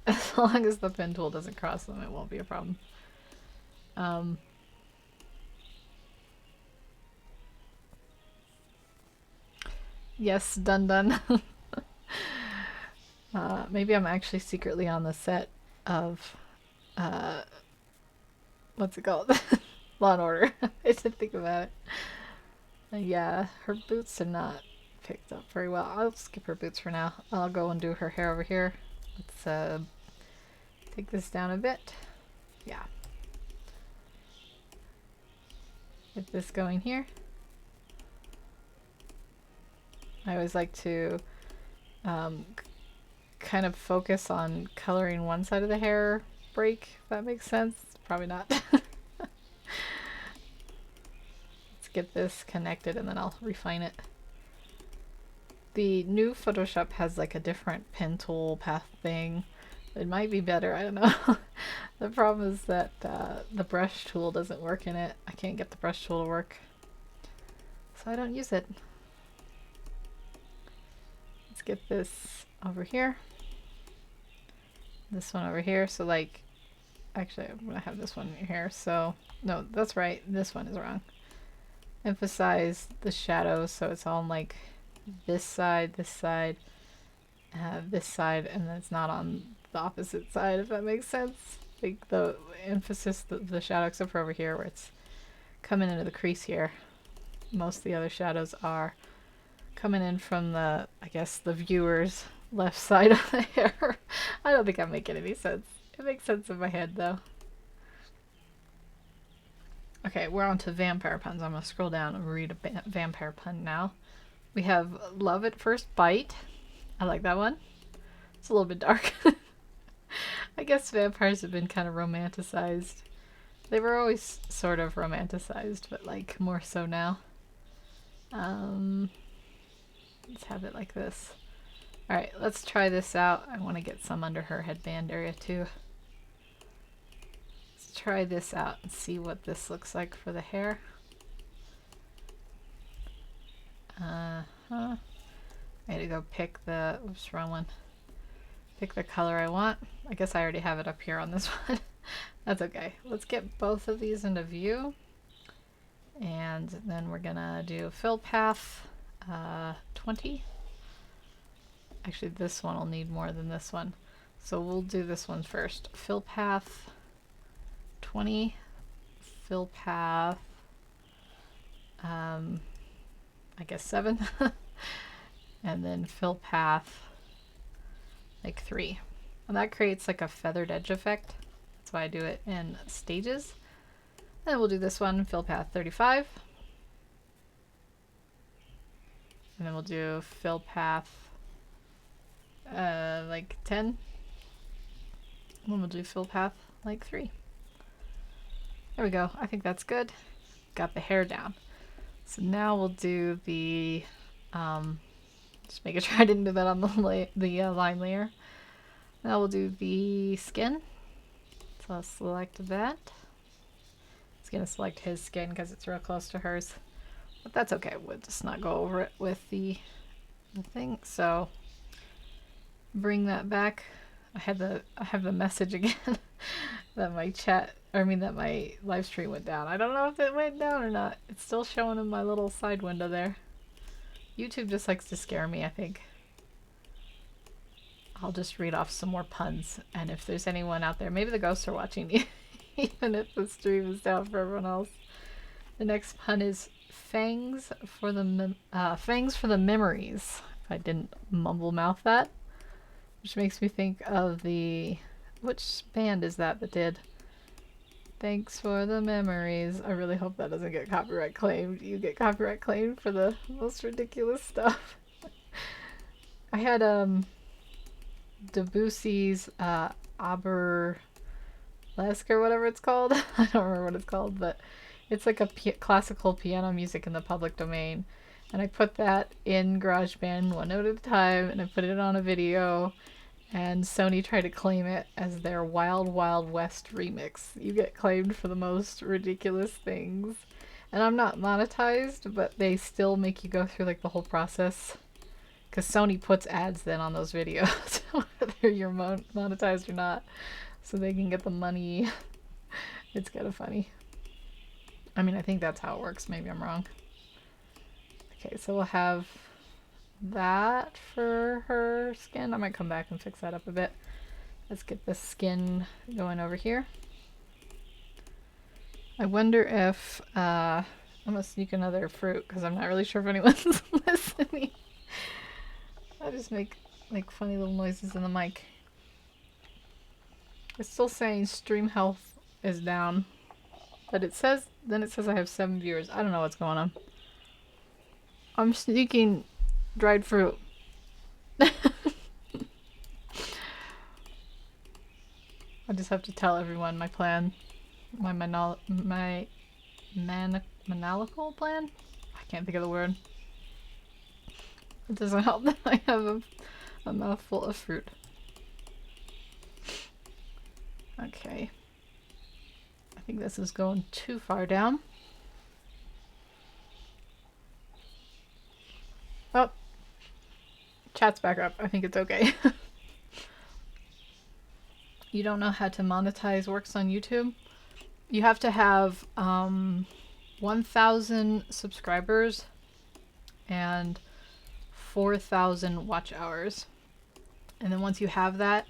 As long as the pen tool doesn't cross them, it won't be a problem. Yes, done. Maybe I'm actually secretly on the set of, what's it called? Law and Order. I didn't think about it. Yeah, her boots are not picked up very well. I'll skip her boots for now. I'll go and do her hair over here. Let's Take this down a bit. Yeah. Get this going here. I always like to kind of focus on coloring one side of the hair break, if that makes sense. Probably not. Let's get this connected and then I'll refine it. The new Photoshop has like a different pen tool path thing. It might be better, I don't know. The problem is that the brush tool doesn't work in it. I can't get the brush tool to work, so I don't use it. Let's get this over here. This one over here. So like, actually I'm gonna have this one here. So no, that's right. This one is wrong. Emphasize the shadows so it's on like this side, this side, this side, and then it's not on the opposite side, if that makes sense. Like the emphasis, the shadow, except for over here where it's coming into the crease here. Most of the other shadows are coming in from the, I guess, the viewer's left side of the hair. I don't think I'm making any sense. It makes sense in my head though. Okay, we're on to vampire puns. I'm going to scroll down and read a vampire pun now. We have love at first bite. I like that one. It's a little bit dark. I guess vampires have been kind of romanticized. They were always sort of romanticized, but like more so now. Let's have it like this. Alright, let's try this out. I want to get some under her headband area too. Let's try this out and see what this looks like for the hair. I had to go pick the, oops, wrong one. Pick the color I want. I guess I already have it up here on this one. That's okay. Let's get both of these into view. And then we're gonna do fill path 20. Actually, this one will need more than this one. So we'll do this one first. Fill path 20. Fill path, I guess 7. And then fill path like 3. And that creates like a feathered edge effect. That's why I do it in stages. And we'll do this one, fill path 35. And then we'll do fill path like 10. And then we'll do fill path like 3. There we go. I think that's good. Got the hair down. So now we'll do the just making sure I didn't do that on the line layer. Now we'll do the skin. So I'll select that. It's gonna select his skin because it's real close to hers, but that's okay. We'll just not go over it with the thing. So bring that back. I have the message again that my that my live stream went down. I don't know if it went down or not. It's still showing in my little side window there. YouTube just likes to scare me, I think. I'll just read off some more puns, and if there's anyone out there, maybe the ghosts are watching, even if the stream is down for everyone else. The next pun is fangs for the memories. If I didn't mumble mouth that, which makes me think of which band is that did Thanks for the memories. I really hope that doesn't get copyright claimed. You get copyright claimed for the most ridiculous stuff. I had Debussy's Aberlesque or whatever it's called. I don't remember what it's called, but it's like a classical piano music in the public domain. And I put that in GarageBand one note at a time, and I put it on a video. And Sony tried to claim it as their Wild Wild West remix. You get claimed for the most ridiculous things. And I'm not monetized, but they still make you go through like the whole process. Because Sony puts ads then on those videos, whether you're monetized or not. So they can get the money. It's kind of funny. I mean, I think that's how it works. Maybe I'm wrong. Okay, so we'll have that for her skin. I might come back and fix that up a bit. Let's get the skin going over here. I wonder if I'm gonna sneak another fruit because I'm not really sure if anyone's listening. I just make like funny little noises in the mic. It's still saying stream health is down. But it says, then it says I have 7 viewers. I don't know what's going on. I'm sneaking dried fruit. I just have to tell everyone my plan. My maniacal plan? I can't think of the word. It doesn't help that I have a mouthful of fruit. Okay. I think this is going too far down. Oh. Chat's back up. I think it's okay. You don't know how to monetize works on YouTube? You have to have 1,000 subscribers and 4,000 watch hours. And then once you have that,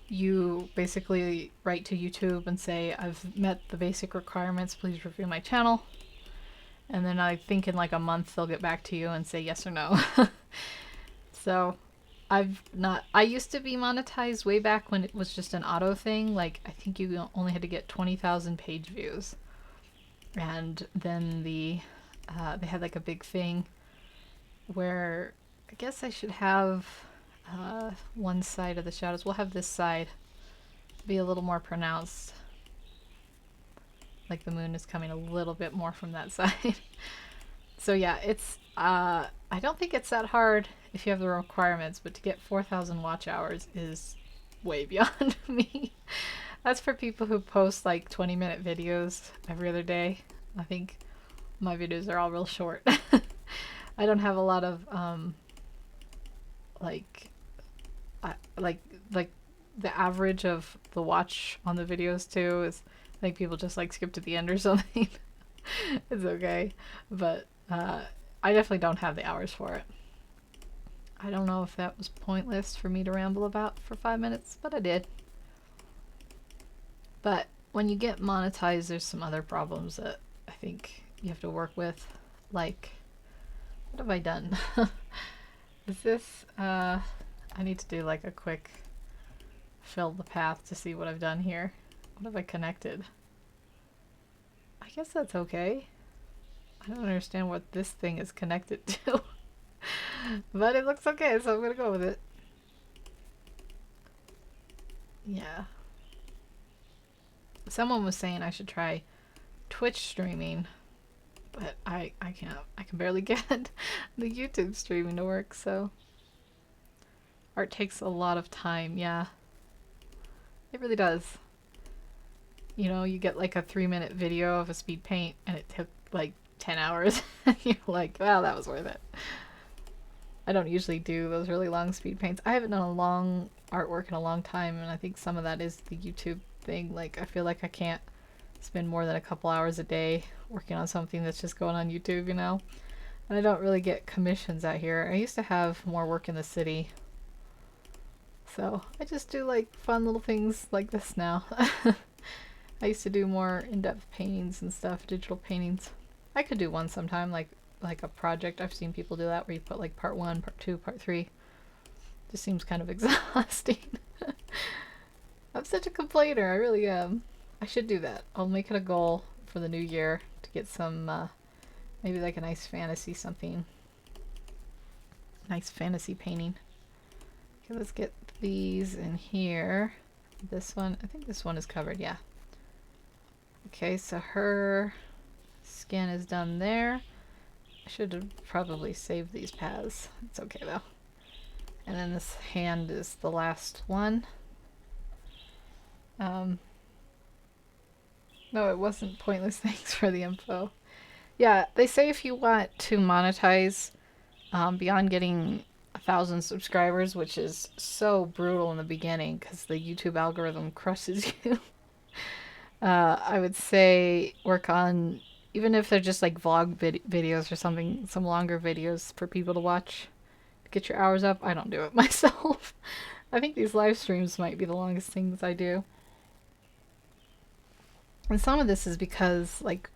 you basically write to YouTube and say, I've met the basic requirements, please review my channel. And then I think in like a month they'll get back to you and say yes or no. So I used to be monetized way back when it was just an auto thing. Like I think you only had to get 20,000 page views. And then they had like a big thing where I guess I should have one side of the shadows. We'll have this side be a little more pronounced. Like the moon is coming a little bit more from that side. So yeah, it's I don't think it's that hard if you have the requirements, but to get 4,000 watch hours is way beyond me. That's for people who post like 20-minute videos every other day. I think my videos are all real short. I don't have a lot of like the average of the watch on the videos too is I think people just like skip to the end or something. It's okay, but I definitely don't have the hours for it. I don't know if that was pointless for me to ramble about for 5 minutes, but I did. But when you get monetized, there's some other problems that I think you have to work with. Like, what have I done? Is this, I need to do like a quick fill the path to see what I've done here. What have I connected? I guess that's okay. I don't understand what this thing is connected to. But it looks okay, so I'm gonna go with it. Yeah. Someone was saying I should try Twitch streaming, but I can't. I can barely get the YouTube streaming to work, so. Art takes a lot of time, yeah. It really does. You know, you get like a 3-minute video of a speed paint and it took like 10 hours. And you're like, wow, that was worth it. I don't usually do those really long speed paints. I haven't done a long artwork in a long time, and I think some of that is the YouTube thing. Like, I feel like I can't spend more than a couple hours a day working on something that's just going on YouTube, you know? And I don't really get commissions out here. I used to have more work in the city. So I just do like fun little things like this now. I used to do more in-depth paintings and stuff, digital paintings. I could do one sometime, like a project. I've seen people do that where you put like part 1, part 2, part 3. Just seems kind of exhausting. I'm such a complainer, I really am. I should do that. I'll make it a goal for the new year to get some, maybe like a nice fantasy something. Nice fantasy painting. Okay, let's get these in here. This one, I think this one is covered, yeah. Okay, so her skin is done there. I should have probably saved these paths. It's okay though. And then this hand is the last one. No, it wasn't pointless. Thanks for the info. Yeah, they say if you want to monetize beyond getting 1,000 subscribers, which is so brutal in the beginning because the YouTube algorithm crushes you. I would say work on, even if they're just like vlog videos or something, some longer videos for people to watch. Get your hours up. I don't do it myself. I think these live streams might be the longest things I do. And some of this is because like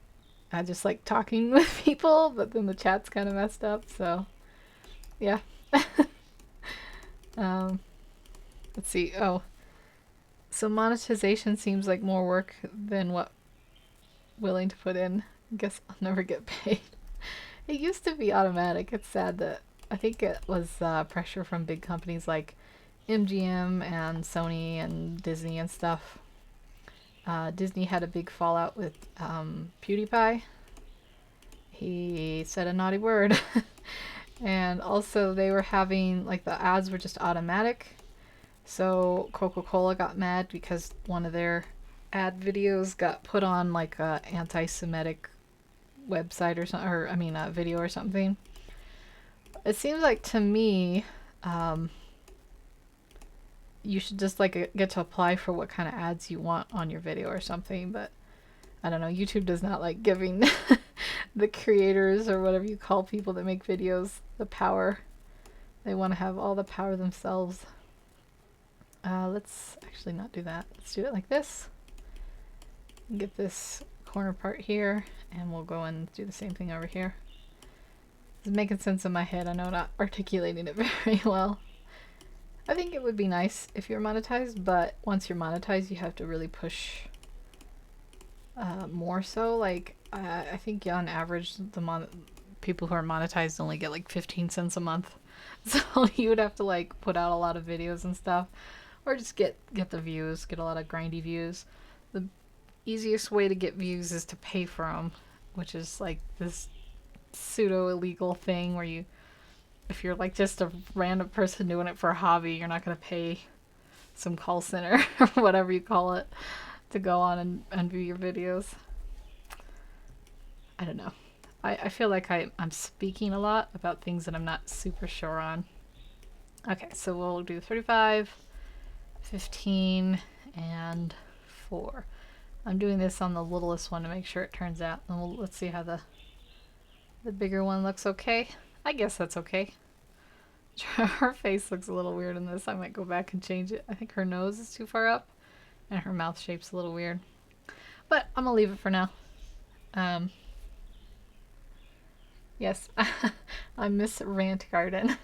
I just like talking with people, but then the chat's kind of messed up, so yeah. Let's see. Oh, So monetization seems like more work than what willing to put in. I guess I'll never get paid. It used to be automatic. It's sad that I think it was pressure from big companies like MGM and Sony and Disney and stuff. Disney had a big fallout with PewDiePie. He said a naughty word. And also they were having, like, the ads were just automatic. So Coca-Cola got mad because one of their ad videos got put on like a anti-Semitic website or something, or I mean a video or something. It seems like to me, you should just like get to apply for what kind of ads you want on your video or something, but I don't know, YouTube does not like giving the creators or whatever you call people that make videos the power. They want to have all the power themselves. Let's actually not do that. Let's do it like this. Get this corner part here, and we'll go and do the same thing over here. It's making sense in my head. I know I'm not articulating it very well. I think it would be nice if you're monetized, but once you're monetized, you have to really push more so. Like, I think on average, the people who are monetized only get like 15 cents a month. So you would have to like put out a lot of videos and stuff, or just get the views, get a lot of grindy views. The easiest way to get views is to pay for them, which is like this pseudo illegal thing where you, if you're like just a random person doing it for a hobby, you're not going to pay some call center or whatever you call it to go on and view your videos. I don't know. I feel like I'm speaking a lot about things that I'm not super sure on. Okay, so we'll do 35, 15, and 4. I'm doing this on the littlest one to make sure it turns out. And let's see how the bigger one looks. Okay. I guess that's okay. Her face looks a little weird in this. I might go back and change it. I think her nose is too far up and her mouth shape's a little weird. But I'm gonna leave it for now. Yes, I miss Rant Garden.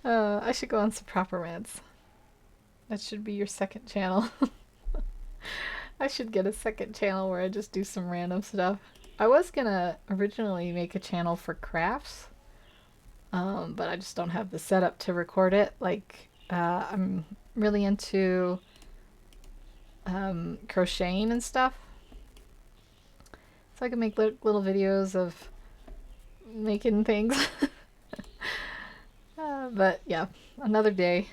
I should go on some proper rants. That should be your second channel. I should get a second channel where I just do some random stuff. I was gonna originally make a channel for crafts, but I just don't have the setup to record it. Like, I'm really into crocheting and stuff. So I can make little videos of making things. But yeah, another day.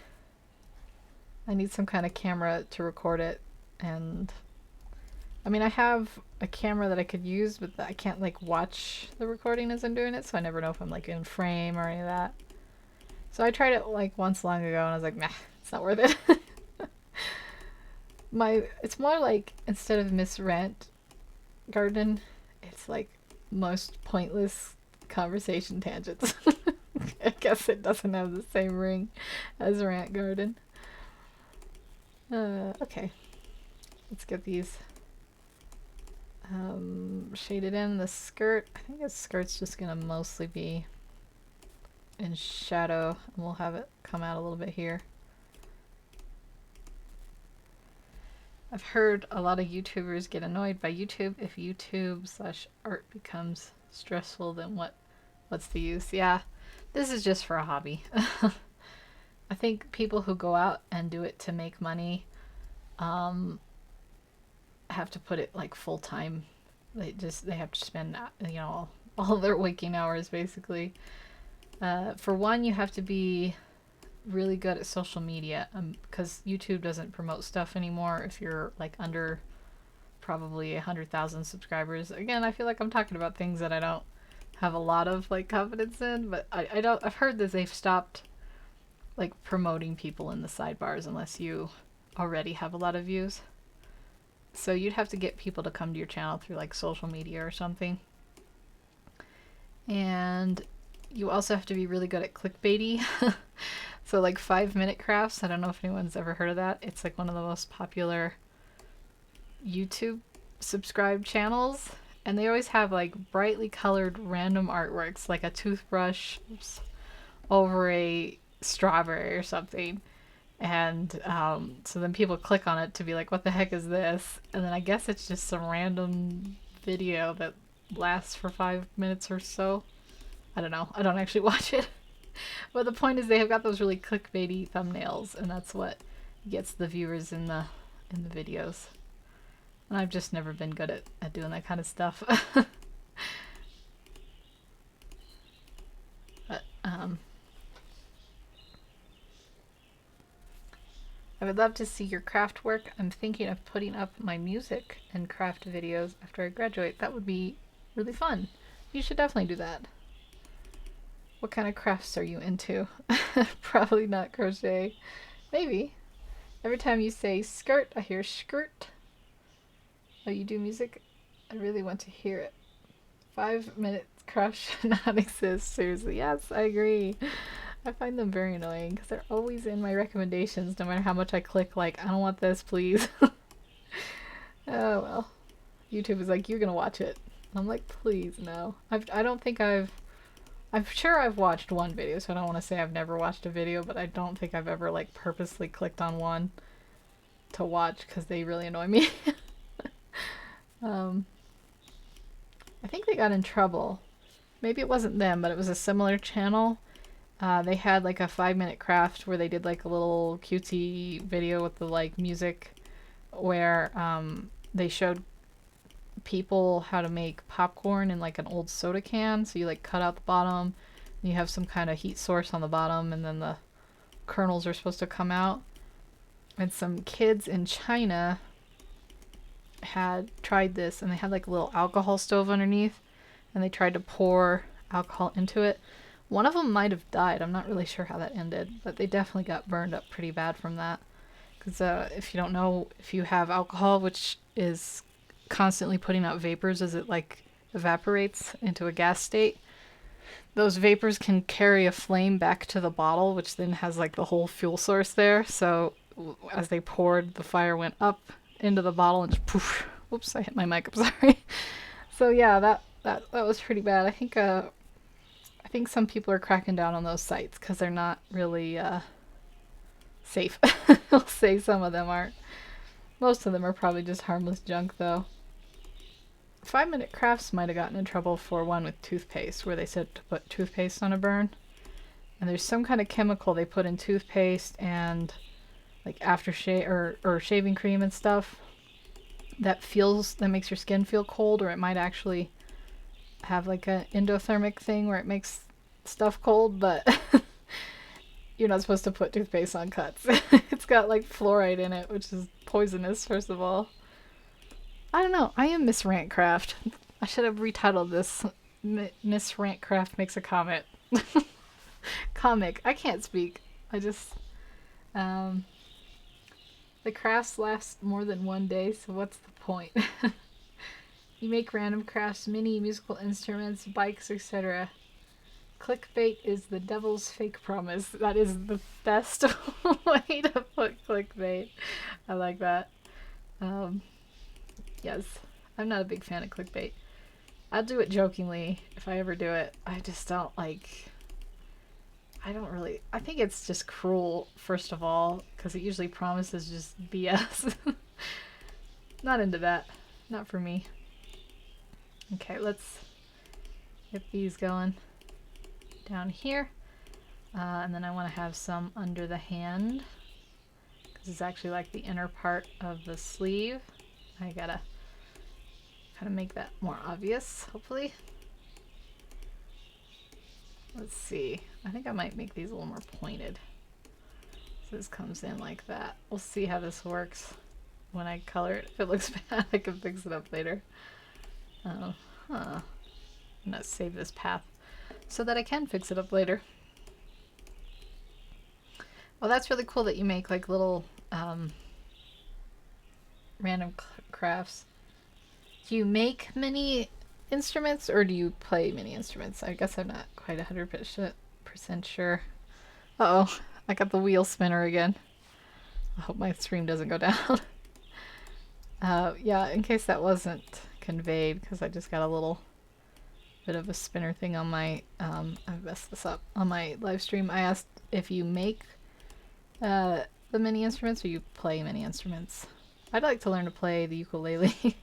I need some kind of camera to record it. And I mean, I have a camera that I could use, but I can't like watch the recording as I'm doing it, so I never know if I'm like in frame or any of that. So I tried it like once long ago and I was like, nah, it's not worth it. It's more like, instead of Miss Rant Garden, it's like most pointless conversation tangents. I guess it doesn't have the same ring as Rant Garden. Okay. Let's get these shaded in. The skirt, I think the skirt's just gonna mostly be in shadow, and we'll have it come out a little bit here. I've heard a lot of YouTubers get annoyed by YouTube. If YouTube/art becomes stressful, then what's the use? Yeah, this is just for a hobby. I think people who go out and do it to make money have to put it like full time. They have to spend, you know, all their waking hours basically. For one, you have to be really good at social media, because YouTube doesn't promote stuff anymore if you're like under probably 100,000 subscribers. Again, I feel like I'm talking about things that I don't have a lot of like confidence in, but I've heard that they've stopped like promoting people in the sidebars unless you already have a lot of views. So you'd have to get people to come to your channel through like social media or something. And you also have to be really good at clickbaity. So like 5-minute crafts, I don't know if anyone's ever heard of that. It's like one of the most popular YouTube subscribed channels. And they always have like brightly colored random artworks, like a toothbrush over a strawberry or something. And so then people click on it to be like, what the heck is this? And then I guess it's just some random video that lasts for 5 minutes or so. I don't know. I don't actually watch it. But the point is they have got those really clickbaity thumbnails, and that's what gets the viewers in the videos. And I've just never been good at doing that kind of stuff. But I would love to see your craft work. I'm thinking of putting up my music and craft videos after I graduate. That would be really fun. You should definitely do that. What kind of crafts are you into? Probably not crochet. Maybe. Every time you say skirt, I hear skirt. Oh, you do music? I really want to hear it. 5-minute craft should not exist. Seriously. Yes, I agree. I find them very annoying because they're always in my recommendations no matter how much I click like, I don't want this, please. Oh well. YouTube is like, you're gonna watch it. I'm like, please, no. I don't think I'm sure I've watched one video, so I don't want to say I've never watched a video, but I don't think I've ever like purposely clicked on one to watch because they really annoy me. I think they got in trouble. Maybe it wasn't them, but it was a similar channel. They had like a 5-minute craft where they did like a little cutesy video with the like music where they showed people how to make popcorn in like an old soda can. So you like cut out the bottom, and you have some kind of heat source on the bottom, and then the kernels are supposed to come out. And some kids in China had tried this, and they had like a little alcohol stove underneath, and they tried to pour alcohol into it. One of them might have died. I'm not really sure how that ended, but they definitely got burned up pretty bad from that. Because if you don't know, if you have alcohol, which is constantly putting out vapors as it like evaporates into a gas state, those vapors can carry a flame back to the bottle, which then has like the whole fuel source there. So as they poured, the fire went up into the bottle and just poof. Whoops, I hit my mic. I'm sorry. So yeah, that was pretty bad. I think some people are cracking down on those sites because they're not really safe. I'll say some of them aren't. Most of them are probably just harmless junk, though. 5-minute crafts might have gotten in trouble for one with toothpaste, where they said to put toothpaste on a burn. And there's some kind of chemical they put in toothpaste and like aftershave or shaving cream and stuff that makes your skin feel cold, or it might actually have like an endothermic thing where it makes stuff cold, but you're not supposed to put toothpaste on cuts. It's got like fluoride in it, which is poisonous, first of all. I don't know. I am Miss Rantcraft. I should have retitled this. Miss Rantcraft makes a comment. Comic. I can't speak. I just... the crafts last more than one day, so what's the point? You make random crafts, mini musical instruments, bikes, etc. Clickbait is the devil's fake promise. That is the best way to put clickbait. I like that. Yes, I'm not a big fan of clickbait. I'll do it jokingly if I ever do it. I just don't like... I think it's just cruel, first of all, because it usually promises just BS. Not into that. Not for me. Okay, let's get these going down here. And then I want to have some under the hand, because it's actually like the inner part of the sleeve. I gotta kind of make that more obvious, hopefully. Let's see. I think I might make these a little more pointed. So this comes in like that. We'll see how this works when I color it. If it looks bad, I can fix it up later. I'm gonna save this path so that I can fix it up later. Well, that's really cool that you make like little random crafts. Do you make mini instruments or do you play mini instruments? I guess I'm not quite 100% sure. Uh-oh, I got the wheel spinner again. I hope my stream doesn't go down. Yeah, in case that wasn't conveyed, because I just got a little bit of a spinner thing on my, I messed this up, on my live stream. I asked if you make the mini instruments, or you play mini instruments? I'd like to learn to play the ukulele.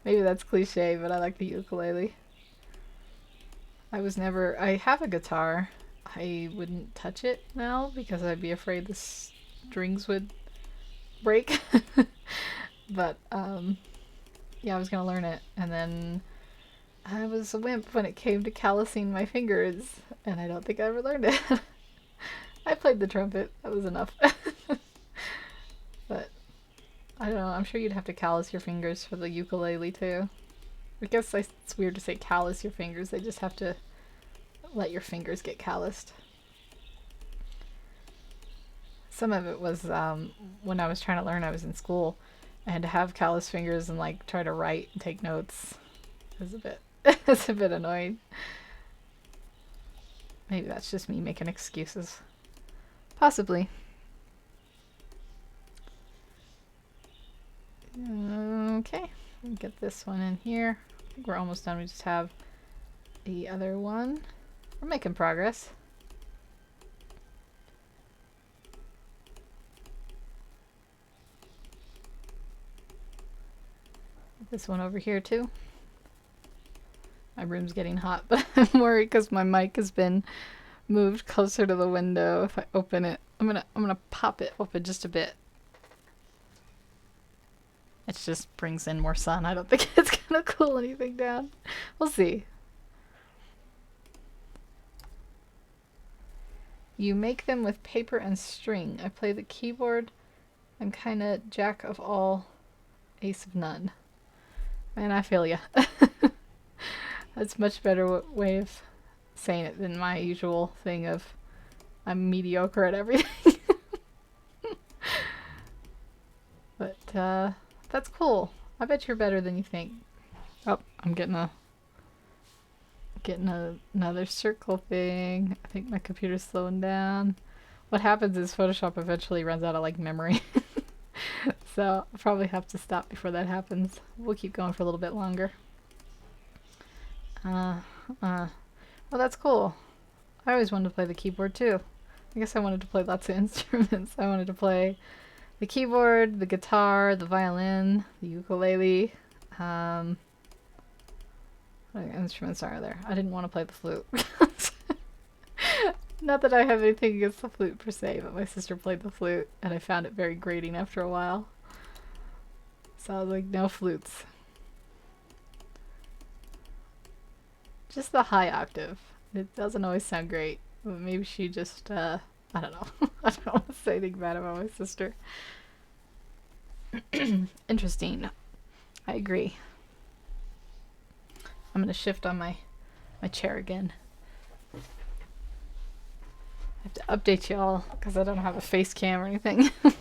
Maybe that's cliche, but I like the ukulele. I have a guitar. I wouldn't touch it now because I'd be afraid the strings would break. But, yeah, I was gonna learn it, and then I was a wimp when it came to callousing my fingers, and I don't think I ever learned it. I played the trumpet, that was enough. But, I don't know, I'm sure you'd have to callus your fingers for the ukulele too. I guess it's weird to say callus your fingers, they just have to let your fingers get calloused. Some of it was when I was trying to learn, I was in school. I had to have callous fingers and like try to write and take notes. It was a bit, it's a bit annoying. Maybe that's just me making excuses. Possibly. Okay, get this one in here. I think we're almost done. We just have the other one. We're making progress. This one over here too. My room's getting hot, but I'm worried because my mic has been moved closer to the window. If I open it, I'm gonna pop it open just a bit. It just brings in more sun. I don't think it's gonna cool anything down. We'll see. You make them with paper and string. I play the keyboard. I'm kinda jack of all, ace of none. Man, I feel ya. That's a much better way of saying it than my usual thing of I'm mediocre at everything. But that's cool. I bet you're better than you think. Oh, I'm getting another circle thing. I think my computer's slowing down. What happens is Photoshop eventually runs out of like memory. So I'll probably have to stop before that happens. We'll keep going for a little bit longer. Well, that's cool. I always wanted to play the keyboard too. I guess I wanted to play lots of instruments. I wanted to play the keyboard, the guitar, the violin, the ukulele. What instruments are there? I didn't want to play the flute. Not that I have anything against the flute per se, but my sister played the flute and I found it very grating after a while. So I was like, no flutes. Just the high octave. It doesn't always sound great, but maybe she just, I don't know. I don't want to say anything bad about my sister. Interesting. I agree. I'm going to shift on my chair again. I have to update y'all because I don't have a face cam or anything. Here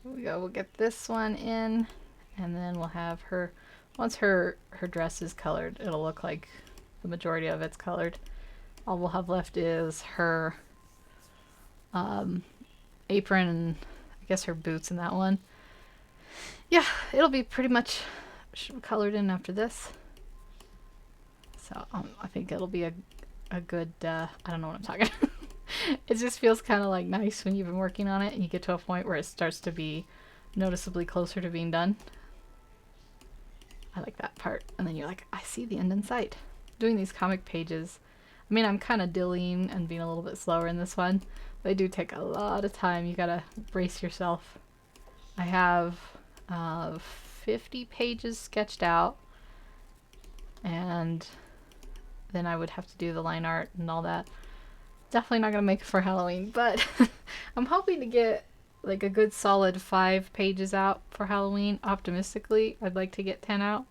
we go. We'll get this one in, and then we'll have her. Once her dress is colored, it'll look like the majority of it's colored. All we'll have left is her apron and I guess her boots in that one. Yeah, it'll be pretty much colored in after this. So I think it'll be a good, I don't know what I'm talking about. It just feels kind of like nice when you've been working on it and you get to a point where it starts to be noticeably closer to being done. I like that part. And then you're like, I see the end in sight. Doing these comic pages, I mean, I'm kind of dillying and being a little bit slower in this one. They do take a lot of time. You gotta brace yourself. I have 50 pages sketched out, and then I would have to do the line art and all that. Definitely not gonna make it for Halloween, but I'm hoping to get like a good solid 5 pages out for Halloween. Optimistically, I'd like to get 10 out,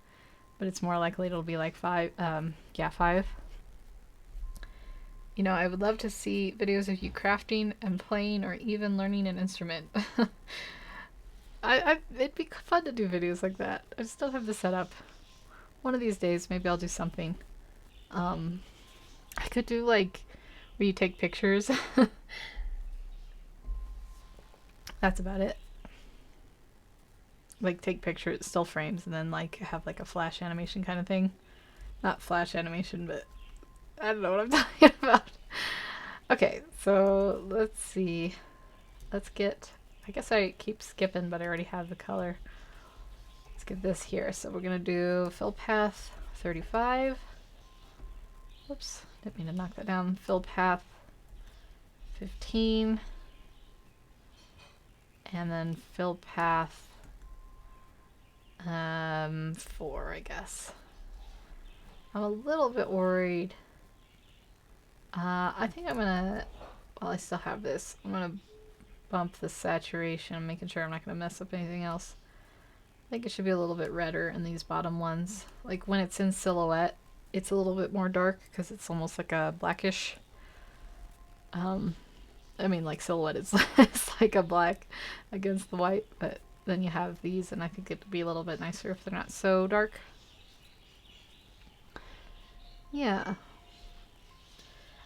but it's more likely it'll be like 5. Yeah, 5. You know, I would love to see videos of you crafting and playing or even learning an instrument. It'd be fun to do videos like that. I just don't have the setup. One of these days, maybe I'll do something. I could do like where you take pictures. That's about it. Like take pictures, still frames, and then like have like a flash animation kind of thing. Not flash animation, but I don't know what I'm talking about. Okay, so let's see. Let's get, I guess I keep skipping, but I already have the color. Let's get this here. So we're gonna do fill path 35. Whoops, didn't mean to knock that down. Fill path 15. And then fill path 4, I guess. I'm a little bit worried. I think I'm gonna, while I still have this, I'm gonna bump the saturation, making sure I'm not gonna mess up anything else. I think it should be a little bit redder in these bottom ones. Like when it's in silhouette, it's a little bit more dark because it's almost like a blackish. I mean, like silhouette is it's like a black against the white, but then you have these, and I think it'd be a little bit nicer if they're not so dark. Yeah.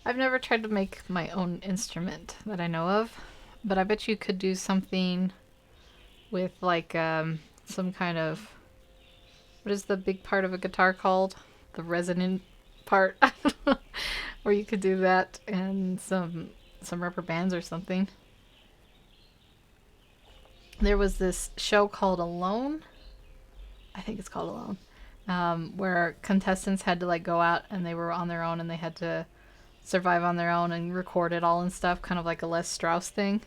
I've never tried to make my own instrument that I know of, but I bet you could do something with like some kind of, what is the big part of a guitar called? The resonant part. Or you could do that and some rubber bands or something. There was this show called Alone. I think it's called Alone. Where contestants had to like go out and they were on their own and they had to survive on their own and record it all and stuff, kind of like a Les Strauss thing.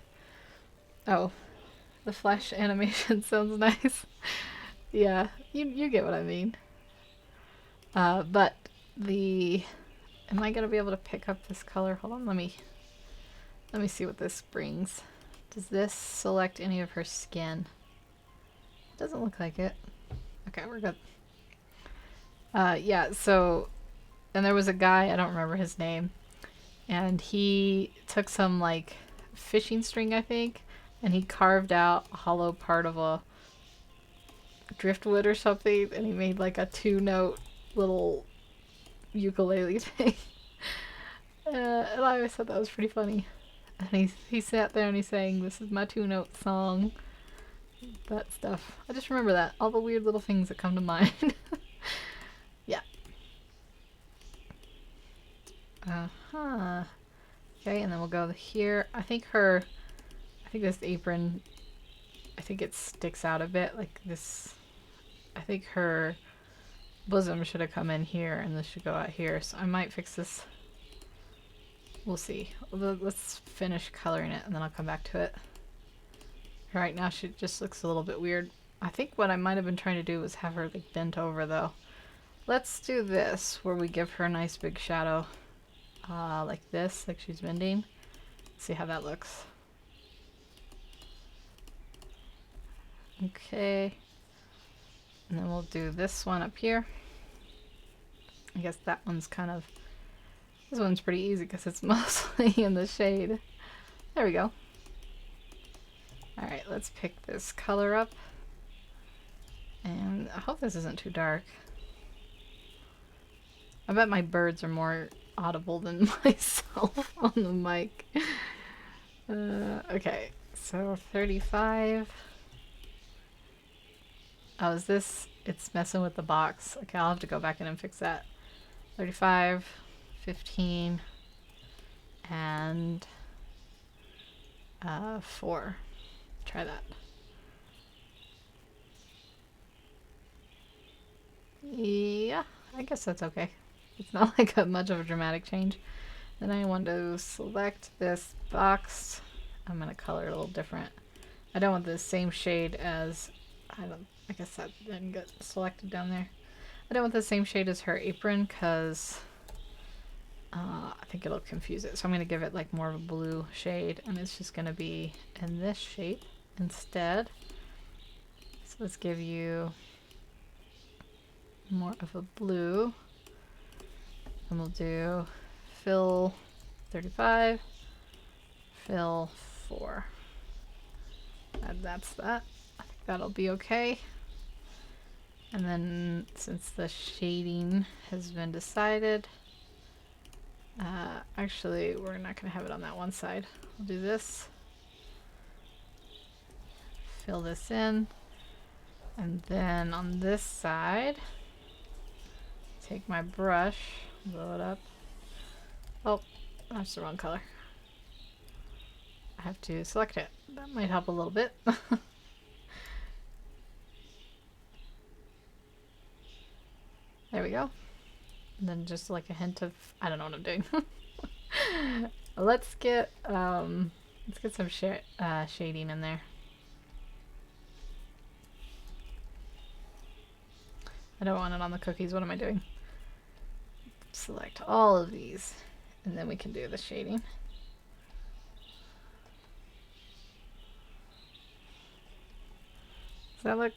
Oh, the flash animation sounds nice. Yeah, you get what I mean. But the, am I gonna be able to pick up this color? Hold on, let me see what this brings. Does this select any of her skin? Doesn't look like it. Okay, we're good. Yeah, so, and there was a guy, I don't remember his name, and he took some like fishing string, I think, and he carved out a hollow part of a driftwood or something, and he made like a 2-note little ukulele thing. And I always thought that was pretty funny. And he sat there and he sang, "This is my 2-note song." That stuff. I just remember that. All the weird little things that come to mind. Yeah. Uh-huh. Okay, and then we'll go here. I think this apron, I think it sticks out a bit like this. I think her bosom should have come in here and this should go out here. So I might fix this. We'll see. Let's finish coloring it and then I'll come back to it. Right now she just looks a little bit weird. I think what I might have been trying to do was have her like bent over though. Let's do this where we give her a nice big shadow. Like this, like she's bending. See how that looks. Okay. And then we'll do this one up here. I guess that one's kind of, this one's pretty easy because it's mostly in the shade. There we go. Alright, let's pick this color up. And I hope this isn't too dark. I bet my birds are more audible than myself on the mic. Okay, so 35. Oh, is this, it's messing with the box. Okay, I'll have to go back in and fix that. 35, 15, and 4. Try that. Yeah, I guess that's okay. It's not like much of a dramatic change. Then I want to select this box. I'm going to color it a little different. I don't want the same shade as, I guess that didn't get selected down there. I don't want the same shade as her apron because I think it'll confuse it. So I'm going to give it like more of a blue shade, and it's just going to be in this shape instead. So let's give you more of a blue. And we'll do fill 35, fill 4. And that's that. I think that'll be okay. And then since the shading has been decided, actually we're not going to have it on that one side. We'll do this. Fill this in. And then on this side, take my brush, blow it up. Oh, that's the wrong color. I have to select it. That might help a little bit. There we go. And then just like a hint of, I don't know what I'm doing. Let's get some shading in there. I don't want it on the cookies. What am I doing? Select all of these, and then we can do the shading. Does that look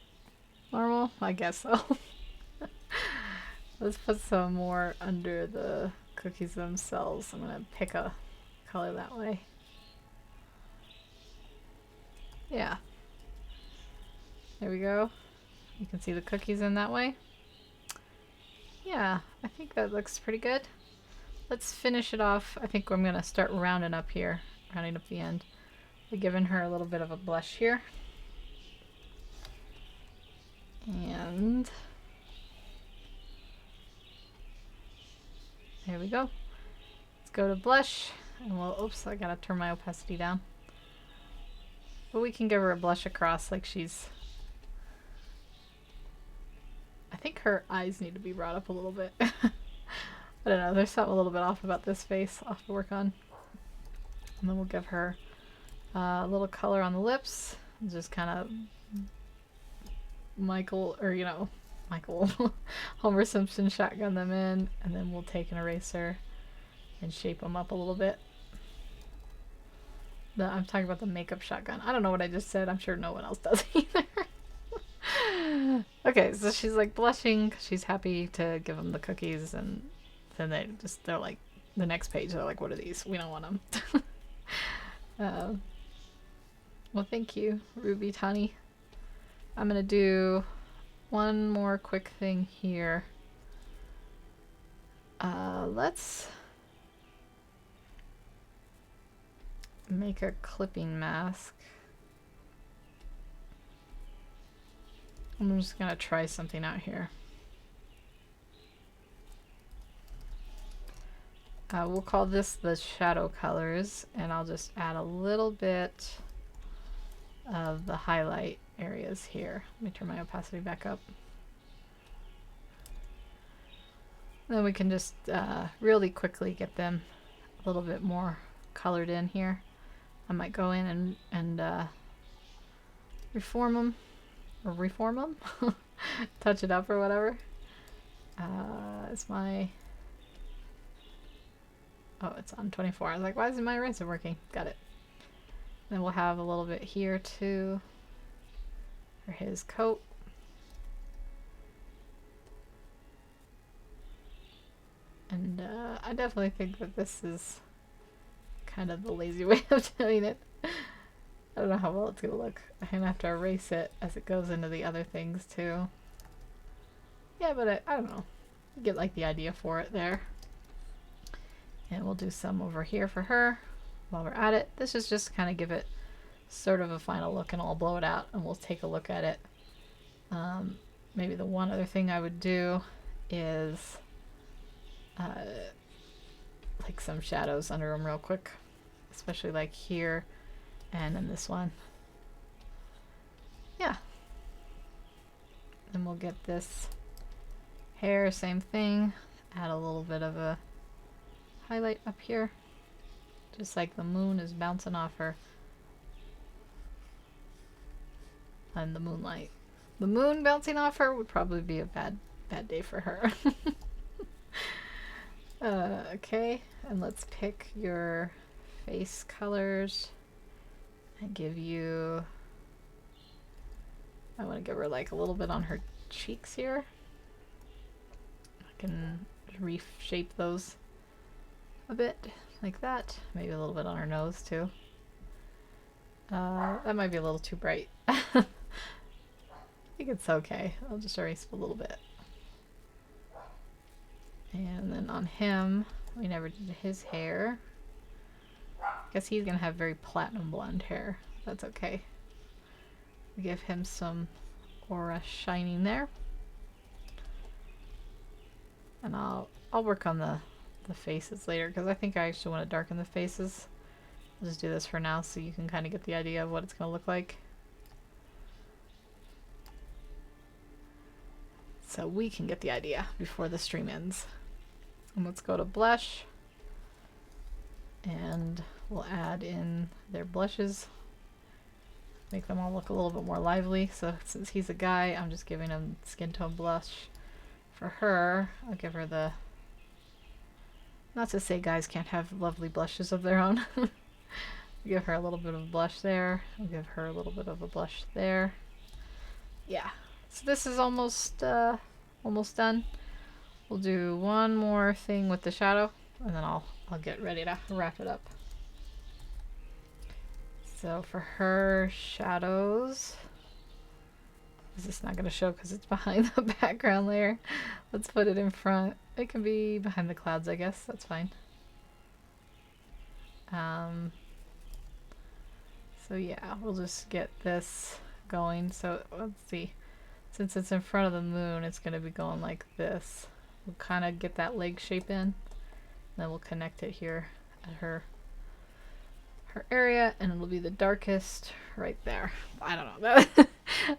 normal? I guess so. Let's put some more under the cookies themselves. I'm gonna pick a color that way. Yeah. There we go. You can see the cookies in that way. Yeah, I think that looks pretty good. Let's finish it off. I think I'm gonna start rounding up here, rounding up the end. We're giving her a little bit of a blush here. And there we go. Let's go to blush, and we'll, oops, I gotta turn my opacity down. But we can give her a blush across like she's, I think her eyes need to be brought up a little bit. I don't know, there's something a little bit off about this face I'll have to work on. And then we'll give her a little color on the lips, just kind of Michael Homer Simpson shotgun them in, and then we'll take an eraser and shape them up a little bit. I'm talking about the makeup shotgun. I don't know what I just said. I'm sure no one else does either. Okay, so she's like blushing. She's happy to give them the cookies, and then they're like, the next page, they're like, what are these? We don't want them. Well, thank you, Ruby Tani. I'm gonna do one more quick thing here. Let's make a clipping mask. I'm just gonna try something out here. We'll call this the shadow colors, and I'll just add a little bit of the highlight areas here. Let me turn my opacity back up. Then we can just really quickly get them a little bit more colored in here. I might go in and reform them, touch it up or whatever. It's my, oh, it's on 24. I was like, why isn't my eraser working? Got it. Then we'll have a little bit here too for his coat. And I definitely think that this is kind of the lazy way of doing it. I don't know how well it's gonna look. I'm gonna have to erase it as it goes into the other things too. Yeah, but I don't know. You get like the idea for it there. And we'll do some over here for her while we're at it. This is just kind of give it sort of a final look, and I'll blow it out and we'll take a look at it. Maybe the one other thing I would do is like some shadows under them real quick, especially like here and in this one. Yeah. Then we'll get this hair, same thing, add a little bit of a highlight up here, just like the moon is bouncing off her and the moonlight. The moon bouncing off her would probably be a bad day for her. Okay, and let's pick your face colors and give you, I want to give her like a little bit on her cheeks here. I can reshape those a bit like that. Maybe a little bit on her nose too. That might be a little too bright. I think it's okay. I'll just erase a little bit. And then on him, we never did his hair. Guess he's gonna have very platinum blonde hair. That's okay. We give him some aura shining there. And I'll work on the faces later, because I think I actually want to darken the faces I'll just do this for now so you can kind of get the idea of what it's going to look like. So we can get the idea before the stream ends. And let's go to blush. And we'll add in their blushes. Make them all look a little bit more lively. So since he's a guy, I'm just giving him skin tone blush. For her, I'll give her the... Not to say guys can't have lovely blushes of their own. Give her a little bit of blush there. I'll give her a little bit of a blush there. Yeah. So this is almost done. We'll do one more thing with the shadow, and then I'll get ready to wrap it up. So for her shadows, is this not going to show because it's behind the background layer? Let's put it in front. It can be behind the clouds, I guess. That's fine. So yeah, we'll just get this going. So let's see. Since it's in front of the moon, it's going to be going like this. We'll kind of get that leg shape in. Then we'll connect it here at her area, and it'll be the darkest right there. I don't know.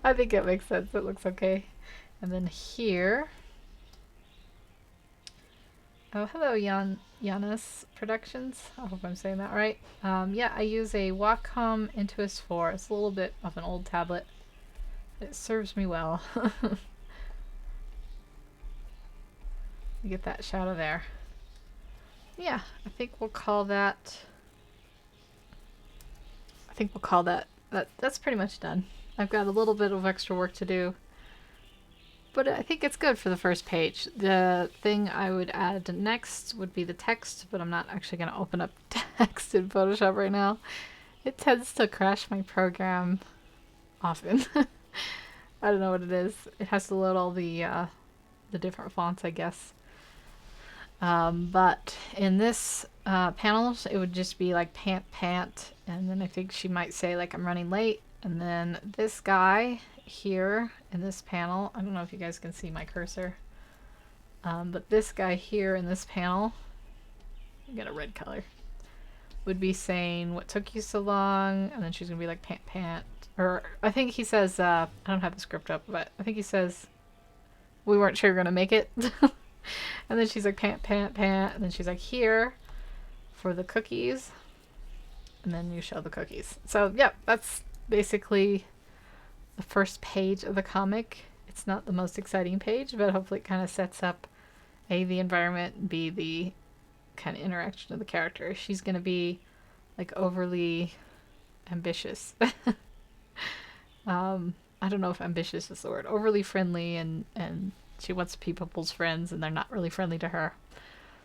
I think it makes sense. It looks okay. And then here. Oh, hello, Giannis Productions. I hope I'm saying that right. Yeah, I use a Wacom Intuos 4. It's a little bit of an old tablet. It serves me well. You get that shadow there. Yeah, I think we'll call that. That's pretty much done. I've got a little bit of extra work to do, but I think it's good for the first page. The thing I would add next would be the text, but I'm not actually going to open up text in Photoshop right now. It tends to crash my program often. I don't know what it is. It has to load all the different fonts, I guess. But in this panel, it would just be like pant, and then I think she might say like I'm running late, and then this guy here in this panel, I don't know if you guys can see my cursor, but this guy here in this panel, I got a red color, would be saying what took you so long, and then she's gonna be like pant, or I think he says, I don't have the script up, but I think he says we weren't sure you're gonna make it. And then she's like pant, and then she's like here for the cookies, and then you show the cookies. So yeah, that's basically the first page of the comic. It's not the most exciting page, but hopefully it kind of sets up A, the environment, B, the kind of interaction of the character. She's going to be like overly ambitious. I don't know if ambitious is the word. Overly friendly, and she wants to be people's friends, and they're not really friendly to her.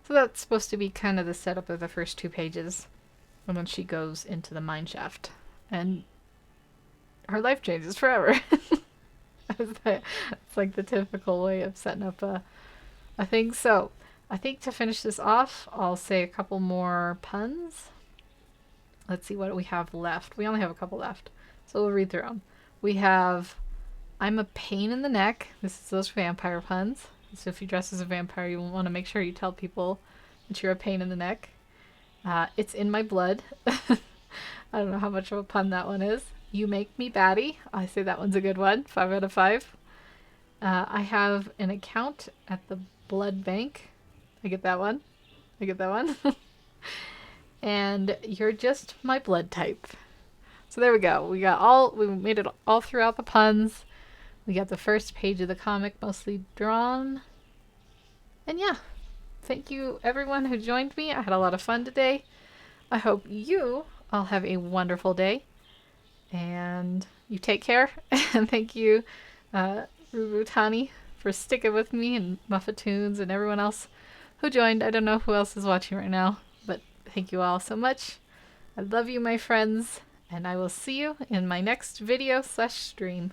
So that's supposed to be kind of the setup of the first 2 pages. And then she goes into the mine shaft, and her life changes forever. It's like the typical way of setting up a thing. So I think to finish this off, I'll say a couple more puns. Let's see what we have left. We only have a couple left, so we'll read through them. We have I'm a pain in the neck. This is those vampire puns. So if you dress as a vampire, you want to make sure you tell people that you're a pain in the neck. It's in my blood. I don't know how much of a pun that one is. You make me batty. I say that one's a good one. 5 out of 5. I have an account at the blood bank. I get that one. And you're just my blood type. So there we go. We made it all throughout the puns. We got the first page of the comic mostly drawn. And yeah, thank you everyone who joined me. I had a lot of fun today. I hope you all have a wonderful day. And you take care. And thank you, Rubutani, for sticking with me, and Muffatoons and everyone else who joined. I don't know who else is watching right now, but thank you all so much. I love you, my friends, and I will see you in my next video/stream.